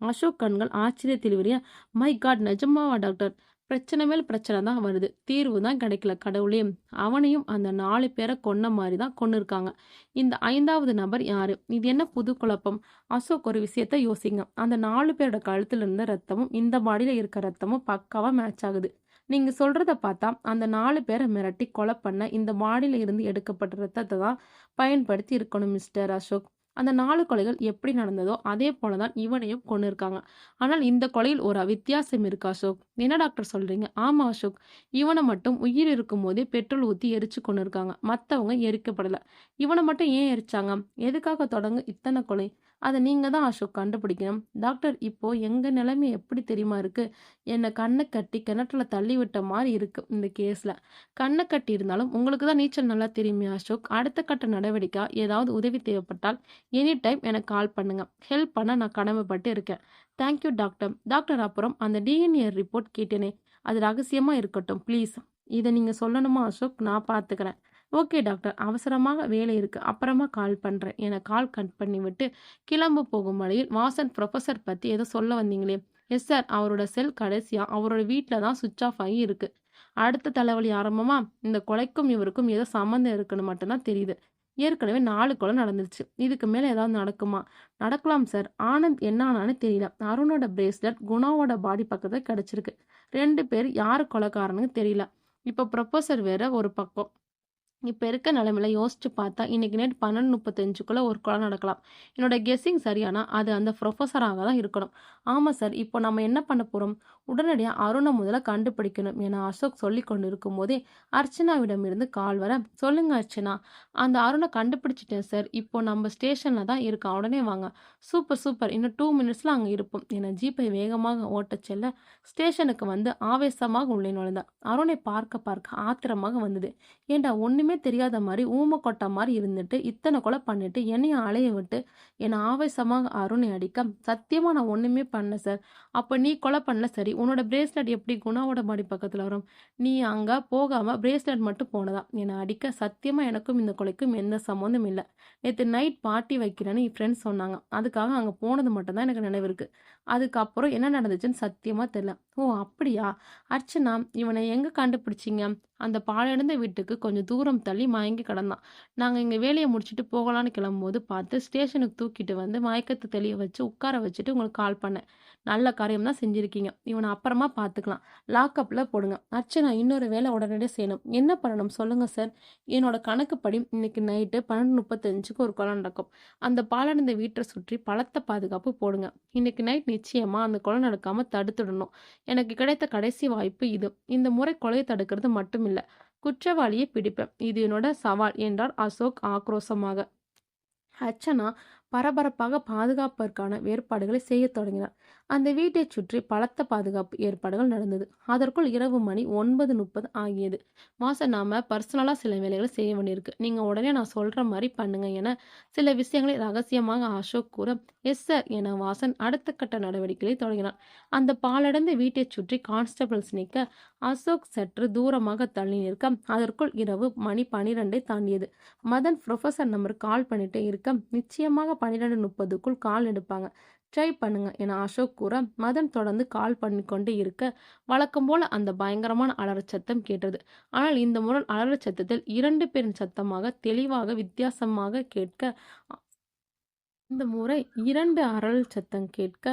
அசோக் கண்கள் ஆச்சரியத்தில் விரிய, மை காட், நிஜமாவா டாக்டர்? பிரச்சனை மேல் பிரச்சனை தான் வருது. தீர்வு தான் கிடைக்கல கடவுளே. அவனையும் அந்த 4 பேரை கொன்ன மாதிரி தான் கொன்னுருக்காங்க. இந்த 5வது நபர் யாரு? இது என்ன புது குழப்பம்? அசோக், ஒரு விஷயத்த யோசிங்க. அந்த 4 பேரோட கழுத்துல இருந்த ரத்தமும் இந்த பாடியில இருக்க ரத்தமும் பக்காவா மேட்ச் ஆகுது. நீங்க சொல்றத பார்த்தா அந்த 4 பேரை மிரட்டி கொலை பண்ண இந்த பாடியில இருந்து எடுக்கப்பட்ட ரத்தத்தை தான் பயன்படுத்தி இருக்கணும் மிஸ்டர் அசோக். அந்த 4 கொலைகள் எப்படி நடந்ததோ அதே போல தான் இவனையும் கொன்னிருக்காங்க. ஆனால் இந்த கொலையில் ஒரு வித்தியாசம் இருக்கு அசோக். என்ன டாக்டர் சொல்றீங்க? ஆமா அசோக். இவனை மட்டும் உயிர் இருக்கும்போதே பெட்ரோல் ஊத்தி எரிச்சு கொன்னிருக்காங்க. மத்தவங்க எரிக்கப்படல. இவனை மட்டும் ஏன் எரிச்சாங்க? எதுக்காக தொடங்க இத்தனை கொலை? அதை நீங்க தான் அசோக் கண்டுபிடிக்கணும். டாக்டர், இப்போ எங்க நிலைமை எப்படி தெரியுமா இருக்கு? என்னை கண்ணை கட்டி கிணற்றுல தள்ளி விட்ட மாதிரி இருக்கு இந்த கேஸ்ல. கண்ணை கட்டி இருந்தாலும் உங்களுக்கு தான் நீச்சல் நல்லா தெரியுமே அசோக். அடுத்த கட்ட நடவடிக்கை ஏதாவது உதவி தேவைப்பட்டால் எனி டைம் எனக்கு கால் பண்ணுங்க. ஹெல்ப் பண்ண நான் கடமைப்பட்டு இருக்கேன். Thank you doctor. டாக்டர், அப்புறம் அந்த டிஎன்ஏ ரிப்போர்ட் கேட்டேனே, அது ரகசியமா இருக்கட்டும் ப்ளீஸ். இதை நீங்க சொல்லணுமா அசோக்? நான் பார்த்துக்கிறேன். ஓகே டாக்டர், அவசரமாக வேலை இருக்கு, அப்புறமா கால் பண்றேன் என கால் கட் பண்ணிவிட்டு கிளம்ப போகும் வழியில், வாசன், ப்ரொஃபசர் பத்தி ஏதோ சொல்ல வந்தீங்களே? எஸ் சார், அவரோட செல் கடைசியா அவரோட வீட்டில் தான் சுவிட்ச் ஆஃப் ஆகி இருக்கு. அடுத்த தலைவலி ஆரம்பமா? இந்த கொலைக்கும் இவருக்கும் ஏதோ சம்மந்தம் இருக்குன்னு மட்டும்தான் தெரியுது. ஏற்கனவே 4 கொலை நடந்துருச்சு. இதுக்கு மேல ஏதாவது நடக்குமா? நடக்கலாம் சார். ஆனந்த் என்ன ஆனான்னு தெரியல. அருணோட பிரேஸ்லெட் குணாவோட பாடி பக்கத்துல கிடைச்சிருக்கு. 2 பேர் யாரு கொலைக்காரன்னு தெரியல. இப்ப ப்ரொபோசர் வேற ஒரு பக்கம். இப்ப இருக்க நிலைமையில யோசிச்சு பார்த்தா, இன்னைக்கு நைட் 12:35க்குள்ள ஒரு கொலை நடக்கலாம். என்னோட கெஸ்ஸிங் சரியானா, அது அந்த புரொஃபஸராக தான் இருக்கணும். ஆமா சார். இப்போ நம்ம என்ன பண்ண போறோம்? உடனடியா அருண முதல்ல கண்டுபிடிக்கணும் என அசோக் சொல்லிக் கொண்டிருக்கும்போதே, அர்ச்சனாவிடமிருந்து கால் வர, சொல்லுங்க அர்ச்சனா. அந்த அருண கண்டுபிடிச்சிட்டேன் சார். இப்போ நம்ம ஸ்டேஷன்ல தான் இருக்கான். உடனே வாங்க. Super super. இன்னும் 2 மினிட்ஸ்ல அங்க இருப்போம் என ஜீப்பை வேகமாக ஓட்டச் செல்ல, ஸ்டேஷனுக்கு வந்து ஆவேசமாக உள்ளே நுழைந்தார். அருணை பார்க்க பார்க்க ஆத்திரமாக வந்தது. ஏன்டா, ஒண்ணுமே தெரியாத மாதிரி ஊமை கொட்டா மாதிரி இருந்துட்டு இத்தனை கொலை பண்ணிட்டு என்னையும் அலைய விட்டு என்னை ஆவேசமாக அருணை அடிக்க, சத்தியமா நான் ஒண்ணுமே பண்ணல சார். அப்ப நீ கொலை பண்ணல சரி, உன்னோட பிரேஸ்லெட் எப்படி குணாவோட பாடி பக்கத்துல வரும்? நீ அங்க போகாம பிரேஸ்லெட் மட்டும் போனதா என்னை அடிக்க? சத்தியமா எனக்கும் இந்த கொலைக்கும் எந்த சம்மந்தம் இல்லை. நேற்று நைட் பார்ட்டி வைக்கிறேன்னு என் ஃப்ரெண்ட்ஸ் சொன்னாங்க. அதுக்காக அங்க போனது மட்டும்தான் எனக்கு நினைவு இருக்கு. அதுக்கப்புறம் என்ன நடந்துச்சுன்னு சத்தியமா தெரியல. ஓ அப்படியா? அர்ச்சனா, இவனை எங்க கண்டுபிடிச்சிங்க? அந்த பாழடைந்த வீட்டுக்கு கொஞ்சம் தூரம் தள்ளி மயங்கி கிடந்தான். நாங்க இங்க வேலையை முடிச்சுட்டு போகலான்னு கிளம்பும்போது பார்த்து ஸ்டேஷனுக்கு தூக்கிட்டு வந்து மயக்கத்தை தெளிய வச்சு உட்கார வச்சுட்டு உங்களுக்கு கால் பண்ணேன். நல்ல காரியம் தான் செஞ்சிருக்கீங்க. இவனை அப்புறமா பார்த்துக்கலாம். லாக்அப்ல போடுங்க. அர்ச்சனா, இன்னொரு வேலை உடனடியாக செய்யணும். என்ன பண்ணணும் சொல்லுங்க சார். என்னோட கணக்குப்படி இன்னைக்கு நைட்டு 12:35க்கு ஒரு கொலை நடக்கும். அந்த பாழடைந்த வீட்டை சுற்றி பலத்த பாதுகாப்பு போடுங்க. இன்னைக்கு நைட் நிச்சயமா அந்த கொலை நடக்காம தடுத்துடணும். எனக்கு கிடைத்த கடைசி வாய்ப்பு இது. இந்த முறை கொலையை தடுக்கிறது மட்டும் இல்ல, குற்றவாளியை பிடிப்பேன். இது என்னோட சவால் என்றார் அசோக் ஆக்ரோஷமாக. அர்ச்சனா பரபரப்பாக பாதுகாப்பிற்கான ஏற்பாடுகளை செய்யத் தொடங்கினார். அந்த வீட்டைச் சுற்றி பலத்த பாதுகாப்பு ஏற்பாடுகள் நடந்தது. அதற்குள் இரவு மணி 9:30 ஆகியது. மாசம், நாம பர்சனலா சில வேலைகளை செய்ய வேண்டியிருக்கு. நீங்க உடனே நான் சொல்ற மாதிரி பண்ணுங்க என சில விஷயங்களை ரகசியமாக அசோக் கூற, எஸ் சார் என வாசன் அடுத்த கட்ட நடவடிக்கைகளை தொடங்கினார். அந்த பாழடைந்த வீட்டைச் சுற்றி கான்ஸ்டபிள்ஸ் நிற்க, அசோக் சற்று தூரமாக தள்ளி நிற்க, அதற்குள் இரவு மணி 12 தாண்டியது. மதன் ப்ரொஃபசர் நம்பர் கால் பண்ணிட்டே இருக்க, நிச்சயமாக 12:30க்குள் கால் எடுப்பாங்க. ட்ரை பண்ணுங்க என அசோக் கூற, மதன் தொடர்ந்து கால் பண்ணிக்கொண்டே இருக்க, வழக்கம் போல அந்த பயங்கரமான அலறல் சத்தம் கேட்டது. ஆனால் இந்த முறை அலறல் சத்தத்தில் 2 பேரின் சத்தமாக தெளிவாக வித்தியாசமாக கேட்க, இந்த முறை 2 அரள் சத்தம் கேட்க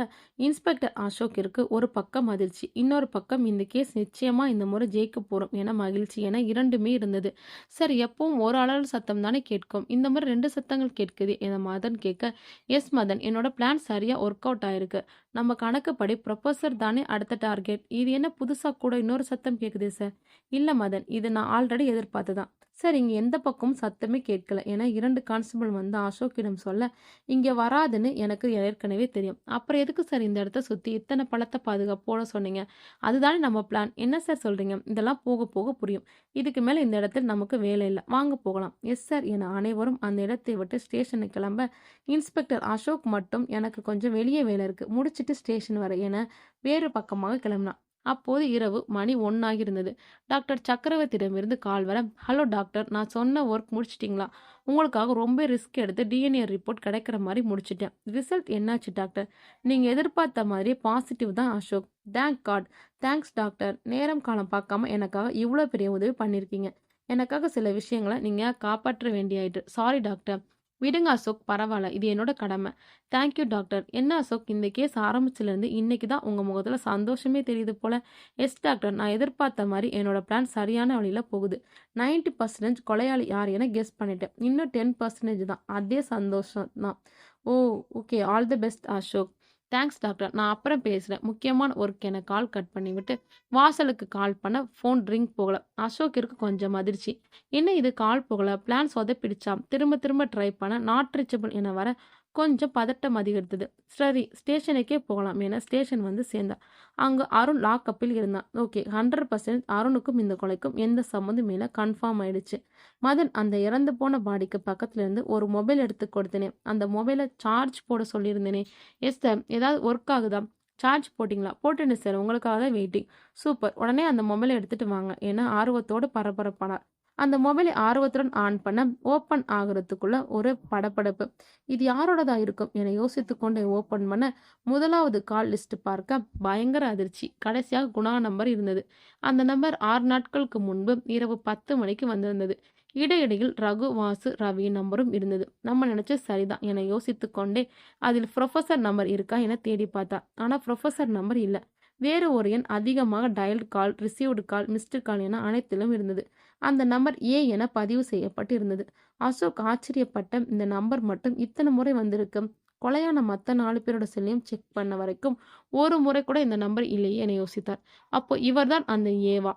இன்ஸ்பெக்டர் அசோக்கிற்கு ஒரு பக்கம் அதிர்ச்சி, இன்னொரு பக்கம் இந்த கேஸ் நிச்சயமா இந்த முறை ஜெயிக்க போறோம் என மகிழ்ச்சி என இரண்டுமே இருந்தது. சார், எப்பவும் ஒரு அலறல் சத்தம் தானே கேட்கும், இந்த முறை 2 சத்தங்கள் கேட்குது என மதன் கேட்க, எஸ் மதன், என்னோட பிளான் சரியா ஒர்க் அவுட் ஆயிருக்கு. நம்ம கணக்குப்படி ப்ரொபோசர் தானே அடுத்த டார்கெட். இது என்ன புதுசா கூட இன்னொரு சத்தம் கேட்குதே சார். இல்ல மதன், இது நான் ஆல்ரெடி எதிர்பார்த்ததான். சார், இங்க எந்த பக்கமும் சத்தமே கேட்கல என 2 கான்ஸ்டபிள் வந்து அசோக்கிடம் சொல்ல, இங்க வராதுன்னு எனக்கு ஏற்கனவே தெரியும். அப்புறம் எதுக்கு சார் இந்த இடத்த சுத்தி இத்தனை பலத்த பாதுகாப்போட சொன்னீங்க? அதுதானே நம்ம பிளான். என்ன சார் சொல்றீங்க? இதெல்லாம் போக போக புரியும். இதுக்கு மேல இந்த இடத்தில் நமக்கு வேலை இல்ல. வாங்க போகலாம். எஸ் சார் என அனைவரும் அந்த இடத்தை விட்டு ஸ்டேஷனுக்கு கிளம்ப, இன்ஸ்பெக்டர் அசோக் மட்டும் எனக்கு கொஞ்சம் வெளியே வேலை இருக்கு, முடிச்சிட்டு ஸ்டேஷன் வர என வேறு பக்கமாக கிளம்பினான். அப்போது இரவு மணி 1 ஆகியிருந்தது. டாக்டர் சக்கரவர்த்தியிடமிருந்து கால் வர, ஹலோ டாக்டர், நான் சொன்ன ஒர்க் முடிச்சிட்டிங்களா? உங்களுக்காக ரொம்ப ரிஸ்க் எடுத்து டிஎன்ஏ ரிப்போர்ட் கிடைக்கிற மாதிரி முடிச்சிட்டேன். ரிசல்ட் என்னாச்சு டாக்டர்? நீங்கள் எதிர்பார்த்த மாதிரி பாசிட்டிவ் தான் Ashok. Thank god. Thanks doctor. நேரம் காலம் பார்க்காம எனக்காக இவ்வளோ பெரிய உதவி பண்ணியிருக்கீங்க. எனக்காக சில விஷயங்களை நீங்கள் காப்பாற்ற வேண்டியாயிட்டு. Sorry doctor. விடுங்க அசோக், பரவாயில்ல, இது என்னோட கடமை. Thank you doctor. என்ன அசோக், இந்த கேஸ் ஆரம்பிச்சிலேருந்து இன்னைக்கு தான் உங்கள் முகத்தில் சந்தோஷமே தெரியுது போல. எஸ் டாக்டர், நான் எதிர்பார்த்த மாதிரி என்னோட பிளான் சரியான வழியில் போகுது. 90% கொலையாளி யார் என கெஸ் பண்ணிட்டேன். இன்னும் 10% தான். அதே சந்தோஷம் தான். Oh, okay, all the best Ashok. Thanks doctor, நான் அப்புறம் பேசுகிறேன். முக்கியமான ஒர்க் என கால் கட் பண்ணிவிட்டு வாசலுக்கு கால் பண்ண ஃபோன் ரிங் போகல. அசோக்கிற்கு கொஞ்சம் அதிர்ச்சி. என்ன இது, கால் போகல, பிளான் சொதப்பிடுச்சா? திரும்ப திரும்ப ட்ரை பண்ண நாட் ரீச்சபிள் என வர கொஞ்சம் பதட்டம் அதிகரித்தது. சரி, ஸ்டேஷனுக்கே போகலாம் என ஸ்டேஷன் வந்து சேர்ந்தார். அங்கு அருண் லாக்அப்பில் இருந்தான். ஓகே, 100% அருணுக்கும் இந்த கொலைக்கும் எந்த சம்மந்தம் இல்லை, கன்ஃபார்ம் ஆயிடுச்சு. மதன், அந்த இறந்து போன பாடிக்கு பக்கத்துல இருந்து ஒரு மொபைல் எடுத்து கொடுத்தேனே, அந்த மொபைலை சார்ஜ் போட சொல்லியிருந்தேனே. Yes sir. ஏதாவது ஒர்க் ஆகுதா? சார்ஜ் போட்டிங்களா? போட்டேன் சார், உங்களுக்காக தான் வெயிட்டிங். சூப்பர், உடனே அந்த மொபைலை எடுத்துட்டு வாங்க என ஆர்வத்தோடு பரபரப்பானார். அந்த மொபைலை ஆர்வத்துடன் ஆன் பண்ண ஓப்பன் ஆகுறதுக்குள்ள ஒரு படபடப்பு. இது யாரோடதா இருக்கும் என யோசித்து கொண்டே ஓப்பன் பண்ண முதலாவது கால் லிஸ்ட் பார்க்க பயங்கர அதிர்ச்சி. கடைசியாக குணா நம்பர் இருந்தது. அந்த நம்பர் 6 நாட்களுக்கு முன்பு இரவு 10 மணிக்கு வந்திருந்தது. இடையிடையில் ரகு, வாசு, ரவி நம்பரும் இருந்தது. நம்ம நினைச்ச சரிதான் என யோசித்து கொண்டே அதில் ப்ரொஃபசர் நம்பர் இருக்கா என தேடி பார்த்தா. ஆனால் ப்ரொஃபசர் நம்பர் இல்லை. வேறு ஒரு எண் அதிகமாக டயல்டு கால், ரிசீவ்டு கால், மிஸ்டு கால் என அனைத்திலும் இருந்தது. அந்த நம்பர் ஏ என பதிவு செய்யப்பட்டு இருந்தது. அசோக் ஆச்சரியப்பட்ட, இந்த நம்பர் மட்டும் இத்தனை முறை வந்திருக்கு. கொலையான மற்ற 4 பேரோட செல்லையும் செக் பண்ண வரைக்கும் ஒரு முறை கூட இந்த நம்பர் இல்லையே என யோசித்தார். அப்போ இவர்தான் அந்த ஏவா?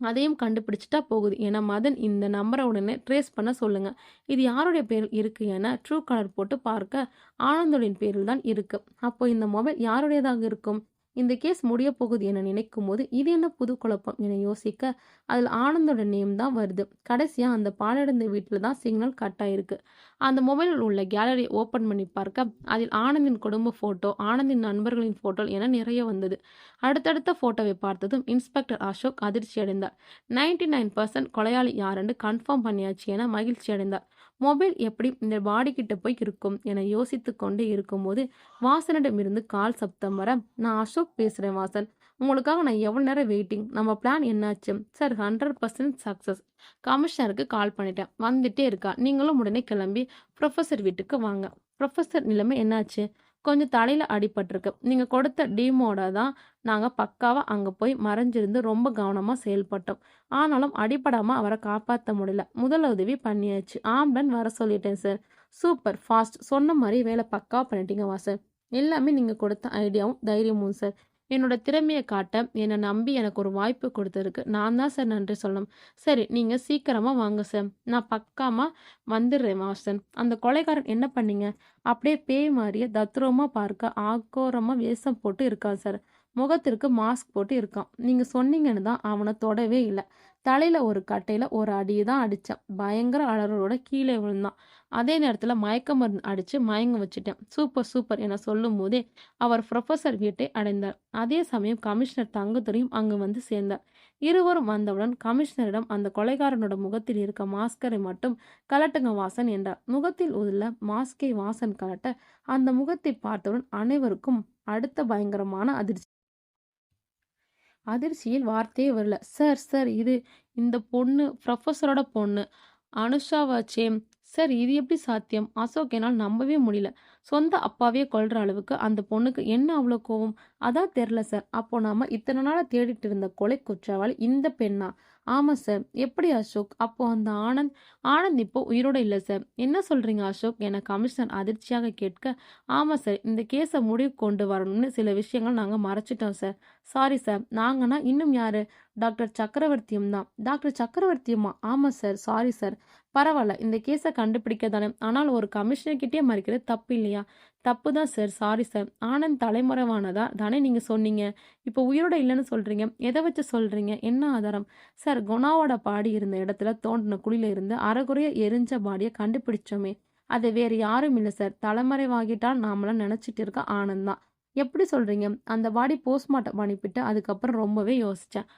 அதையும் கண்டுபிடிச்சிட்டா போகுது என மதன், இந்த நம்பரை உடனே ட்ரேஸ் பண்ண சொல்லுங்க. இது யாருடைய பேரில் இருக்கு என ட்ரூ கலர் போட்டு பார்க்க ஆனந்தோடின் பேரில் தான் இருக்கு. அப்போ இந்த மொபைல் யாருடையதாக இருக்கும்? இந்த கேஸ் முடிய போகுது என நினைக்கும் போது இது என்ன புது குழப்பம் என யோசிக்க அதில் ஆனந்தோட நேம் தான் வருது. கடைசியா அந்த பாலடைந்த வீட்டில் தான் சிக்னல் கட் ஆயிருக்கு. அந்த மொபைலில் உள்ள கேலரி ஓப்பன் பண்ணி பார்க்க அதில் ஆனந்தின் குடும்ப போட்டோ, ஆனந்தின் நண்பர்களின் போட்டோ என நிறைய வந்தது. அடுத்தடுத்த போட்டோவை பார்த்ததும் இன்ஸ்பெக்டர் அசோக் அதிர்ச்சி அடைந்தார். 99% கொலையாளி யாரென்று கன்ஃபார்ம் பண்ணியாச்சு என மகிழ்ச்சி அடைந்தார். மொபைல் எப்படி இந்த பாடி கிட்ட போய் இருக்கும் என யோசித்து கொண்டே இருக்கும்போது வாசனிடமிருந்து கால் சப்தம் வர, நான் அசோக் பேசுறேன் வாசன். உங்களுக்காக நான் எவ்வளோ நேரம் வெயிட்டிங். நம்ம பிளான் என்னாச்சு? Sir, 100% success. கமிஷனருக்கு கால் பண்ணிட்டேன், வந்துட்டே இருக்கா. நீங்களும் உடனே கிளம்பி ப்ரொஃபஸர் வீட்டுக்கு வாங்க. ப்ரொஃபஸர் நிலைமை என்னாச்சு? கொஞ்சம் தலையில் அடிபட்டிருக்கு. நீங்கள் கொடுத்த டீமோட தான் நாங்கள் பக்காவாக அங்கே போய் மறைஞ்சிருந்து ரொம்ப கவனமாக செயல்பட்டோம். ஆனாலும் அடிபடாமல் அவரை காப்பாற்ற முடியல. முதல் உதவி பண்ணியாச்சு. ஆம்புலன்ஸ் வர சொல்லிட்டேன் சார். Super fast. சொன்ன மாதிரி வேலை பக்காவாக பண்ணிட்டீங்க வாசர். எல்லாமே நீங்கள் கொடுத்த ஐடியாவும் தைரியமும் சார். என்னோட திறமையை காட்ட என்னை நம்பி எனக்கு ஒரு வாய்ப்பு கொடுத்ததுக்கு நான் தான் சார் நன்றி சொல்லணும். சரி, நீங்கள் சீக்கிரமாக வாங்க சார். நான் பக்காமாக வந்துடுறேன் வாசன். அந்த கொலைகாரன் என்ன பண்ணீங்க? அப்படியே பேய் மாதிரியே தத்ரூபமாக பார்க்க ஆக்கோரமாக வேஷம் போட்டு இருக்கான் சார். முகத்திற்கு மாஸ்க் போட்டு இருக்கான். நீங்கள் சொன்னீங்கன்னு தான் அவனை தொடவே இல்லை. தலையில் ஒரு கட்டையில் ஒரு அடி தான் அடித்தேன். பயங்கர அலறலோட கீழே விழுந்தான். அதே நேரத்தில் மயக்க மருந்து அடித்து மயங்க வச்சுட்டேன். சூப்பர் சூப்பர் என சொல்லும் போதே அவர் ப்ரொஃபஸர் வீட்டை அடைந்தார். அதே சமயம் கமிஷனர் தங்கத்துறையும் அங்கு வந்து சேர்ந்தார். இருவரும் வந்தவுடன் கமிஷனரிடம் அந்த கொலைகாரனோட முகத்தில் இருக்க மாஸ்கரை மட்டும் கலட்டுங்க வாசன் என்றார். முகத்தில் உள்ள மாஸ்கை வாசன் கலட்ட அந்த முகத்தை பார்த்தவுடன் அனைவருக்கும் அடுத்த பயங்கரமான அதிர்ச்சி. அதிர்ச்சியில் வார்த்தையே வரல. சார் சார், இது இந்த பொண்ணு ப்ரொஃபஸரோட பொண்ணு அனுஷாவாச்சே. சார் இது எப்படி சாத்தியம்? அசோக் என்னால் நம்பவே முடியல. சொந்த அப்பாவையே கொல்ற அளவுக்கு அந்த பொண்ணுக்கு என்ன அவ்வளோ கோவம்? அதான் தெரியல சார். அப்போ நாம இத்தனை நாளா தேடிட்டு இருந்த கொலை குற்றவாளி இந்த பெண்ணா? ஆமா சார். எப்படி அசோக்? அப்போ அந்த ஆனந்த் ஆனந்த் இப்போ உயிரோட இல்ல சார். என்ன சொல்றீங்க அசோக்? என கமிஷனர் அதிர்ச்சியாக கேட்க, ஆமா சார். இந்த கேஸ முடிவுக்கு கொண்டு வரணும்னு சில விஷயங்கள் நாங்க மறைச்சிட்டோம் சார். Sorry sir. நாங்கன்னா இன்னும் யாரு? டாக்டர் சக்கரவர்த்தியும் தான். டாக்டர் சக்கரவர்த்தியுமா? ஆமா சார். Sorry sir. பரவாயில்ல. இந்த கேஸ கண்டுபிடிக்க தானே. ஆனால் ஒரு கமிஷனர் கிட்டயே மறைக்கிறது தப்பு இல்லையா? தப்பு தான் சார். Sorry sir. ஆனந்த் தலைமறைவானதா தானே நீங்க சொன்னீங்க. இப்போ உயிரோட இல்லைன்னு சொல்றீங்க. எத வச்சு சொல்றீங்க? என்ன ஆதாரம்? சார் குணாவோட பாடி இருந்த இடத்துல தோண்டின குழியில இருந்து அரைகுறையா எரிஞ்ச பாடிய கண்டுபிடிச்சோமே. அது வேற யாரும் இல்ல சார். தலைமறைவாகிட்டான் நாமெல்லாம் நினைச்சிட்டு இருக்க ஆனந்த் தான். எப்படி சொல்றீங்க? அந்த பாடி போஸ்ட்மார்ட்டம் அனுப்பிட்டு அதுக்கப்புறம் ரொம்பவே யோசிச்சேன்.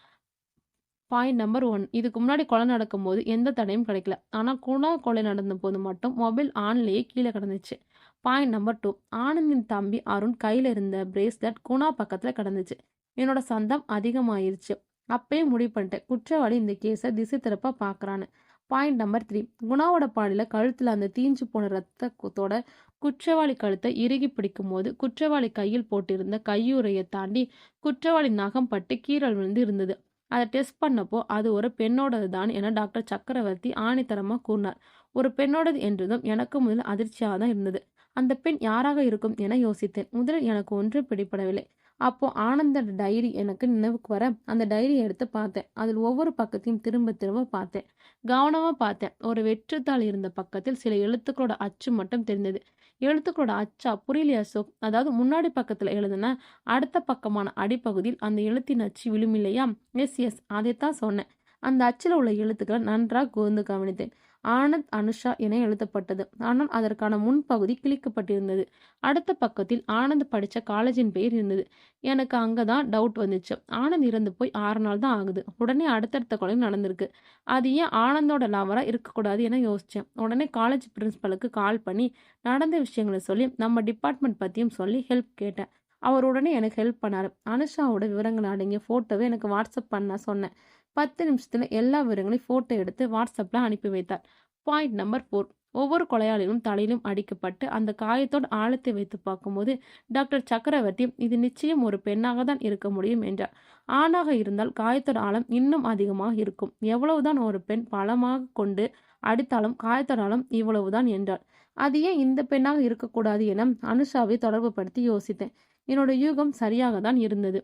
பாயிண்ட் நம்பர் 1 இதுக்கு முன்னாடி கொலை நடக்கும்போது எந்த தடையும் கிடைக்கல. ஆனா குணா கொலை நடந்தபோது மட்டும் மொபைல் ஆன்லயே கீழே கிடந்துச்சு. பாயிண்ட் நம்பர் 2 ஆனந்தின் தம்பி அருண் கையில இருந்த பிரேஸ்லெட் குணா பக்கத்துல கிடந்துச்சு. என்னோட சந்தம் அதிகமாயிருச்சு. அப்பயே முடிவு பண்ணிட்டேன் குற்றவாளி இந்த கேஸை திசை திருப்ப பாக்குறான்னு. பாயிண்ட் நம்பர் 3 குணாவோட பாடியில கழுத்துல அந்த தீஞ்சு போன ரத்தத்தோட குற்றவாளி கழுத்தை இறுகி பிடிக்கும் போது குற்றவாளி கையில் போட்டிருந்த கையுறையை தாண்டி குற்றவாளி நகம் பட்டு கீறல் விழுந்து இருந்தது. அதை டெஸ்ட் பண்ணப்போ அது ஒரு பெண்ணோடது தான் என டாக்டர் சக்கரவர்த்தி ஆணித்தரமாக கூறினார். ஒரு பெண்ணோடது என்றதும் எனக்கு முதல் அதிர்ச்சியாக தான் இருந்தது. அந்த பெண் யாராக இருக்கும் என யோசித்தேன். முதலில் எனக்கு ஒன்றும் பிடிபடவில்லை. அப்போ ஆனந்த டைரி எனக்கு நினைவுக்கு வர அந்த டைரியை எடுத்து பார்த்தேன். அதில் ஒவ்வொரு பக்கத்தையும் திரும்ப திரும்ப பார்த்தேன். கவனமா பார்த்தேன். ஒரு வெற்றுத்தாள் இருந்த பக்கத்தில் சில எழுத்துக்களோட அச்சு மட்டும் தெரிந்தது. எழுத்துக்களோட அச்சா? புரியலையா அசோக்? அதாவது முன்னாடி பக்கத்துல எழுதுன அடுத்த பக்கமான அடிப்பகுதியில் அந்த எழுத்தின் அச்சு விழுமில்லையா? எஸ் எஸ் அதைத்தான் சொன்னேன். அந்த அச்சில் உள்ள எழுத்துக்களை நன்றாக கூர்ந்து கவனித்தேன். ஆனந்த் அனுஷா என எழுதப்பட்டது. ஆனால் அதற்கான முன்பகுதி கிழிக்கப்பட்டிருந்தது. அடுத்த பக்கத்தில் ஆனந்த் படித்த காலேஜின் பெயர் இருந்தது. எனக்கு அங்கதான் டவுட் வந்துச்சு. ஆனந்த் இறந்து போய் 6 நாள் தான் ஆகுது. உடனே அடுத்தடுத்த கொலையும் நடந்திருக்கு. அது ஏன் ஆனந்தோட லவரா இருக்கக்கூடாது என யோசிச்சேன். உடனே காலேஜ் பிரின்சிபலுக்கு கால் பண்ணி நடந்த விஷயங்களை சொல்லி நம்ம டிபார்ட்மெண்ட் பத்தியும் சொல்லி ஹெல்ப் கேட்டேன். அவர் உடனே எனக்கு ஹெல்ப் பண்ணாரு. அனுஷாவோட விவரங்கள் அடங்கிய போட்டோவை எனக்கு வாட்ஸ்அப் பண்ண சொன்னேன். 10 நிமிஷத்துல எல்லா விவரங்களையும் போட்டோ எடுத்து வாட்ஸ்அப்ல அனுப்பி வைத்தார். பாயிண்ட் நம்பர் 4 ஒவ்வொரு கொலையாளியும் தலையிலும் அடிக்கப்பட்டு அந்த காயத்தோடு ஆழத்தை வைத்து பார்க்கும்போது டாக்டர் சக்கரவர்த்தி இது நிச்சயம் ஒரு பெண்ணாக தான் இருக்க முடியும் என்றார். ஆணாக இருந்தால் காயத்தோட ஆழம் இன்னும் அதிகமாக இருக்கும். எவ்வளவுதான் ஒரு பெண் பலமாக கொண்டு அடித்தாலும் காயத்தோட ஆழம் இவ்வளவுதான் என்றார். அது ஏன் இந்த பெண்ணாக இருக்கக்கூடாது என அனுஷாவை தொடர்பு படுத்தி யோசித்தேன். என்னோட யூகம் சரியாக தான் இருந்தது.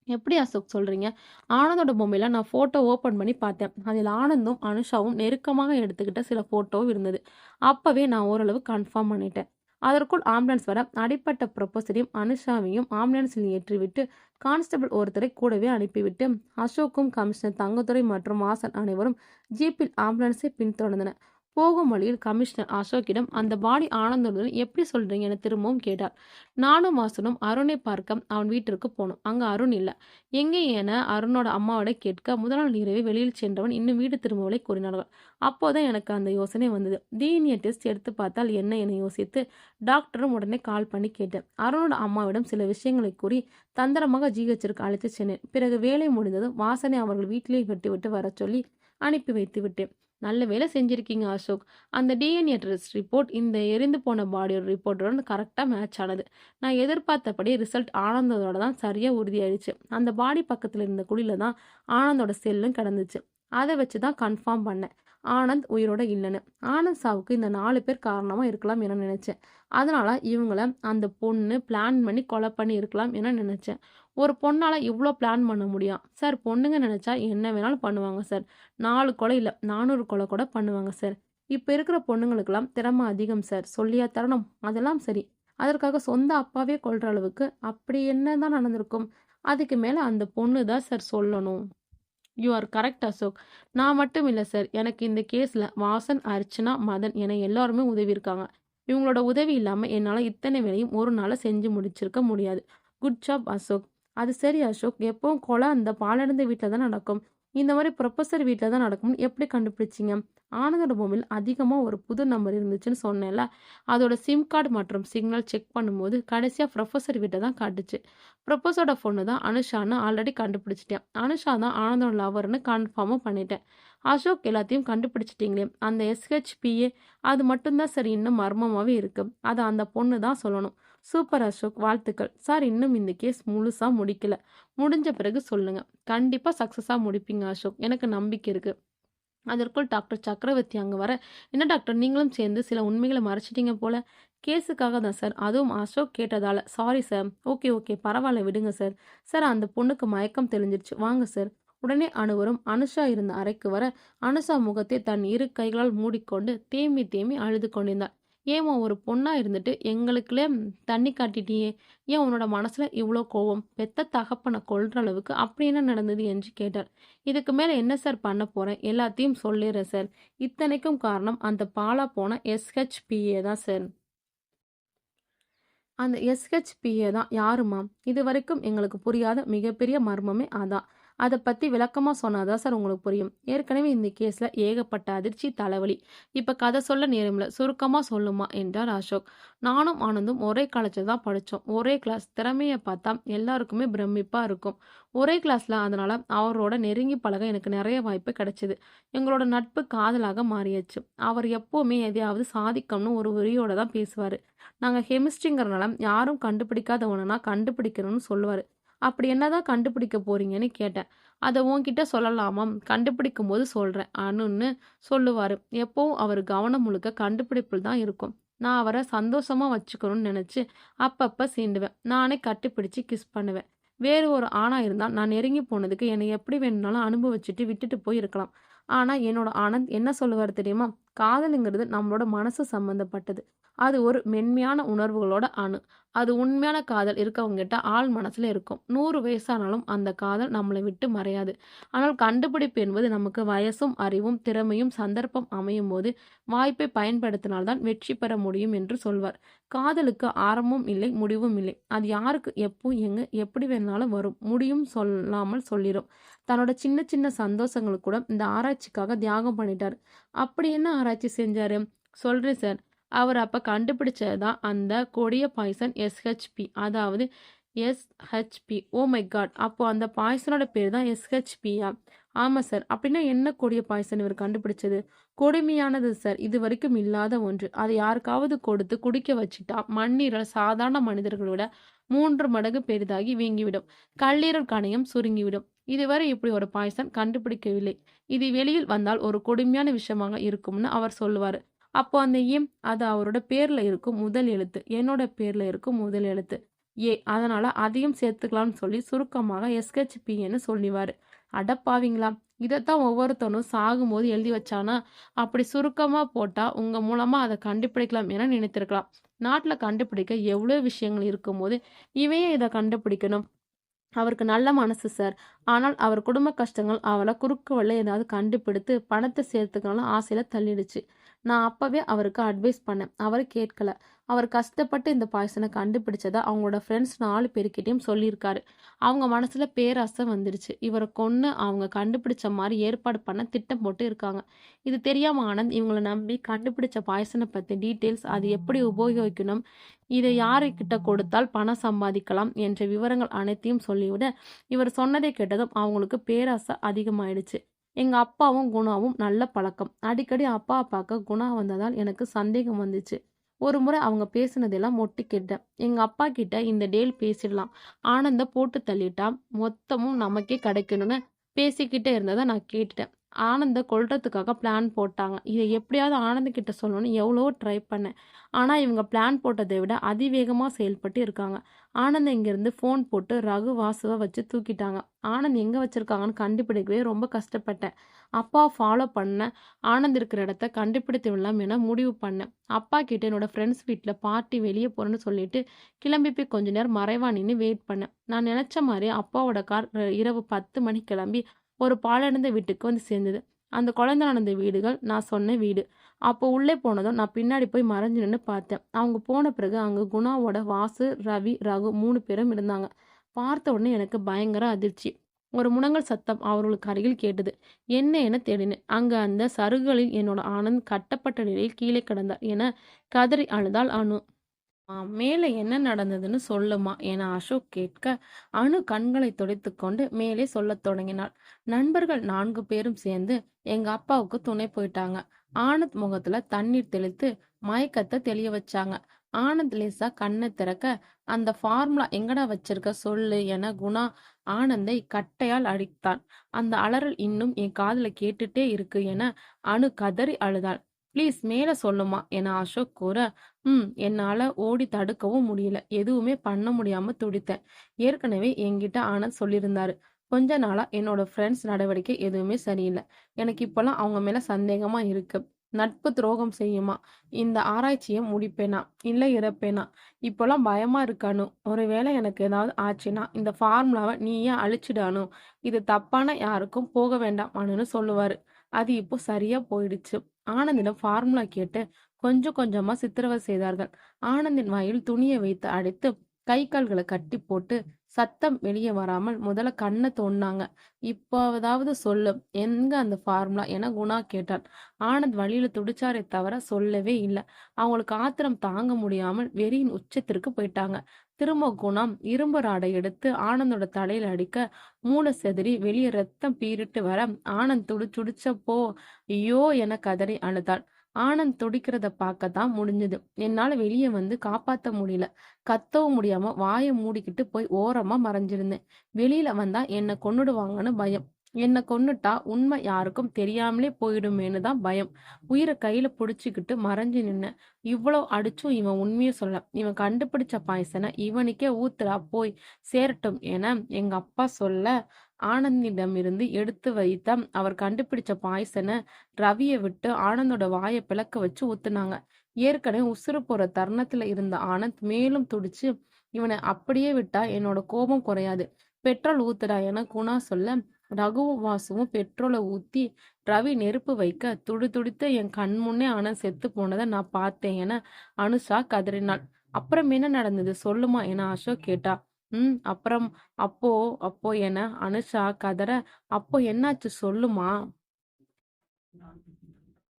எப்படி அசோக் சொல்றீங்க? ஆனந்தோட பொம்மையில நான் போட்டோ ஓபன் பண்ணி பார்த்தேன். அதில் ஆனந்தும் அனுஷாவும் நெருக்கமாக எடுத்துக்கிட்ட சில போட்டோவும் இருந்தது. அப்பவே நான் ஓரளவு கன்ஃபார்ம் பண்ணிட்டேன். அதற்குள் ஆம்புலன்ஸ் வர அடிப்பட்ட ப்ரொபோசரையும் அனுஷாவையும் ஆம்புலன்ஸில் ஏற்றிவிட்டு கான்ஸ்டபிள் ஒருத்தரை கூடவே அனுப்பிவிட்டு அசோக்கும் கமிஷனர் தங்கத்துறை மற்றும் வாசன் அனைவரும் ஜீப்பில் ஆம்புலன்ஸை பின்தொடர்ந்தனர். போகும் வழியில் கமிஷனர் அசோக்கிடம் அந்த பாடி ஆனந்தோடு எப்படி சொல்றீங்க என திரும்பவும் கேட்டார். நானும் வாசனும் அருணை பார்க்க அவன் வீட்டிற்கு போனோம். அங்க அருண் இல்லை. எங்கே என அருணோட அம்மாவோட கேட்க முதல் நாள் இரவே வெளியில் சென்றவன் இன்னும் வீடு திரும்பவில்லை கூறினார்கள். அப்போதான் எனக்கு அந்த யோசனை வந்தது. டிஎன்ஏ டெஸ்ட் எடுத்து பார்த்தால் என்ன என யோசித்து டாக்டரும் உடனே கால் பண்ணி கேட்டேன். அருணோட அம்மாவிடம் சில விஷயங்களை கூறி தந்திரமாக ஜிஹெச்சிற்கு அழைத்து சென்றேன். பிறகு வேலை முடிந்ததும் வாசனை அவர்கள் வீட்டிலேயே விட்டு வர சொல்லி அனுப்பி வைத்து விட்டேன். நல்ல வேலை செஞ்சிருக்கீங்க அசோக். அந்த டிஎன்ஏ டெஸ்ட் ரிப்போர்ட் இந்த எரிந்து போன பாடியோட ரிப்போர்ட்டோட கரெக்டாக மேட்ச் ஆனது. நான் எதிர்பார்த்தபடி ரிசல்ட் ஆனந்தோட தான் சரியாக உறுதியாயிடுச்சு. அந்த பாடி பக்கத்தில் இருந்த குழியில தான் ஆனந்தோட செல்லும் கிடந்துச்சு. அதை வச்சு தான் கன்ஃபார்ம் பண்ணேன் ஆனந்த் உயிரோட இல்லைன்னு. ஆனந்த் சாவுக்கு இந்த 4 பேர் காரணமாக இருக்கலாம் என நினைச்சேன். அதனால இவங்கள அந்த பொண்ணு பிளான் பண்ணி கொலை பண்ணி இருக்கலாம் என நினைச்சேன். ஒரு பொண்ணால இவ்வளோ பிளான் பண்ண முடியும் சார்? பொண்ணுங்க நினைச்சா என்ன வேணாலும் பண்ணுவாங்க சார். 4 கொலை இல்லை 400 கொலை கூட பண்ணுவாங்க சார். இப்போ இருக்கிற பொண்ணுங்களுக்கெல்லாம் திறமை அதிகம் சார். சொல்லியா தரணும்? அதெல்லாம் சரி. அதற்காக சொந்த அப்பாவே கொல்ற அளவுக்கு அப்படி என்ன தான் நடந்திருக்கும்? அதுக்கு மேலே அந்த பொண்ணு தான் சார் சொல்லணும். You are correct Ashok. நான் மட்டும் இல்லை சார். எனக்கு இந்த கேஸில் வாசன், அர்ச்சனா, மதன் என எல்லாருமே உதவி இருக்காங்க. இவங்களோட உதவி இல்லாமல் என்னால் இத்தனை வேலையும் ஒரு நாளை செஞ்சு முடிச்சிருக்க முடியாது. Good job Ashok. அது சரி அசோக், எப்பவும் கொலை அந்த பாலடைந்த வீட்டில் தான் நடக்கும். இந்த மாதிரி ப்ரொஃபஸர் வீட்டில் தான் நடக்கும்னு எப்படி கண்டுபிடிச்சிங்க? ஆனந்தோட மொபைல் அதிகமாக ஒரு புது நம்பர் இருந்துச்சுன்னு சொன்னேன்ல, அதோட சிம் கார்டு மற்றும் சிக்னல் செக் பண்ணும்போது கடைசியாக ப்ரொஃபஸர் வீட்டை தான் காட்டுச்சு. ப்ரொஃபஸரோட பொண்ணு தான் அனுஷான்னு ஆல்ரெடி கண்டுபிடிச்சிட்டேன். அனுஷா தான் ஆனந்தோட லவர்னு கன்ஃபார்மும் பண்ணிட்டேன். அசோக் எல்லாத்தையும் கண்டுபிடிச்சிட்டீங்களே, அந்த எஸ்ஹெச்பிஏ அது மட்டும்தான் சார் இன்னும் மர்மமாவே இருக்கு. அத அந்த பொண்ணு தான் சொல்லணும். சூப்பர் அசோக், வாழ்த்துக்கள். சார் இன்னும் இந்த கேஸ் முழுசா முடிக்கல. முடிஞ்ச பிறகு சொல்லுங்க. கண்டிப்பா சக்சஸா முடிப்பீங்க அசோக். எனக்கு நம்பிக்கை இருக்கு. அதற்குள் டாக்டர் சக்கரவர்த்தி அங்க வர, என்ன டாக்டர் நீங்களும் சேர்ந்து சில உண்மைகள மறைச்சிட்டீங்க போல. கேஸுக்காக தான் சார். அதுவும் அசோக் கேட்டதால. Sorry sir. Okay, okay. பரவால்ல விடுங்க சார். சார் அந்த பொண்ணுக்கு மயக்கம் தெளிஞ்சிருச்சு. வாங்க சார். உடனே அனுவரும் அனுஷா இருந்த அறைக்கு வர, அனுஷா முகத்தை தன் இரு கைகளால் மூடிக்கொண்டு தேம்பி தேம்பி அழுது கொண்டிருந்தாள். ஏம்மா ஒரு பொண்ணா இருந்துட்டு எங்களுக்குள்ளே தண்ணி காட்டிட்டியே! ஏன் உன்னோட மனசுல இவ்ளோ கோவம்? பெத்த தகப்பன கொல்ற அளவுக்கு அப்படி என்ன நடந்தது என்று கேட்டார். இதுக்கு மேல என்ன சார் பண்ண போறேன்? எல்லாத்தையும் சொல்லிர்றேன் சார். இத்தனைக்கும் காரணம் அந்த பாழா போன எஸ்ஹெச்பிஏ தான் சார். அந்த எஸ்ஹெச்பிஏ தான் யாரும்மா? இதுவரைக்கும் எங்களுக்கு புரியாத மிகப்பெரிய மர்மமே அதான். அத பத்தி விளக்கமா சொன்னா தான் சார் உங்களுக்கு புரியும். ஏற்கனவே இந்த கேஸ்ல ஏகப்பட்ட அதிர்ச்சி, தலைவலி. இப்ப கதை சொல்ல நேரமில்ல. சுருக்கமா சொல்லுமா என்றார் அசோக். நானும் ஆனந்தும் ஒரே காலேஜ்ல தான் படிச்சோம். ஒரே கிளாஸ். திறமைய பார்த்தா எல்லாருக்குமே பிரமிப்பா இருக்கும். ஒரே கிளாஸ்ல அதனால அவரோட நெருங்கி பழக எனக்கு நிறைய வாய்ப்பு கிடைச்சது. எங்களோட நட்பு காதலாக மாறியாச்சு. அவர் எப்பவுமே எதையாவது சாதிக்கணும்னு ஒரு வெறியோட தான் பேசுவாரு. நாங்க கெமிஸ்ட்ரிங்கிறனால யாரும் கண்டுபிடிக்காத ஒண்ணுனா கண்டுபிடிக்கணும்னு சொல்லுவாரு. அப்படி என்னதான் கண்டுபிடிக்க போறீங்கன்னு கேட்டேன். அத உன்கிட்ட சொல்லலாமாம்? கண்டுபிடிக்கும்போது சொல்றேன் அனுன்னு சொல்லுவாரு. எப்பவும் அவர் கவனம் முழுக்க கண்டுபிடிப்பில் தான் இருக்கும். நான் அவர சந்தோஷமா வச்சுக்கணும்னு நினைச்சு அப்பப்ப சீண்டுவேன். நானே கட்டிப்பிடிச்சு கிஸ் பண்ணுவேன். வேறு ஒரு ஆணா இருந்தா நான் நெருங்கி போனதுக்கு என்னை எப்படி வேணும்னாலும் அனுபவிச்சுட்டு விட்டுட்டு போய் இருக்கலாம். ஆனா என்னோட ஆனந்த் என்ன சொல்லுவாரு தெரியுமா? காதலுங்கிறது நம்மளோட மனசு சம்பந்தப்பட்டது. அது ஒரு மென்மையான உணர்வுகளோட அணு. அது உண்மையான காதல் இருக்கவங்ககிட்ட ஆழ் மனசுல இருக்கும். 100 வயசானாலும் அந்த காதல் நம்மளை விட்டு மறையாது. ஆனால் கண்டுபிடிப்பு என்பது நமக்கு வயசும், அறிவும், திறமையும், சந்தர்ப்பம் அமையும்போது வாய்ப்பை பயன்படுத்தினால்தான் வெற்றி பெற முடியும் என்று சொல்வார். காதலுக்கு ஆரம்பமும் இல்லை, முடிவும் இல்லை. அது யாருக்கு, எப்போ, எங்க, எப்படி வேணாலும் வரும். முடியும் சொல்லாமல் சொல்லிரும். தன்னோட சின்ன சின்ன சந்தோஷங்களுக்கு கூட இந்த ஆராய்ச்சிக்காக தியாகம் பண்ணிட்டாரு. அப்படி என்ன ஆராய்ச்சி செஞ்சாரு? சொல்றேன் சார். அவர் அப்ப கண்டுபிடிச்சது தான் அந்த கொடிய பாய்சன் எஸ்ஹெச்பி. அதாவது எஸ்ஹெச்பி. ஓ மை காட்! அப்போ அந்த பாய்சனோட பேர் தான் எஸ்ஹெச்பியா? ஆமா சார். அப்படின்னா என்ன கொடிய பாய்சன் இவர் கண்டுபிடிச்சது? கொடுமையானது சார். இதுவரைக்கும் இல்லாத ஒன்று. அதை யாருக்காவது கொடுத்து குடிக்க வச்சுட்டா மண்ணீரல் சாதாரண மனிதர்களை விட 3 மடங்கு பெரிதாகி வீங்கிவிடும். கல்லீரல் கணையம் சுருங்கிவிடும். இதுவரை இப்படி ஒரு பாய்சன் கண்டுபிடிக்கவில்லை. இது வெளியில் வந்தால் ஒரு கொடுமையான விஷயமாக இருக்கும்னு அவர் சொல்லுவாரு. அப்போ அந்த அது அவரோட பேர்ல இருக்கும் முதல் எழுத்து. என்னோட பேர்ல இருக்கும் முதல் எழுத்து ஏ. அதனால அதையும் சேர்த்துக்கலாம்னு சொல்லி சுருக்கமாக எஸ்ஹெச்பின்னு சொல்லிவாரு. அடப்பாவிங்களா! இதைத்தான் ஒவ்வொருத்தனும் சாகும்போது எழுதி வச்சானா? அப்படி சுருக்கமா போட்டா உங்க மூலமா அதை கண்டுபிடிக்கலாம் என நினைத்திருக்கலாம். நாட்டுல கண்டுபிடிக்க எவ்வளோ விஷயங்கள் இருக்கும்போது இவன் ஏன் இதை கண்டுபிடிக்கணும்? அவருக்கு நல்ல மனசு சார். ஆனால் அவர் குடும்ப கஷ்டங்கள் அவள குறுக்கு வழில ஏதாவது கண்டுபிடித்து பணத்தை சேர்த்துக்கணும்னு ஆசையில தள்ளிடுச்சு. நான் அப்பவே அவருக்கு அட்வைஸ் பண்ணேன். அவரு கேட்கல. அவர் கஷ்டப்பட்டு இந்த பாய்சனை கண்டுபிடிச்சதா அவங்களோட ஃப்ரெண்ட்ஸ் 4 பேர்கிட்டயும் சொல்லியிருக்காரு. அவங்க மனசுல பேராசை வந்துருச்சு. இவரை கொன்னு அவங்க கண்டுபிடிச்ச மாதிரி ஏற்பாடு பண்ண திட்டம் போட்டு இருக்காங்க. இது தெரியாம ஆனந்த் இவங்கள நம்பி கண்டுபிடிச்ச பாய்சனை பத்தி டீட்டெயில்ஸ், அது எப்படி உபயோகிக்கணும், இதை யாருக்கிட்ட கொடுத்தால் பணம் சம்பாதிக்கலாம் என்ற விவரங்கள் அனைத்தையும் சொல்லிவிட, இவர் சொன்னதை கேட்டதும் அவங்களுக்கு பேராசை அதிகமாயிடுச்சு. எங்க அப்பாவும் குணாவும் நல்ல பழக்கம். அடிக்கடி அப்பாவ பார்க்க குணா வந்ததால் எனக்கு சந்தேகம் வந்துச்சு. ஒரு முறை அவங்க பேசினதெல்லாம் ஒட்டு கேட்டேன். எங்க அப்பா கிட்ட இந்த டேல் பேசிடலாம். ஆனந்த போட்டு தள்ளிட்டா மொத்தமும் நமக்கே கிடைக்கணும்னு பேசிக்கிட்டே இருந்ததை நான் கேட்டுட்டேன். ஆனந்த கொல்றதுக்காக பிளான் போட்டாங்க. இதை எப்படியாவது ஆனந்த் கிட்ட சொல்லணும்னு எவ்வளவோ ட்ரை பண்ணேன். ஆனா இவங்க பிளான் போட்டதை விட அதிவேகமா செயல்பட்டு இருக்காங்க. ஆனந்த் இங்கிருந்து ஃபோன் போட்டு ரகு வாசுவை வச்சு தூக்கிட்டாங்க. ஆனந்த் எங்க வச்சிருக்காங்கன்னு கண்டுபிடிக்கவே ரொம்ப கஷ்டப்பட்டேன். அப்பாவை ஃபாலோ பண்ண ஆனந்த் இருக்கிற இடத்த கண்டுபிடித்து விடலாம் என முடிவு பண்ணேன். அப்பா கிட்ட என்னோட ஃப்ரெண்ட்ஸ் வீட்டில் பார்ட்டி வெளியே போறேன்னு சொல்லிட்டு கிளம்பி போய் கொஞ்ச நேரம் மறைவா நின்று வெயிட் பண்ணேன். நான் நினைச்ச மாதிரி அப்பாவோட கார் இரவு 10 மணிக்கு கிளம்பி ஒரு பாழடைந்த வீட்டுக்கு வந்து சேர்ந்தது. அந்த குழந்தை நடந்த வீடுகள் நான் சொன்ன வீடு. அப்போ உள்ளே போனதும் நான் பின்னாடி போய் மறைஞ்சு நின்று பார்த்தேன். அவங்க போன பிறகு அங்க குணாவோட வாசு, ரவி, ரகு 3 பேரும் இருந்தாங்க. பார்த்த உடனே எனக்கு பயங்கர அதிர்ச்சி. ஒரு முனங்கல் சத்தம் அவர்களுக்கு அருகில் கேட்டது. என்ன என தேடினேன். அங்க அந்த சருகுகளில் என்னோட ஆனந்த் கட்டப்பட்ட நிலையில் கீழே கிடந்தார் என கதறி அழுதாள் அனு. மேலே என்ன நடந்ததுன்னு சொல்லுமா என அசோக் கேட்க, அனு கண்களை துடைத்துக்கொண்டு மேலே சொல்லத் தொடங்கினாள். நண்பர்கள் 4 பேரும் சேர்ந்து எங்க அப்பாவுக்கு துணை போயிட்டாங்க. ஆனந்த் முகத்துல தண்ணீர் தெளித்து மயக்கத்தை தெளிய வச்சாங்க. ஆனந்த் லேசா கண்ணை திறக்க, அந்த ஃபார்முலா எங்கடா வச்சிருக்க சொல்லு என குணா ஆனந்தை கட்டையால் அடித்தான். அந்த அலறல் இன்னும் என் காதுல கேட்டுட்டே இருக்கு என அனு கதறி அழுதாள். ப்ளீஸ் மேல சொல்லுமா என அசோக் கூற, என்னால ஓடி தடுக்கவும் முடியல. எதுவுமே பண்ண முடியாம துடித்தேன். ஏற்கனவே என்கிட்ட ஆனந்த் சொல்லியிருந்தாரு. கொஞ்ச நாளா என்னோட ஃப்ரெண்ட்ஸ் நடவடிக்கை எதுவுமே சரியில்ல. எனக்கு இப்பல்லாம் அவங்க மேல சந்தேகமா இருக்கு. நட்பு துரோகம் செய்யுமா? இந்த ஆராய்ச்சிய முடிப்பேனா? இல்ல இறப்பேனா? இப்போலாம் பயமா இருக்கு அனு. ஒருவேளை எனக்கு ஏதாவது ஆச்சுன்னா, இந்த ஃபார்முலாவ நீயே அழிச்சிடு அனு. இது தப்பான யாருக்கும் போக வேண்டாம் அனுன்னு சொல்லுவாரு. அது இப்போ சரியா போயிடுச்சு. ஆனந்திடம் ஃபார்முலா கேட்டு கொஞ்சம் கொஞ்சமா சித்திரவதை செய்தார்கள். ஆனந்தின் வாயில் துணியை வைத்து அடைத்து கை கால்களை கட்டி போட்டு சத்தம் வெளியே வராமல் முதல்ல கண்ணை தோண்டினாங்க. இப்போதாவது சொல்லு, எங்க அந்த ஃபார்முலா என குணா கேட்டான். ஆனந்த் வழியில துடிச்சாரே தவிர சொல்லவே இல்லை. அவங்களுக்கு ஆத்திரம் தாங்க முடியாமல் வெறியின் உச்சத்திற்கு போயிட்டாங்க. திரும்ப குணம் இரும்பு ராடை எடுத்து ஆனந்தோட தலையில அடிக்க மூளை செதறி வெளியே ரத்தம் பீறிட்டு வர ஆனந்த் துடிச்சப்போ ஐயோ என கதறி அழுதாள். ஆனந்த் துடிக்கிறத பார்க்கத்தான் முடிஞ்சது. என்னால வெளியே வந்து காப்பாத்த முடியல. கத்தவும் முடியாம வாயை மூடிக்கிட்டு போய் ஓரமா மறைஞ்சிருந்தேன். வெளியில வந்தா என்னை கொன்னுடுவாங்கன்னு பயம். என்னை கொன்னுட்டா உண்மை யாருக்கும் தெரியாமலே போயிடுமேன்னு தான் பயம். உயிரை கையில புடிச்சுக்கிட்டு மறைஞ்சு நின்னேன். இவ்வளோ அடிச்சும் இவன் உண்மையை சொல்ல. இவன் கண்டுபிடிச்ச பாய்சனை இவனுக்கே ஊத்துறா போய் சேரட்டும் என எங்க அப்பா சொல்ல, ஆனந்திடமிருந்து எடுத்து வைத்த அவர் கண்டுபிடிச்ச பாய்சனை ரவியை விட்டு ஆனந்தோட வாயை பிளக்க வச்சு ஊத்துனாங்க. ஏற்கனவே உசுறு போற தருணத்துல இருந்த ஆனந்த் மேலும் துடிச்சு, இவனை அப்படியே விட்டா என்னோட கோபம் குறையாது. பெட்ரோல் ஊத்துடா என குணா சொல்ல, ரகுவும் வாசுவும் பெட்ரோலை ஊத்தி ரவி நெருப்பு வைக்க துடி துடித்த என் கண் முன்னே ஆனந்த் செத்து போனதை நான் பார்த்தேன் என அனுஷா கதறினாள். அப்புறம் என்ன நடந்தது சொல்லுமா என அசோக் கேட்டா. அப்புறம் அப்போ அப்போ என அனுஷா கதற, அப்போ என்னாச்சு சொல்லுமா.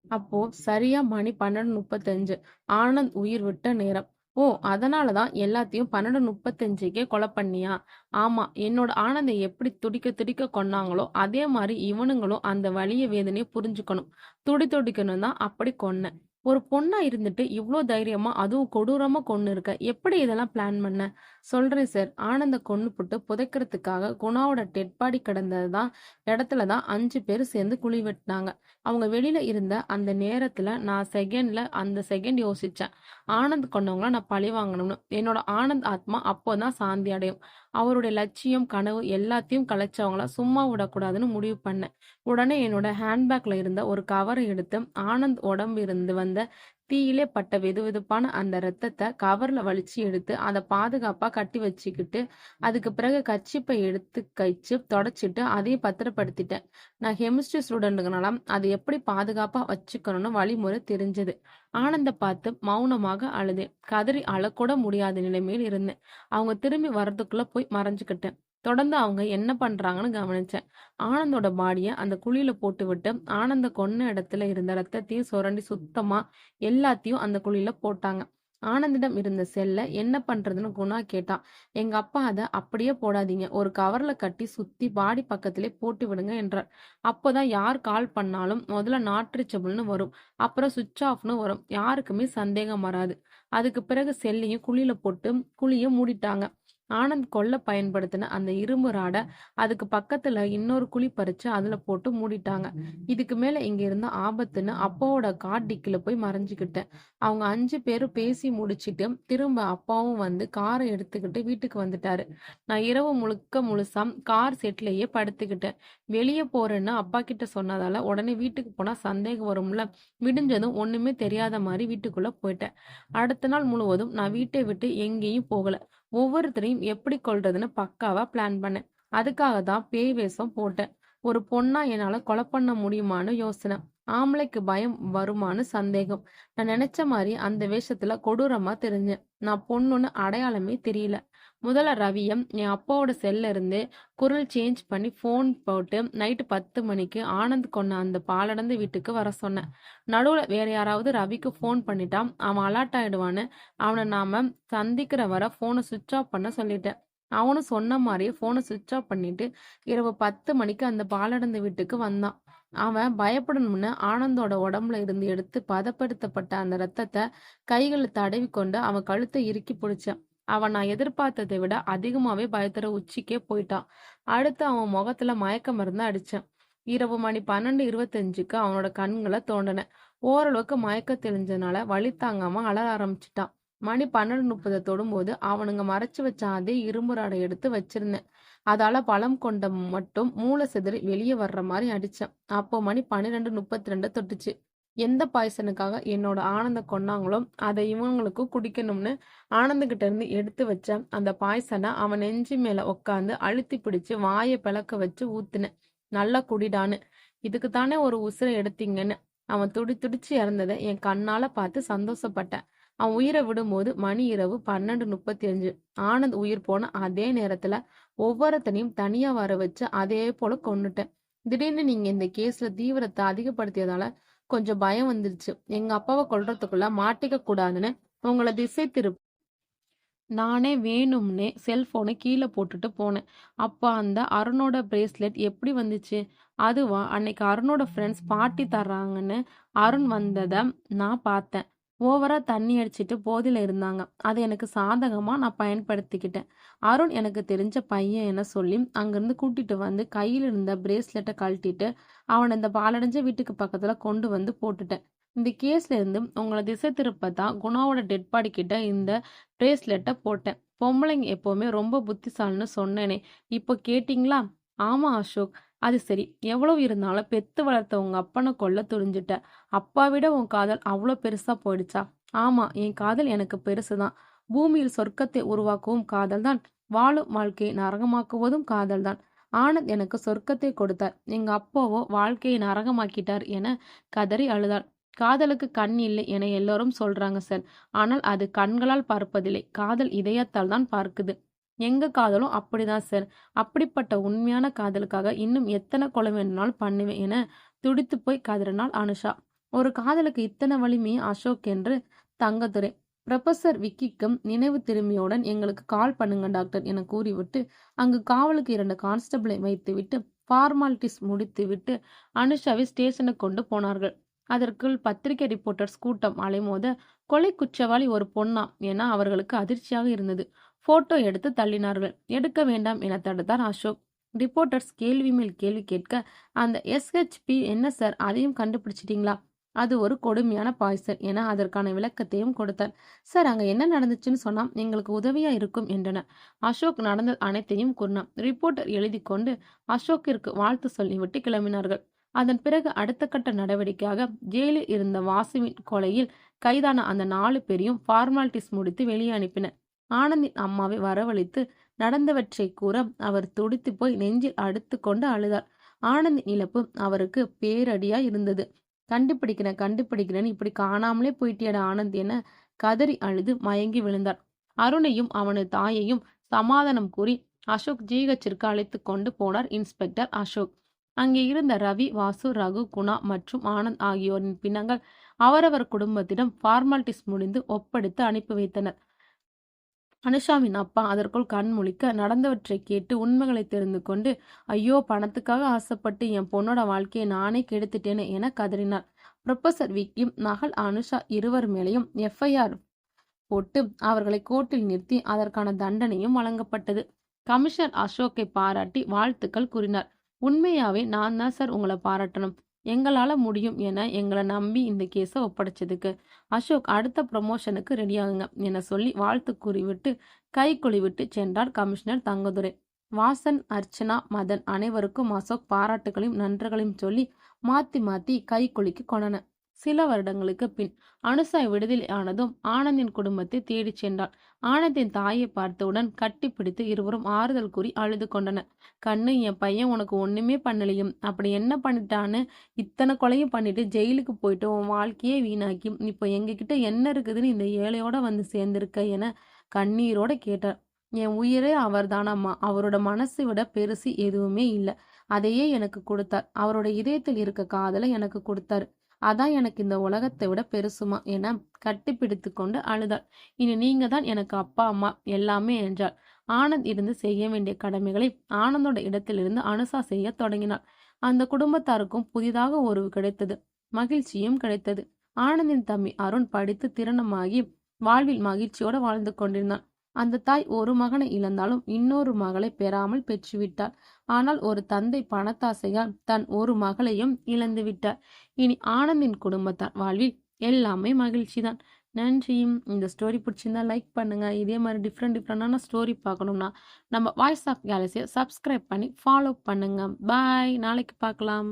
அப்போ சரியா மணி 12:35 ஆனந்த் உயிர் விட்ட நேரம். ஓ, அதனாலதான் எல்லாத்தையும் 12:35க்கே கொலை பண்ணியா? ஆமா, என்னோட ஆனந்தை எப்படி துடிக்க துடிக்க கொன்னாங்களோ அதே மாதிரி இவனுங்களும் அந்த வலிய வேதனையை புரிஞ்சுக்கணும். துடிக்கணும் தான் அப்படி கொன்னேன். ஒரு பொண்ணா இருந்துட்டு இவ்ளோ தைரியமா அதுவும் கொடூரமா கொன்னு இருக்க. எப்படி இதெல்லாம் பிளான் பண்ண? சொல்றேன் சார். ஆனந்த கொன்னு புட்டு புதைக்கிறதுக்காக குணாவோட டெட் பாடி கிடந்ததுதான் இடத்துலதான் 5 பேர் சேர்ந்து குழி வெட்டினாங்க. அவங்க வெளியில இருந்த அந்த நேரத்துல நான் அந்த செகண்ட் யோசிச்சேன். ஆனந்த் கொண்டவங்கள நான் பழி வாங்கணும்னு. என்னோட ஆனந்த் ஆத்மா அப்போதான் சாந்தி அடையும். அவருடைய லட்சியம் கனவு எல்லாத்தையும் கலைச்சவங்கள சும்மா விடக்கூடாதுன்னு முடிவு பண்ணேன். உடனே என்னோட ஹேண்ட்பேக்ல இருந்த ஒரு கவரை எடுத்து ஆனந்த் உடம்பு இருந்து வந்த தீயிலே பட்ட வெதுவெதுப்பான அந்த ரத்தத்தை கவர்ல வலிச்சு எடுத்து அதை பாதுகாப்பா கட்டி வச்சுக்கிட்டு அதுக்கு பிறகு கர்ச்சீப்பை எடுத்து கழிச்சு தொடச்சிட்டு அதையும் பத்திரப்படுத்திட்டேன். நான் கெமிஸ்ட்ரி ஸ்டூடெண்ட்டுங்கனால அதை எப்படி பாதுகாப்பா வச்சுக்கணும்னு வழிமுறை தெரிஞ்சது. ஆனந்த பார்த்து மௌனமாக அழுதேன். கதறி அழக்கூட முடியாத நிலைமையில் இருந்தேன். அவங்க திரும்பி வர்றதுக்குள்ள போய் மறைஞ்சுக்கிட்டேன். தொடர்ந்து அவங்க என்ன பண்றாங்கன்னு கவனிச்சேன். ஆனந்தோட பாடிய அந்த குழியில போட்டு விட்டு ஆனந்த கொன்ன இடத்துல இருந்த ரத்தத்தையும் சுரண்டி சுத்தமா எல்லாத்தையும் அந்த குழியில போட்டாங்க. ஆனந்திடம் இருந்த செல்ல என்ன பண்றதுன்னு குணா கேட்டான். எங்க அப்பா அதை அப்படியே போடாதீங்க, ஒரு கவர்ல கட்டி சுத்தி பாடி பக்கத்திலே போட்டு விடுங்க என்றார். அப்போதான் யார் கால் பண்ணாலும் முதல்ல நாட் ரீச்சபிள்னு வரும். அப்புறம் சுவிட்ச் ஆஃப்னு வரும். யாருக்குமே சந்தேகம் வராது. அதுக்கு பிறகு செல்லையும் குழியில போட்டு குழிய மூடிட்டாங்க. ஆனந்த் கொல்ல பயன்படுத்தின அந்த இரும்பு ராட அதுக்கு பக்கத்துல இன்னொரு குழி பறிச்சு அதுல போட்டு மூடிட்டாங்க. இதுக்கு மேல இங்க இருந்த ஆபத்துன்னு அப்பாவோட கார் டிக்கில போய் மறைஞ்சுக்கிட்டேன். அவங்க 5 பேரும் பேசி முடிச்சிட்டு திரும்ப அப்பாவும் வந்து காரை எடுத்துக்கிட்டு வீட்டுக்கு வந்துட்டாரு. நான் இரவு முழுசா கார் செட்லயே படுத்துக்கிட்டேன். வெளியே போறேன்னு அப்பா கிட்ட சொன்னதால உடனே வீட்டுக்கு போனா சந்தேகம் வரும்ல. விடிஞ்சதும் ஒண்ணுமே தெரியாத மாதிரி வீட்டுக்குள்ள போயிட்டேன். அடுத்த நாள் முழுவதும் நான் வீட்டை விட்டு எங்கேயும் போகல. ஒவ்வொருத்தரையும் எப்படி கொல்றதுன்னு பக்காவா பிளான் பண்ணேன். அதுக்காக தான் பேய் வேஷம் போட்டேன். ஒரு பொண்ணா என்னால கொலை பண்ண முடியுமான்னு யோசனை. ஆம்பளைக்கு பயம் வருமான்னு சந்தேகம். நான் நினைச்ச மாதிரி அந்த வேஷத்துல கொடூரமா தெரிஞ்சேன். நான் பொண்ணுன்னு அடையாளமே தெரியல. முதல்ல ரவியம் என் அப்பாவோட செல்ல இருந்து குரல் சேஞ்ச் பண்ணி ஃபோன் போட்டு நைட்டு 10 மணிக்கு ஆனந்த் கொன்ன அந்த பாலடந்து வீட்டுக்கு வர சொன்னேன். நடுவுல வேற யாராவது ரவிக்கு ஃபோன் பண்ணிட்டா அவன் அலர்ட் ஆயிடுவான்னு அவனை நாம சந்திக்கிற வர ஃபோனை சுவிட்ச் ஆஃப் பண்ண சொல்லிட்டேன். அவனும் சொன்ன மாதிரியே ஃபோனை சுவிட்ச் ஆஃப் பண்ணிட்டு இரவு 10 மணிக்கு அந்த பாலடந்து வீட்டுக்கு வந்தான். அவன் பயப்படணும்னு ஆனந்தோட உடம்புல இருந்து எடுத்து பதப்படுத்தப்பட்ட அந்த ரத்தத்தை கைகளை தடவி கொண்டு அவன் கழுத்தை இறுக்கி பிடிச்சான். அவன் நான் எதிர்பார்த்ததை விட அதிகமாவே பயத்துல உச்சிக்கே போயிட்டான். அடுத்து அவன் முகத்துல மயக்க மருந்து அடிச்சான். இரவு மணி 12:25க்கு அவனோட கண்களை தோண்டினேன். ஓரளவுக்கு மயக்க தெளிஞ்சனால வலி தாங்காம அலற ஆரம்பிச்சிட்டான். மணி 12:30 தொடும்போது அவனுங்க மறைச்சு வச்ச அதே இரும்பு ராடை எடுத்து வச்சிருந்தேன். அதால பலம் கொண்ட மட்டும் மூளை சிதறி வெளியே வர்ற மாதிரி அடிச்சேன். அப்போ மணி 12:32 தொட்டுச்சு. எந்த பாய்சனுக்காக என்னோட ஆனந்த கொன்னாங்களோ அதை இவங்களுக்கும் குடிக்கணும்னு ஆனந்தகிட்ட இருந்து எடுத்து வச்ச அந்த பாய்சனை அவன் நெஞ்சு மேல உட்காந்து அழுத்தி பிடிச்சு வாயை பிளக்க வச்சு ஊத்துனேன். நல்லா குடிடான்னு. இதுக்கு தானே ஒரு உசுரை எடுத்தீங்கன்னு. அவன் துடிச்சு இறந்ததை என் கண்ணால பார்த்து சந்தோஷப்பட்டேன். அவன் உயிரை விடும்போது மணி இரவு 12:35. ஆனந்த் உயிர் போன அதே நேரத்துல ஒவ்வொருத்தனையும் தனியா வர வச்சு அதே போல கொன்னுட்டேன். திடீர்னு நீங்க இந்த கேஸ்ல தீவிரத்தை அதிகப்படுத்தியதால கொஞ்சம் பயம் வந்துருச்சு. எங்க அப்பாவை கொல்றதுக்குள்ள மாட்டிக்க கூடாதுன்னு உங்களை திசை திருப்ப நானே வேணும்னே செல்போனை கீழே போட்டுட்டு போனேன். அப்போ அந்த அருணோட பிரேஸ்லெட் எப்படி வந்துச்சு? அதுவா, அன்னைக்கு அருணோட ஃப்ரெண்ட்ஸ் பார்ட்டி தர்றாங்கன்னு அருண் வந்ததை நான் பார்த்தேன். ஓவரா தண்ணி அடிச்சிட்டு போதையில இருந்தாங்க. அதை எனக்கு சாதகமா நான் பயன்படுத்திக்கிட்டேன். அருண் எனக்கு தெரிஞ்ச பையன் என சொல்லி அங்கிருந்து கூட்டிட்டு வந்து கையில் இருந்த பிரேஸ்லெட்டை கழட்டிட்டு அவனை இந்த பாலடைஞ்ச வீட்டுக்கு பக்கத்துல கொண்டு வந்து போட்டுட்டேன். இந்த கேஸ்ல இருந்து உங்களை திசை திருப்பத்தான் குணாவோட டெட் பாடி கிட்ட இந்த பிரேஸ்லெட்டை போட்டேன். பொம்பளைங்க எப்பவுமே ரொம்ப புத்திசாலின்னு சொன்னேனே, இப்போ கேட்டிங்களா? ஆமா அசோக். அது சரி, எவ்வளவு இருந்தாலும் பெத்து வளர்த்த உங்க அப்பனை கொல்ல துணிஞ்சிட்ட. அப்பா விட உன் காதல் அவ்வளோ பெருசா போயிடுச்சா? ஆமா, என் காதல் எனக்கு பெருசுதான். பூமியில் சொர்க்கத்தை உருவாக்கவும் காதல்தான், வாழும் வாழ்க்கையை நரகமாக்குவதும் காதல்தான். ஆனந்த் எனக்கு சொர்க்கத்தை கொடுத்தார், எங்க அப்பாவோ வாழ்க்கையை நரகமாக்கிட்டார் என கதறி அழுதாள். காதலுக்கு கண் இல்லை என எல்லோரும் சொல்றாங்க சார். ஆனால் அது கண்களால் பார்ப்பதில்லை, காதல் இதயத்தால் தான் பார்க்குது. எங்க காதலும் அப்படிதான் சார். அப்படிப்பட்ட உண்மையான காதலுக்காக இன்னும் எத்தனை கொலை வேணும்னாலும் பண்ணுவேன் என துடித்து போய் கதறினாள் அனுஷா. ஒரு காதலுக்கு இத்தனை வலிமையே அசோக் என்று தங்கதுரை. புரொஃபசர் விக்கிக்கும் நினைவு திரும்பியவுடன் எங்களுக்கு கால் பண்ணுங்க டாக்டர் என கூறிவிட்டு அங்கு காவலுக்கு 2 கான்ஸ்டபிளை வைத்துவிட்டு ஃபார்மாலிட்டிஸ் முடித்துவிட்டு அனுஷாவை ஸ்டேஷனுக்கு கொண்டு போனார்கள். அதற்குள் பத்திரிகை ரிப்போர்ட்டர்ஸ் கூட்டம் அலைமோத கொலை குற்றவாளி ஒரு பொண்ணா என அவர்களுக்கு அதிர்ச்சியாக இருந்தது. போட்டோ எடுத்து தள்ளினார்கள். எடுக்க வேண்டாம் என தடுத்தார் அசோக். ரிப்போர்ட்டர்ஸ் கேள்வி மேல் கேள்வி கேட்க அந்த SHP என்ன சார், அதையும் கண்டுபிடிச்சிட்டீங்களா? அது ஒரு கொடுமையான பாய்சன் என அதற்கான விளக்கத்தையும் கொடுத்தார். சார், அங்க என்ன நடந்துச்சுன்னு சொன்னா எங்களுக்கு உதவியா இருக்கும் என்றனர். அசோக் நடந்தது அனைத்தையும் கூறினார். ரிப்போர்ட்டர் எழுதி கொண்டு அசோக்கிற்கு வாழ்த்து சொல்லிவிட்டு கிளம்பினார்கள். அதன் பிறகு அடுத்த கட்ட நடவடிக்கையாக ஜெயிலில் இருந்த வாசுவின் கொலையில் கைதான அந்த 4 பேரையும் ஃபார்மாலிட்டிஸ் முடித்து வெளியே அனுப்பினர். ஆனந்தின் அம்மாவை வரவழைத்து நடந்தவற்றை கூற அவர் துடித்து போய் நெஞ்சில் அடித்து கொண்டு அழுதார். ஆனந்தின் இழப்பு அவருக்கு பேரடியா இருந்தது. கண்டுபிடிக்கிறேன் இப்படி காணாமலே போயிட்டியட ஆனந்த் என கதறி அழுது மயங்கி விழுந்தார். அருணையும் அவனது தாயையும் சமாதானம் கூறி அசோக் ஜிஹெச்சிற்கு அழைத்து கொண்டு போனார் இன்ஸ்பெக்டர் அசோக். அங்கே இருந்த ரவி, வாசு, ரகு, குணா மற்றும் ஆனந்த் ஆகியோரின் பிணங்கள் அவரவர் குடும்பத்திடம் ஃபார்மாலிட்டிஸ் முடிந்து ஒப்படைத்து அனுப்பி வைத்தனர். அனுஷாவின் அப்பா அதற்குள் கண் முழிக்க நடந்தவற்றை கேட்டு உண்மைகளை தெரிந்து கொண்டு, ஐயோ, பணத்துக்காக ஆசைப்பட்டு என் பொண்ணோட வாழ்க்கையை நானே கெடுத்துட்டேனே என கதறினார். புரொஃபசர் விக்கி, மகள் அனுஷா இருவர் மேலேயும் FIR போட்டு அவர்களை கோர்ட்டில் நிறுத்தி அதற்கான தண்டனையும் வழங்கப்பட்டது. கமிஷனர் அசோக்கை பாராட்டி வாழ்த்துக்கள் கூறினார். உண்மையாவே நான் தான் சார் உங்களை பாராட்டணும். எங்களால முடியும் என எங்களை நம்பி இந்த கேஸை ஒப்படைச்சதுக்கு. அசோக், அடுத்த ப்ரமோஷனுக்கு ரெடியாகுங்க என சொல்லி வாழ்த்து கூறிவிட்டு கை குழிவிட்டு சென்றார் கமிஷனர் தங்கதுரை. வாசன், அர்ச்சனா, மதன் அனைவருக்கும் அசோக் பாராட்டுகளையும் நன்றிகளையும் சொல்லி மாத்தி மாத்தி கை குலுக்கி கொண்டனர். சில வருடங்களுக்கு பின் அனுஷா விடுதலை ஆனதும் ஆனந்தின் குடும்பத்தை தேடி சென்றாள். ஆனந்தின் தாயை பார்த்தவுடன் கட்டிப்பிடித்து இருவரும் ஆறுதல் கூறி அழுது கொண்டனர். கண்ணு, என் பையன் உனக்கு ஒண்ணுமே பண்ணலையும், அப்படி என்ன பண்ணிட்டான்னு இத்தனை கொலையும் பண்ணிட்டு ஜெயிலுக்கு போயிட்டு உன் வாழ்க்கையே வீணாக்கி இப்போ எங்ககிட்ட என்ன இருக்குதுன்னு இந்த ஏழையோட வந்து சேர்ந்திருக்க என கண்ணீரோட கேட்டார். என் உயிரே அவர்தானம்மா. அவரோட மனசை விட பெருசு எதுவுமே இல்ல. அதையே எனக்கு குடுத்தார். அவரோட இதயத்தில் இருக்க காதலை எனக்கு குடுத்தாரு. அதான் எனக்கு இந்த உலகத்தை விட பெருசுமா என கட்டிப்பிடித்து கொண்டு அழுதாள். இனி நீங்க தான் எனக்கு அப்பா அம்மா எல்லாமே என்றாள். ஆனந்த் இருந்து செய்ய வேண்டிய கடமைகளை ஆனந்தோட இடத்திலிருந்து அனுசா செய்ய தொடங்கினாள். அந்த குடும்பத்தாருக்கும் புதிதாக ஒரு கிடைத்தது. மகிழ்ச்சியும் கிடைத்தது. ஆனந்தின் தம்பி அருண் படித்து திருமணமாகி வாழ்வில் மகிழ்ச்சியோடு வாழ்ந்து கொண்டிருந்தான். அந்த தாய் ஒரு மகனை இழந்தாலும் இன்னொரு மகளை பெறாமல் பெற்றுவிட்டார். ஆனால் ஒரு தந்தை பணத்தாசையால் தன் ஒரு மகளையும் இழந்து விட்டார். இனி ஆனந்தின் குடும்பத்தார் வாழ்வில் எல்லாமே மகிழ்ச்சி தான். நன்றி. இந்த ஸ்டோரி பிடிச்சிருந்தா லைக் பண்ணுங்க. இதே மாதிரி டிஃப்ரெண்டான ஸ்டோரி பார்க்கணும்னா நம்ம வாய்ஸ் ஆஃப் கேலக்ஸியை சப்ஸ்கிரைப் பண்ணி ஃபாலோ பண்ணுங்க. பாய். நாளைக்கு பார்க்கலாம்.